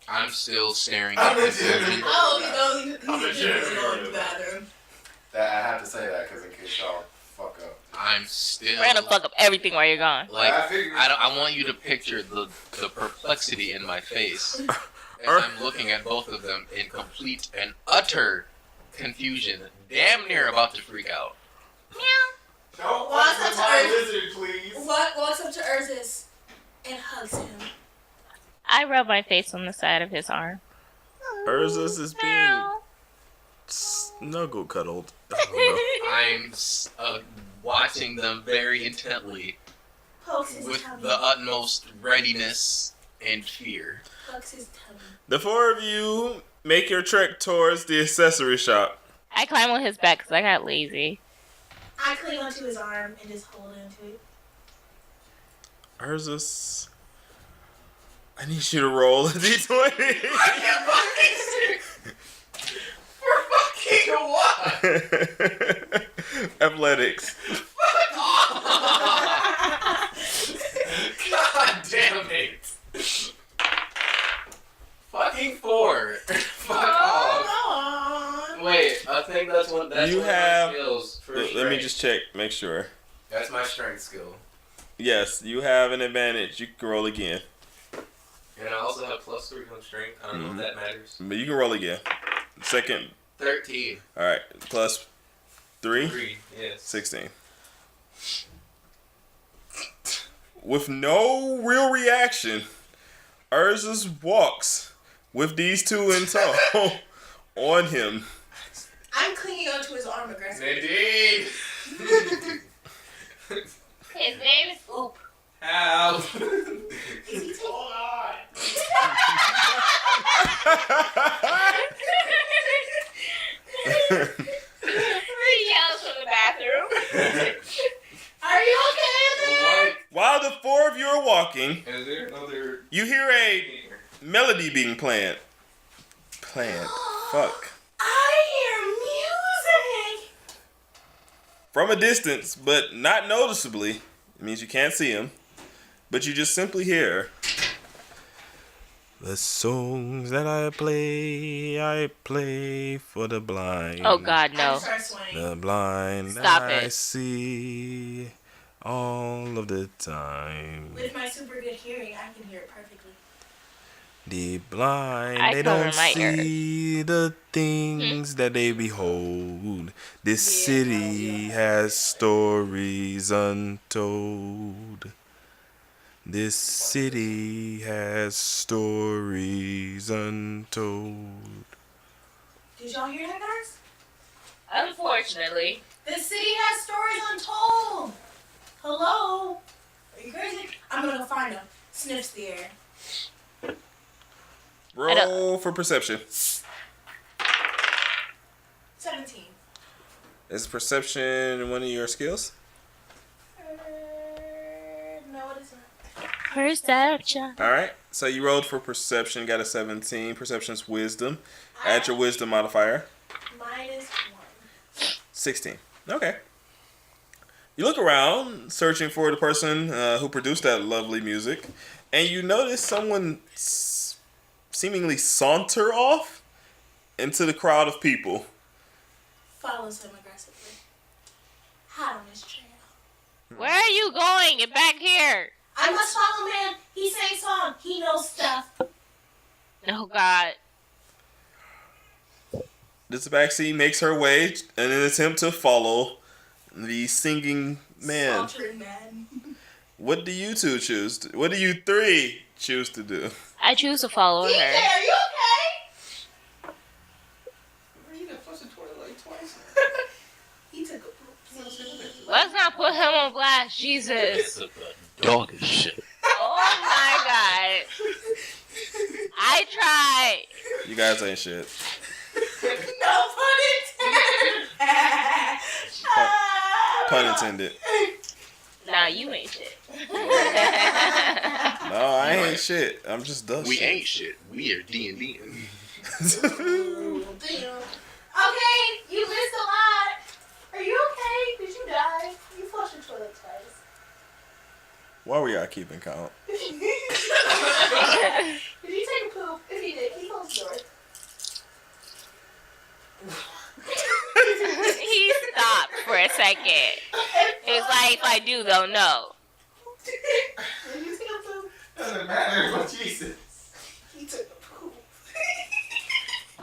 I'm still staring at I'm the legitimately. confusion. Oh, he's I'm legitimately going to going the bathroom. That I have to say that because in case y'all fuck up. I'm still We're gonna fuck up everything while you're gone. like I figured- I want you to picture the perplexity in my face as I'm looking at both of them in complete and utter confusion, damn near about to freak out. Don't Walks fuck up with to my Earth. lizard, please. What walks up to Ursus and hugs him. I rub my face on the side of his arm. Urzus is being Meow. snuggle cuddled. I I'm watching them very intently Pokes his with tummy. the utmost readiness and fear. Pokes his tummy. The four of you make your trek towards the accessory shop. I climb on his back because I got lazy. I cling onto his arm and just hold onto it. Urzus, I need you to roll a d20. For fucking what? Athletics. God damn it. Fucking 4. Fuck off. Aw. Wait, I think that's one. That's You one have- of my skills for Let me strength. just check, make sure. That's my strength skill, Yes, you have an advantage. You can roll again. and I also have +3 on strength. I don't know if that matters. But you can roll again. Second. 13. Alright, plus 3. 3. Yes. 16. With no real reaction, Urzus walks with these two in tow on him. I'm clinging onto his arm aggressively. Nadine. His name is Oop. Help. Is he taking on? He yells from the bathroom. Are you okay, man? What? While the four of you are walking, Is there another? you hear a melody being played. Fuck. I hear music. From a distance, but not noticeably. It means you can't see him. But you just simply hear. The songs that I play for the blind. Oh God, I no. just start swaying. The blind Stop I it. see all of the time. With my super good hearing, I can hear it perfectly. The blind, I they cover don't my ears. see the things that they behold. This Yeah, city has stories untold. This city has stories untold. Did y'all hear that, guys? Unfortunately. The city has stories untold. Hello? Are you crazy? I'm gonna go find them. Sniffs the air. Roll for perception. 17. Is perception one of your skills? No, it isn't. Perception. Alright, so you rolled for perception, got a 17. Perception's wisdom. Add your wisdom modifier. -1. 16. Okay. You look around, searching for the person who produced that lovely music, and you notice someone seemingly saunter off into the crowd of people. Follows him aggressively. Hot on his trail. Where are you going? Get back here. I must follow man. He sings song. He knows stuff. Oh God. This backseat makes her way in an attempt to follow the singing man. Sauntering man. What do you two choose? What do you three choose to do? I choose to follow DJ, her. are you okay? You got flushed the toilet like twice. He took a poop. Let's not put him on blast, Jesus. Dog is shit. Oh my God. I tried. You guys ain't shit. No pun intended. Pun intended. Nah, you ain't shit. No, I ain't shit. I'm just dust. We ain't shit. We are D&D. Damn. Okay, you missed a lot. Are you okay? Did you die? You flushed your toilet twice. Why were y'all keeping count? Did you take a poop? If you did, he closed the door. He stopped for a second. It's like, if I do, they'll know. Did you take a poop? Doesn't matter, but Jesus. He took a poop.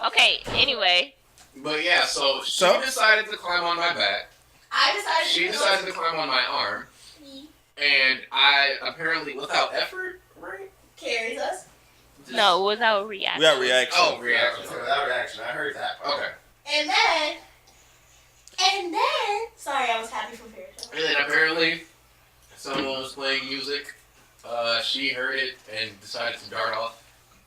Okay, anyway. But yeah, so she So? decided to climb on my back. I decided She to decided to climb on my arm. And I apparently, without effort, right? carries us. No, without reaction. We got reaction. Oh, reaction. Without reaction, I heard that. Okay. And then, sorry, I was happy for Fairy Tale. And then apparently, someone was playing music. She heard it and decided to dart off.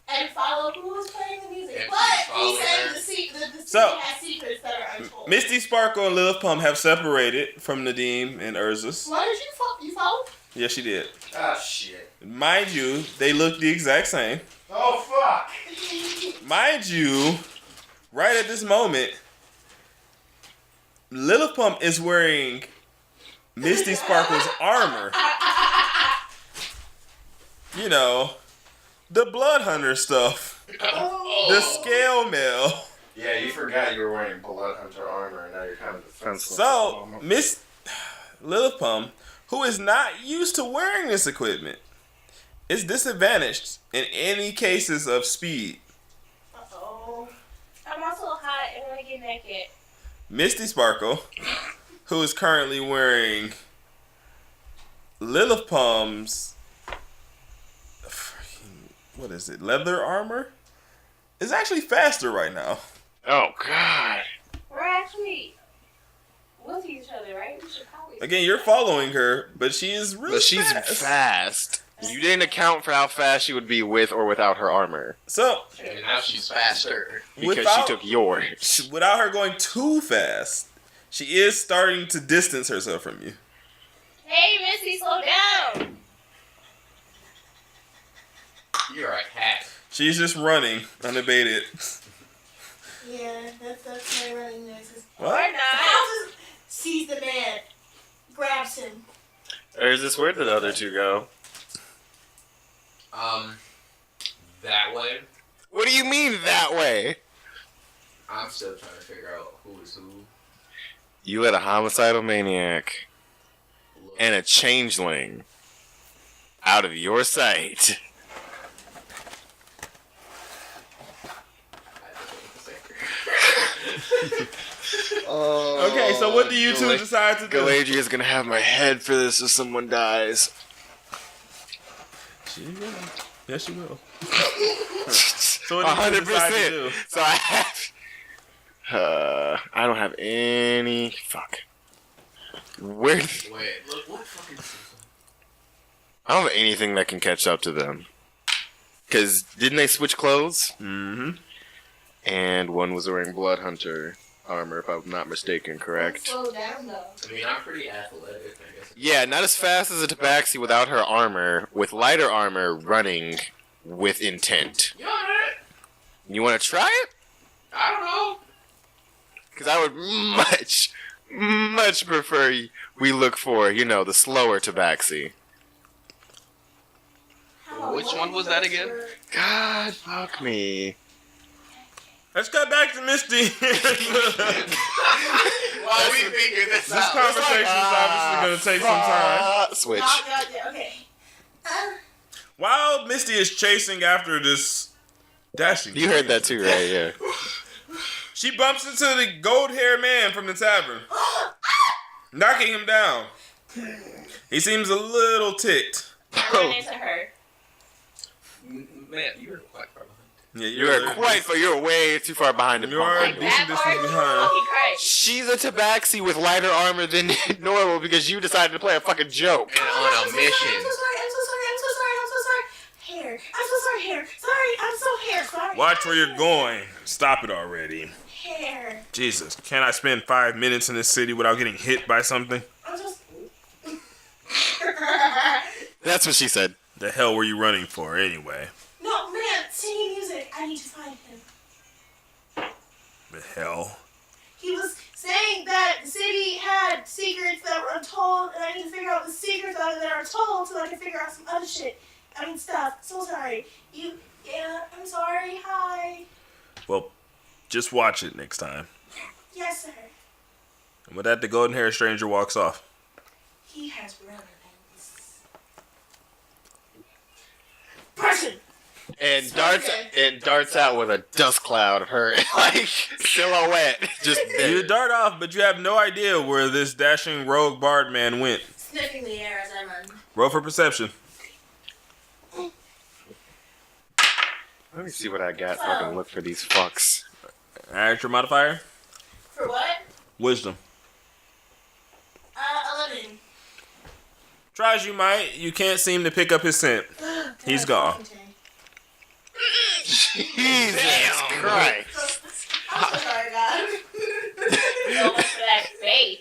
And follow who was playing the music. And But she he followed said her. the secret So- has secrets that are untold. Misty Sparkle and Lilith Pum have separated from Nadim and Urzus. Why did you follow? Yes, she did. Oh, shit. Mind you, they look the exact same. Oh, fuck. Mind you, right at this moment, Lilith Pump is wearing Misty Sparkle's armor. You know, the Blood Hunter stuff. The Scale Mail. Yeah, you forgot you were wearing Blood Hunter armor, and now you're kind of defenseless. So, Miss Lilith Pump, who is not used to wearing this equipment, is disadvantaged in any cases of speed. Uh-oh. I'm also hot and want to get naked. Misty Sparkle, who is currently wearing Lilith Pump's what is it, leather armor, is actually faster right now. Oh God. We're actually with each other, right? We should probably. Again, you're following her, but she is really But she's fast. You didn't account for how fast she would be with or without her armor. So, And now she's faster. Because Without- she took yours. without her going too fast, she is starting to distance herself from you. Hey, Missy, slow down. You're a hack. She's just running unabated. Yeah, that's my running noises. What? Or not. House sees the man, grabs him. Urzus, where did the other two go? That way. What do you mean that way? I'm still trying to figure out who is who. You let a homicidal maniac and a changeling out of your sight. Okay, so what do you two decide to do? Galadriel's gonna have my head for this if someone dies. She will. Yes, she will. So what do you two decide to do? 100%. So I have. I don't have any. Fuck. Where? Wait, look, what fucking... I don't have anything that can catch up to them. Because didn't they switch clothes? Mm-hmm. And one was wearing Blood Hunter armor, if I'm not mistaken, correct? Slow down, though. I mean, I'm pretty athletic, I guess. Yeah, not as fast as a tabaxi without her armor, with lighter armor running with intent. You alright? You want to try it? I don't know. Because I would much prefer we look for, the slower tabaxi. Which one was that again? God, fuck me. Let's cut back to Misty. While we figure this This out. conversation is obviously going to take some time. Switch. Okay. While Misty is chasing after this dashing, You heard that too, right? Yeah. she bumps into the gold-haired man from the tavern, knocking him down. He seems a little ticked. I run into her. Man, you're quite far behind. Yeah, You're way too far behind him. You are a decent distance behind. He cried. She's a tabaxi with lighter armor than normal because you decided to play a fucking joke. And on a mission. I'm so sorry. Hair. I'm so sorry, hair. Sorry, I'm so hair. Sorry. Watch where you're going. Stop it already. Hair. Jesus, can't I spend 5 minutes in this city without getting hit by something? I'm just. That's what she said. The hell were you running for anyway? No, man, singing music. I need to find him. The hell? He was saying that the city had secrets that were untold, and I need to figure out the secrets that are told so I can figure out some other shit. Stuff. So sorry. I'm sorry. Hi. Well, just watch it next time. Yes, sir. And with that, the golden-haired stranger walks off. He has relevance. Person! And darts out with a dust cloud of her like silhouette. Just You dart off, but you have no idea where this dashing rogue bard man went. Sniffing the air as I run. Roll for perception. Let me see what I got so I can look for these fucks. Alright, your modifier? For what? Wisdom. 11. Try as you might, you can't seem to pick up his scent. He's gone. Jesus Christ. I'm so sorry, God. So much for that faith.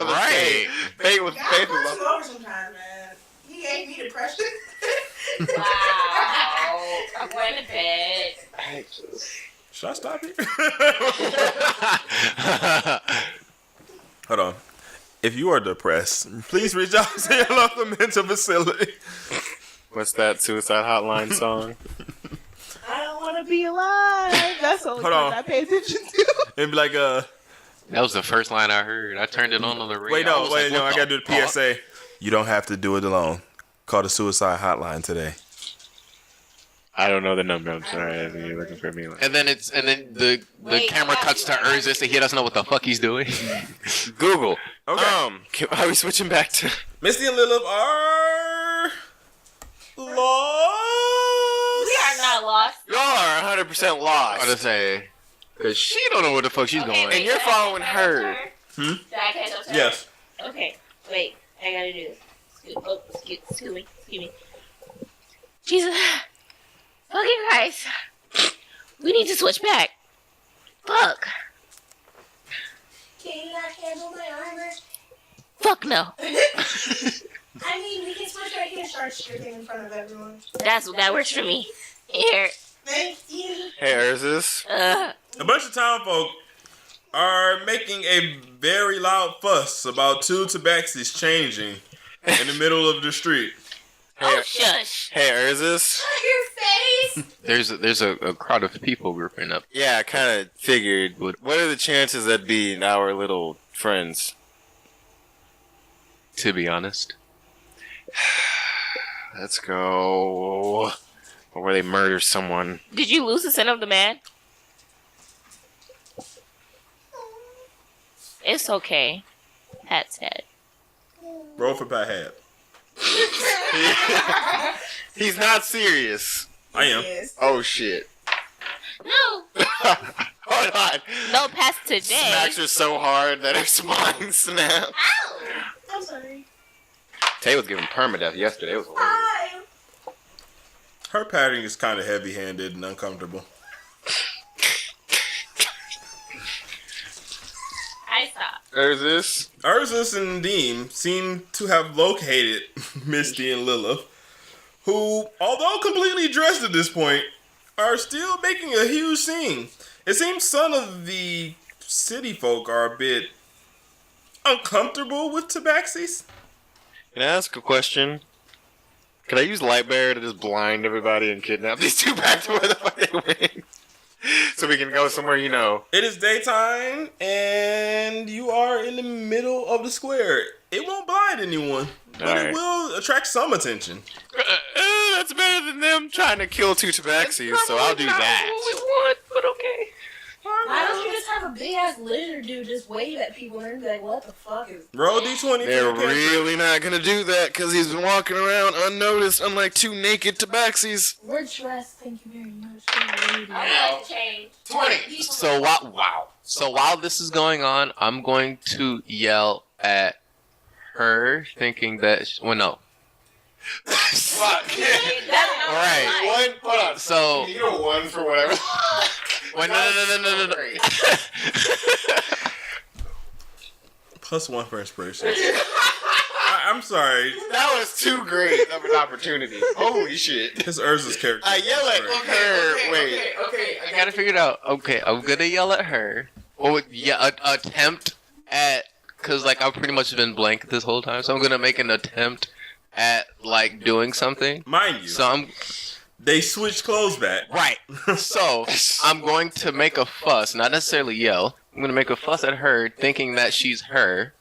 Right. Faith was God faith puts was him over sometimes, man. He gave me depression. Wow. I'm going to bed. Should I stop here? Hold on. If you are depressed, please reach out to your local mental facility. What's that suicide hotline song? I don't want to be alive. That's the only Hold one on. I pay attention to. And be like, That was the first line I heard. I turned it on the radio. wait, I no, was wait, like, no, what I gotta do the fuck? PSA. You don't have to do it alone. Call the suicide hotline today. I don't know the number. I'm sorry. You're looking for me. And then the Wait, camera I got cuts you, to I got Urzus and he doesn't know what the fuck he's doing. Google. Okay. Are we switching back to? Misty and Lilith are lost. We are not lost. Y'all are 100% I lost. to say, cause she don't know where the fuck she's Okay, going. wait, And you're did I following catch up to her. Did I catch up to her? Yes. Okay, wait. I gotta do this. Excuse me. Jesus. Fucking Christ. We need to switch back. Fuck. Can you not handle my armor? Fuck no. I mean, we can switch right here and start stripping in front of everyone. That works for me. Here. Thank you. Hey, Urzus. A bunch of town folk are making a very loud fuss about two tabaxis changing in the middle of the street. Oh, shush. Hey, Urzus. Your face. There's a crowd of people grouping up. Yeah, I kind of figured. What are the chances that'd be our little friends? To be honest, Let's go. Or where they murder someone. Did you lose the scent of the man? It's okay. Pat said. Roll for Pat Hat. He's not serious. I am. Yes. Oh shit. No. Hold on. No pass today. Smacks her so hard that her spine snapped. I'm sorry. Tay was giving permadeath yesterday. It was horrible. Hi. Her patting is kind of heavy-handed and uncomfortable. I saw. Urzus. Urzus and Deem seem to have located Misty and Lilith, who, although completely dressed at this point, are still making a huge scene. It seems some of the city folk are a bit uncomfortable with tabaxis. Can I ask a question? Can I use Lightbearer to just blind everybody and kidnap these two back to where the fuck they went? So we can go somewhere, you know. It is daytime, and you are in the middle of the square. It won't blind anyone, but Alright. it will attract some attention. That's better than them trying to kill two tabaxis, so I'll do that. What we want, but okay. Why don't you just have a big ass lizard dude just wave at people and be like, what the fuck is Roll D20 for They're your character. really not gonna do that because he's been walking around unnoticed, unlike two naked tabaxis. We're dressed, thank you very much. I want to change. 20. So while this is going on, I'm going to yell at her, thinking that no. Fuck. That's not Alright, right. one, hold on. So You know, one for whatever. wait, no. +1 for inspiration. I'm sorry. That was too great of an opportunity. Holy shit. His Urza's character. I yell at her. Wait. Okay, I gotta figure it out. Okay, I'm gonna yell at her. Or yeah, attempt at, cause like I've pretty much been blank this whole time, so I'm gonna make an attempt at like doing something. Mind you, So I'm they switched clothes back. right. So I'm going to make a fuss, not necessarily yell. I'm gonna make a fuss at her, thinking that she's her,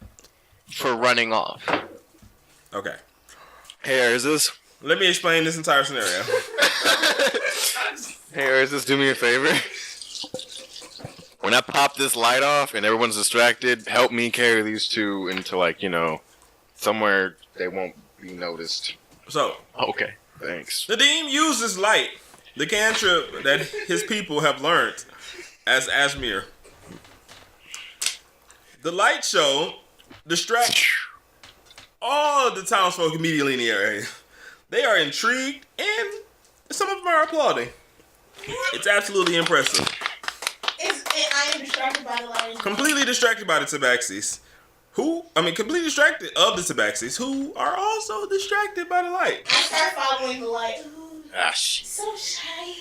for running off. Okay. Hey, Urzus. Let me explain this entire scenario. Hey, Urzus, do me a favor. When I pop this light off and everyone's distracted, help me carry these two into, like, you know, somewhere they won't be noticed. So, Okay. Thanks. Nadim uses light the cantrip that his people have learned as Ashmere. The light show distracts all the townsfolk immediately in the area. They are intrigued and some of them are applauding. It's absolutely impressive. I am distracted by the light. Completely distracted by the Tabaxis. Completely distracted of the Tabaxis, who are also distracted by the light. I start following the light. Ah, shit. So shiny.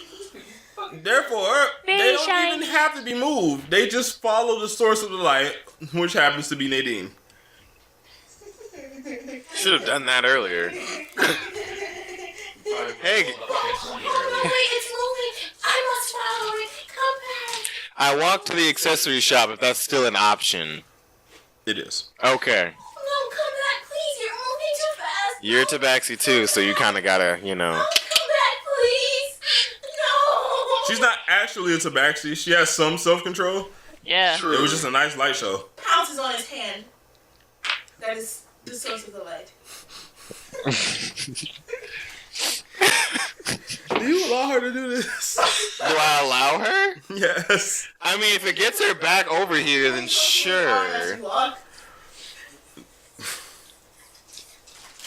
Therefore, Very they don't shiny. even have to be moved. They just follow the source of the light, which happens to be Nadine. Should have done that earlier. Hey, Oh, wait, it's moving. I must follow it. Come back. I walked to the accessory shop if that's still an option. It is. Okay. No, come back, please. You're moving too fast. You're a Tabaxi too, so you kind of gotta, No, come back, please. No. She's not actually a Tabaxi. She has some self-control. Yeah. It was just a nice light show. Pounces on his hand. That is the source of the light. Do you allow her to do this? Do I allow her? Yes. I mean, if it gets her back over here, then sure.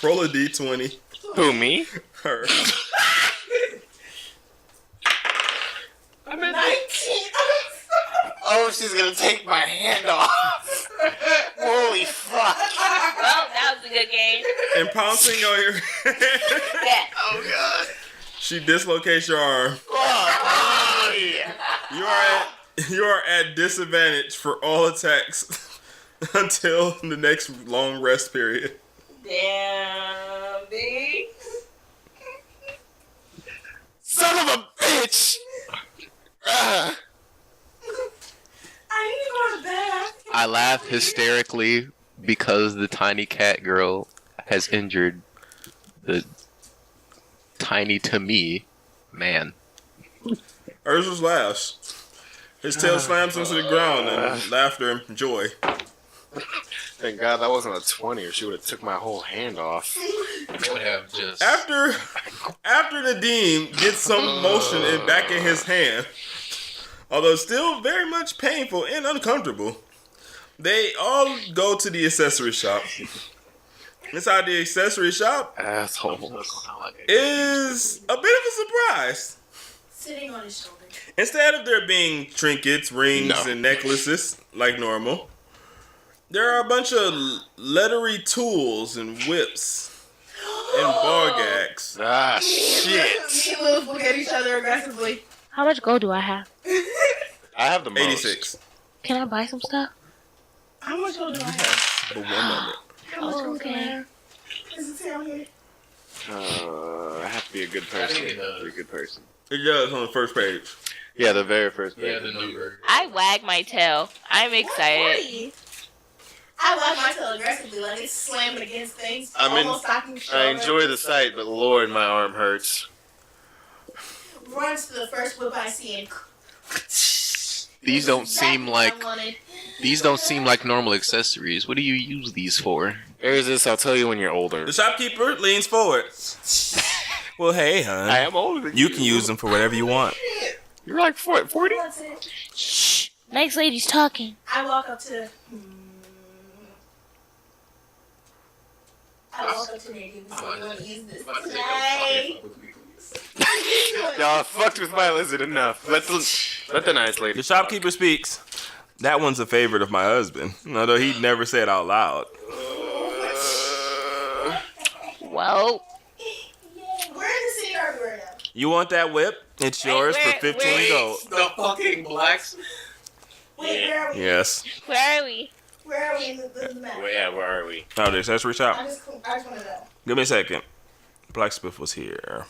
Roll a d20. Who, me? Her. I'm at 19. Oh, she's gonna take my hand off. Holy fuck. Well, that was a good game. And pouncing on your Yeah. Oh, God. she dislocates your arm. Oh, yeah. You are at disadvantage for all attacks until the next long rest period. Damn, B. Son of a bitch! I need to go to bed. I laugh hysterically because the tiny cat girl has injured the tiny to me man. Ursus laughs. His tail slams into the ground in laughter and joy. Thank God that wasn't a 20 or she would have took my whole hand off. Would have just. After Nadim gets some motion back in his hand, although still very much painful and uncomfortable, they all go to the accessory shop. Inside the accessory shop Assholes. is a bit of a surprise. Sitting on his shoulder. Instead of there being trinkets, rings, No. and necklaces like normal, there are a bunch of leathery tools and whips and ball gags. Ah, shit. Me and Lilith look at each other aggressively. How much gold do I have? I have the most. 86. Can I buy some stuff? How much gold do I have? But one moment. How much Oh, gold do I okay. have? Does it say on here? I have to be a good person. I think it does. Be a good person. It does on the first page. Yeah, the very first page. Yeah, the number. I wag my tail. I'm excited. 140. I wag my tail aggressively, like it's slamming against things. I'm in- almost knocking the I shoulder. enjoy the sight, but Lord, my arm hurts. Runs to the first whip I see and. These don't seem like I wanted. these don't seem like normal accessories. What do you use these for? There's this, I'll tell you when you're older. The shopkeeper leans forward. Well, hey, hon. I am older than You can use them for whatever you want. You're like 40? That's it. Shh. Next lady's talking. I walk up to. I walk up to Nadine and say, "You want to use this tonight?" Y'all fucked with my lizard enough. Let the nice lady. The shopkeeper speaks. That one's a favorite of my husband, although he never said out loud. Well, We're in the city hardware now. You want that whip? It's yours for 15 gold. The fucking blacks. Wait, where are we? Yes. where are we? Where are we in the map? Where are we? Oh, the accessory shop. I just want to know. Give me a second. Blacksmith was here.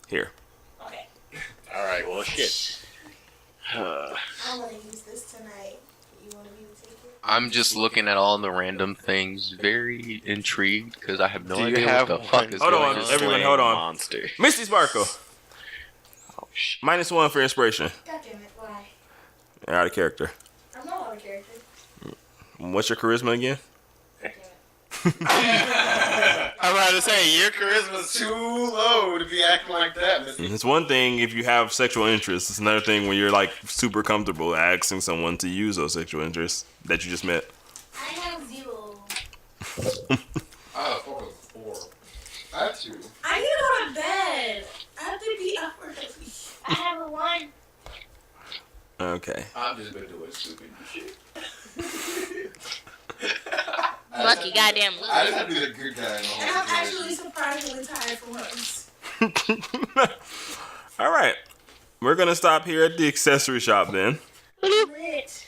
Here. Okay. Alright, well, shit. I want to use this tonight. You want me to take it? I'm just looking at all the random things, very intrigued because I have no Do you idea have what the one? fuck is Hold going on, on. everyone, hold on. Monster. Misty Sparkle. Oh, shit. -1 for inspiration. God damn it, why? You're out of character. I'm not out of character. What's your charisma again? God damn it. I'm about to say, your charisma's too low to be acting like that, Missy. It's one thing if you have sexual interests. It's another thing when you're like super comfortable asking someone to use those sexual interests that you just met. I have 0. I have fucking 4. I have 2. I need to go to bed. I have to be up early. I have a 1. Okay. I've just been doing stupid shit. Lucky goddamn I loser. just have to be the good guy in the And whole I'm actually situation. surprisingly tired for once. All right. We're going to stop here at the accessory shop then. Lit.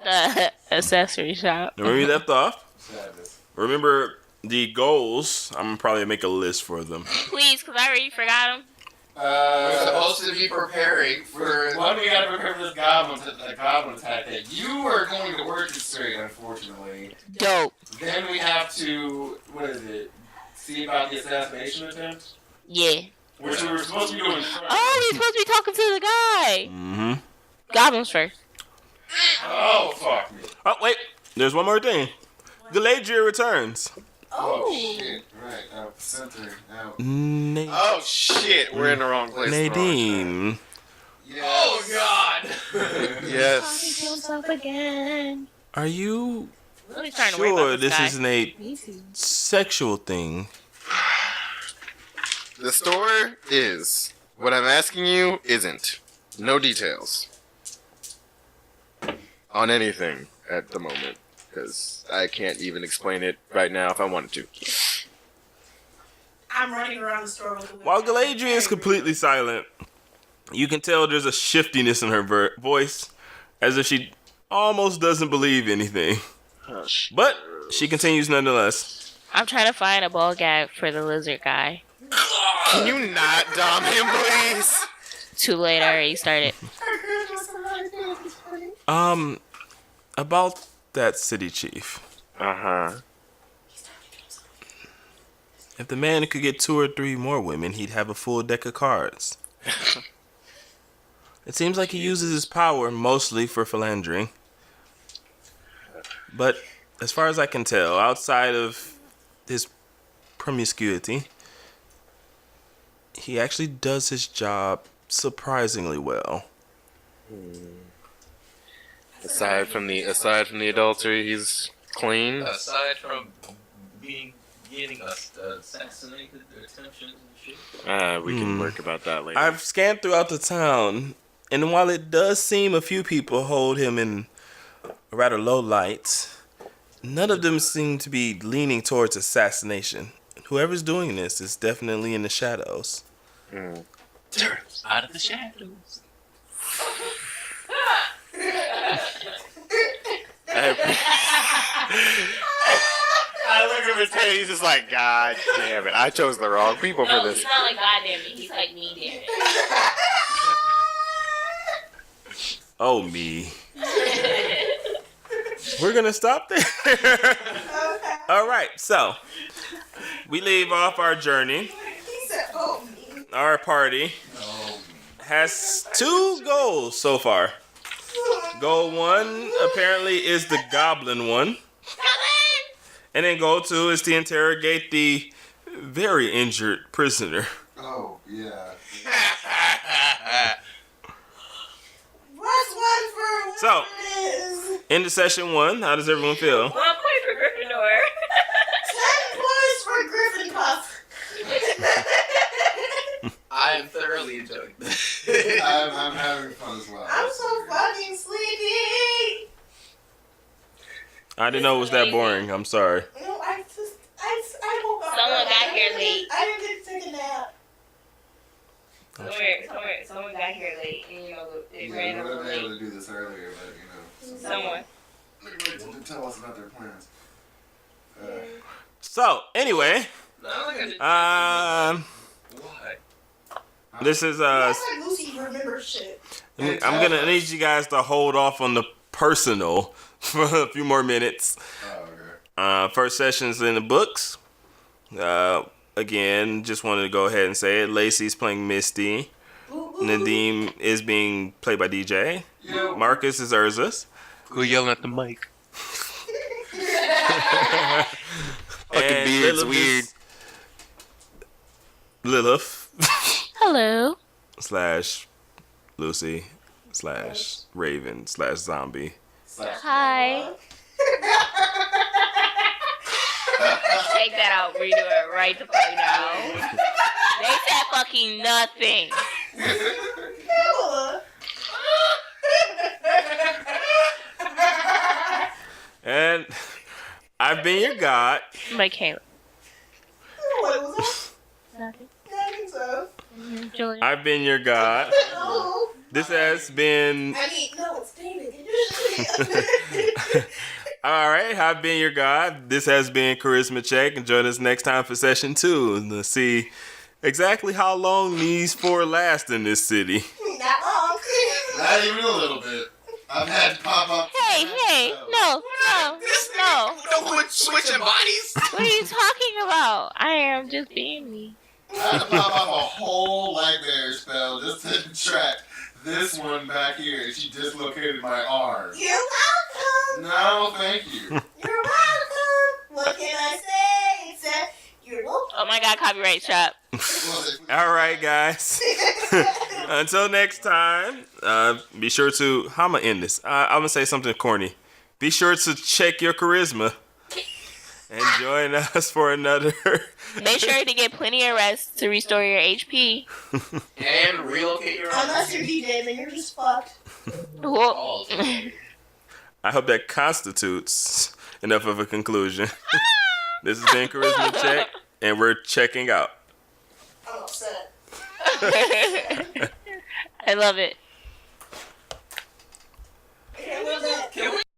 The accessory shop. And where we left off, Sadness. remember the goals. I'm going to probably make a list for them. Please, because I already forgot them. We're supposed to be preparing for. One, we gotta prepare for this goblin attack that you are going to orchestrate, unfortunately. Dope. Then we have to, what is it, see about the assassination attempt? Yeah. Which we were supposed to be doing first. Oh, we're supposed to be talking to the guy. Mm-hmm. Goblins first. Oh, fuck me. Oh, wait. There's one more thing. Galadriel returns. Oh, shit. Right, center, out. Oh shit, we're in the wrong place. at the wrong Nadine. Yes. Oh God! time. Yes. Talking to himself again. Are you Really starting to worry sure about this guy. isn't a Me too. sexual thing? The story is. What I'm asking you isn't. No details. On anything at the moment. Because I can't even explain it right now if I wanted to. I'm running around the store with the whip. While Galadriel is completely silent, you can tell there's a shiftiness in her voice, as if she almost doesn't believe anything. Hush. But she continues nonetheless. I'm trying to find a ball gag for the lizard guy. Can you not dom him, please? Too late, I already started. About that city chief. Uh-huh. If the man could get 2 or 3 more women, he'd have a full deck of cards. It seems like he uses his power mostly for philandering. But as far as I can tell, outside of his promiscuity, he actually does his job surprisingly well. Aside from the adultery, he's clean. Aside from getting assassinated, their attentions and shit. We can work about that later. I've scanned throughout the town, and while it does seem a few people hold him in a rather low light, none of them seem to be leaning towards assassination. Whoever's doing this is definitely in the shadows. Out of the shadows. I look at his head, he's just like, God damn it, I chose the wrong people for No, this. he's not like God damn it. He's like me damn it. Oh, me. We're gonna stop there. All right, so we leave off our journey. He said, oh, me. Our party has 2 goals so far. Goal 1 apparently is the goblin one. And then goal 2 is to interrogate the very injured prisoner. Oh, yeah. What's one for So, is into session 1, how does everyone feel? 1 point for Gryffindor. 10 points for Griffin Puff. I am thoroughly enjoying this. I'm having fun as well. I'm so fucking sleepy. I didn't know it was that boring. I'm sorry. No, I woke up. Someone got I here didn't late. I didn't get to take a nap. Someone got here late, and you know, it Yeah, ran we a would little have been able late. to do this earlier, but you know. Someone. They tell us about their plans. So, anyway, Why? this is That's like Lucy remembers shit. I'm gonna need you guys to hold off on the personal for a few more minutes. Oh, okay. First session's in the books. Again, just wanted to go ahead and say it. Lacey's playing Misty. Nadim is being played by DJ. Yeah. Marcus is Urzus. Go yelling at the mic. fucking And beard's weird. Lilith Hello. slash Lucy slash Raven slash zombie. Hi. Take that out. Redo it right the fuck now. They said fucking nothing. And I've been your god. But Caleb. What was that? Nothing. Nothing so. Julia. I've been your god. No. This has been. I mean, no, it's David. All right, I've been your god. This has been Charisma Check, and join us next time for session 2 to see exactly how long these 4 last in this city. Not long. Not even a little bit. I've had pop up. Hey, no. Don't quit switching bodies. What are you talking about? I am just being me. I had to pop up a whole nightmare spell just to track this one back here. She dislocated my arm. You're welcome. No, thank you. You're welcome. What can I say? Except you're welcome. Oh my god, copyright trap. All right, guys. Until next time, be sure to. How am I end this? I'm gonna say something corny. Be sure to check your charisma and join us for another. Make sure to get plenty of rest to restore your HP. And relocate your Unless you're DJ, then you're just fucked. Whoa. I hope that constitutes enough of a conclusion. This has been Charisma Check, and we're checking out. I'm upset. I love it.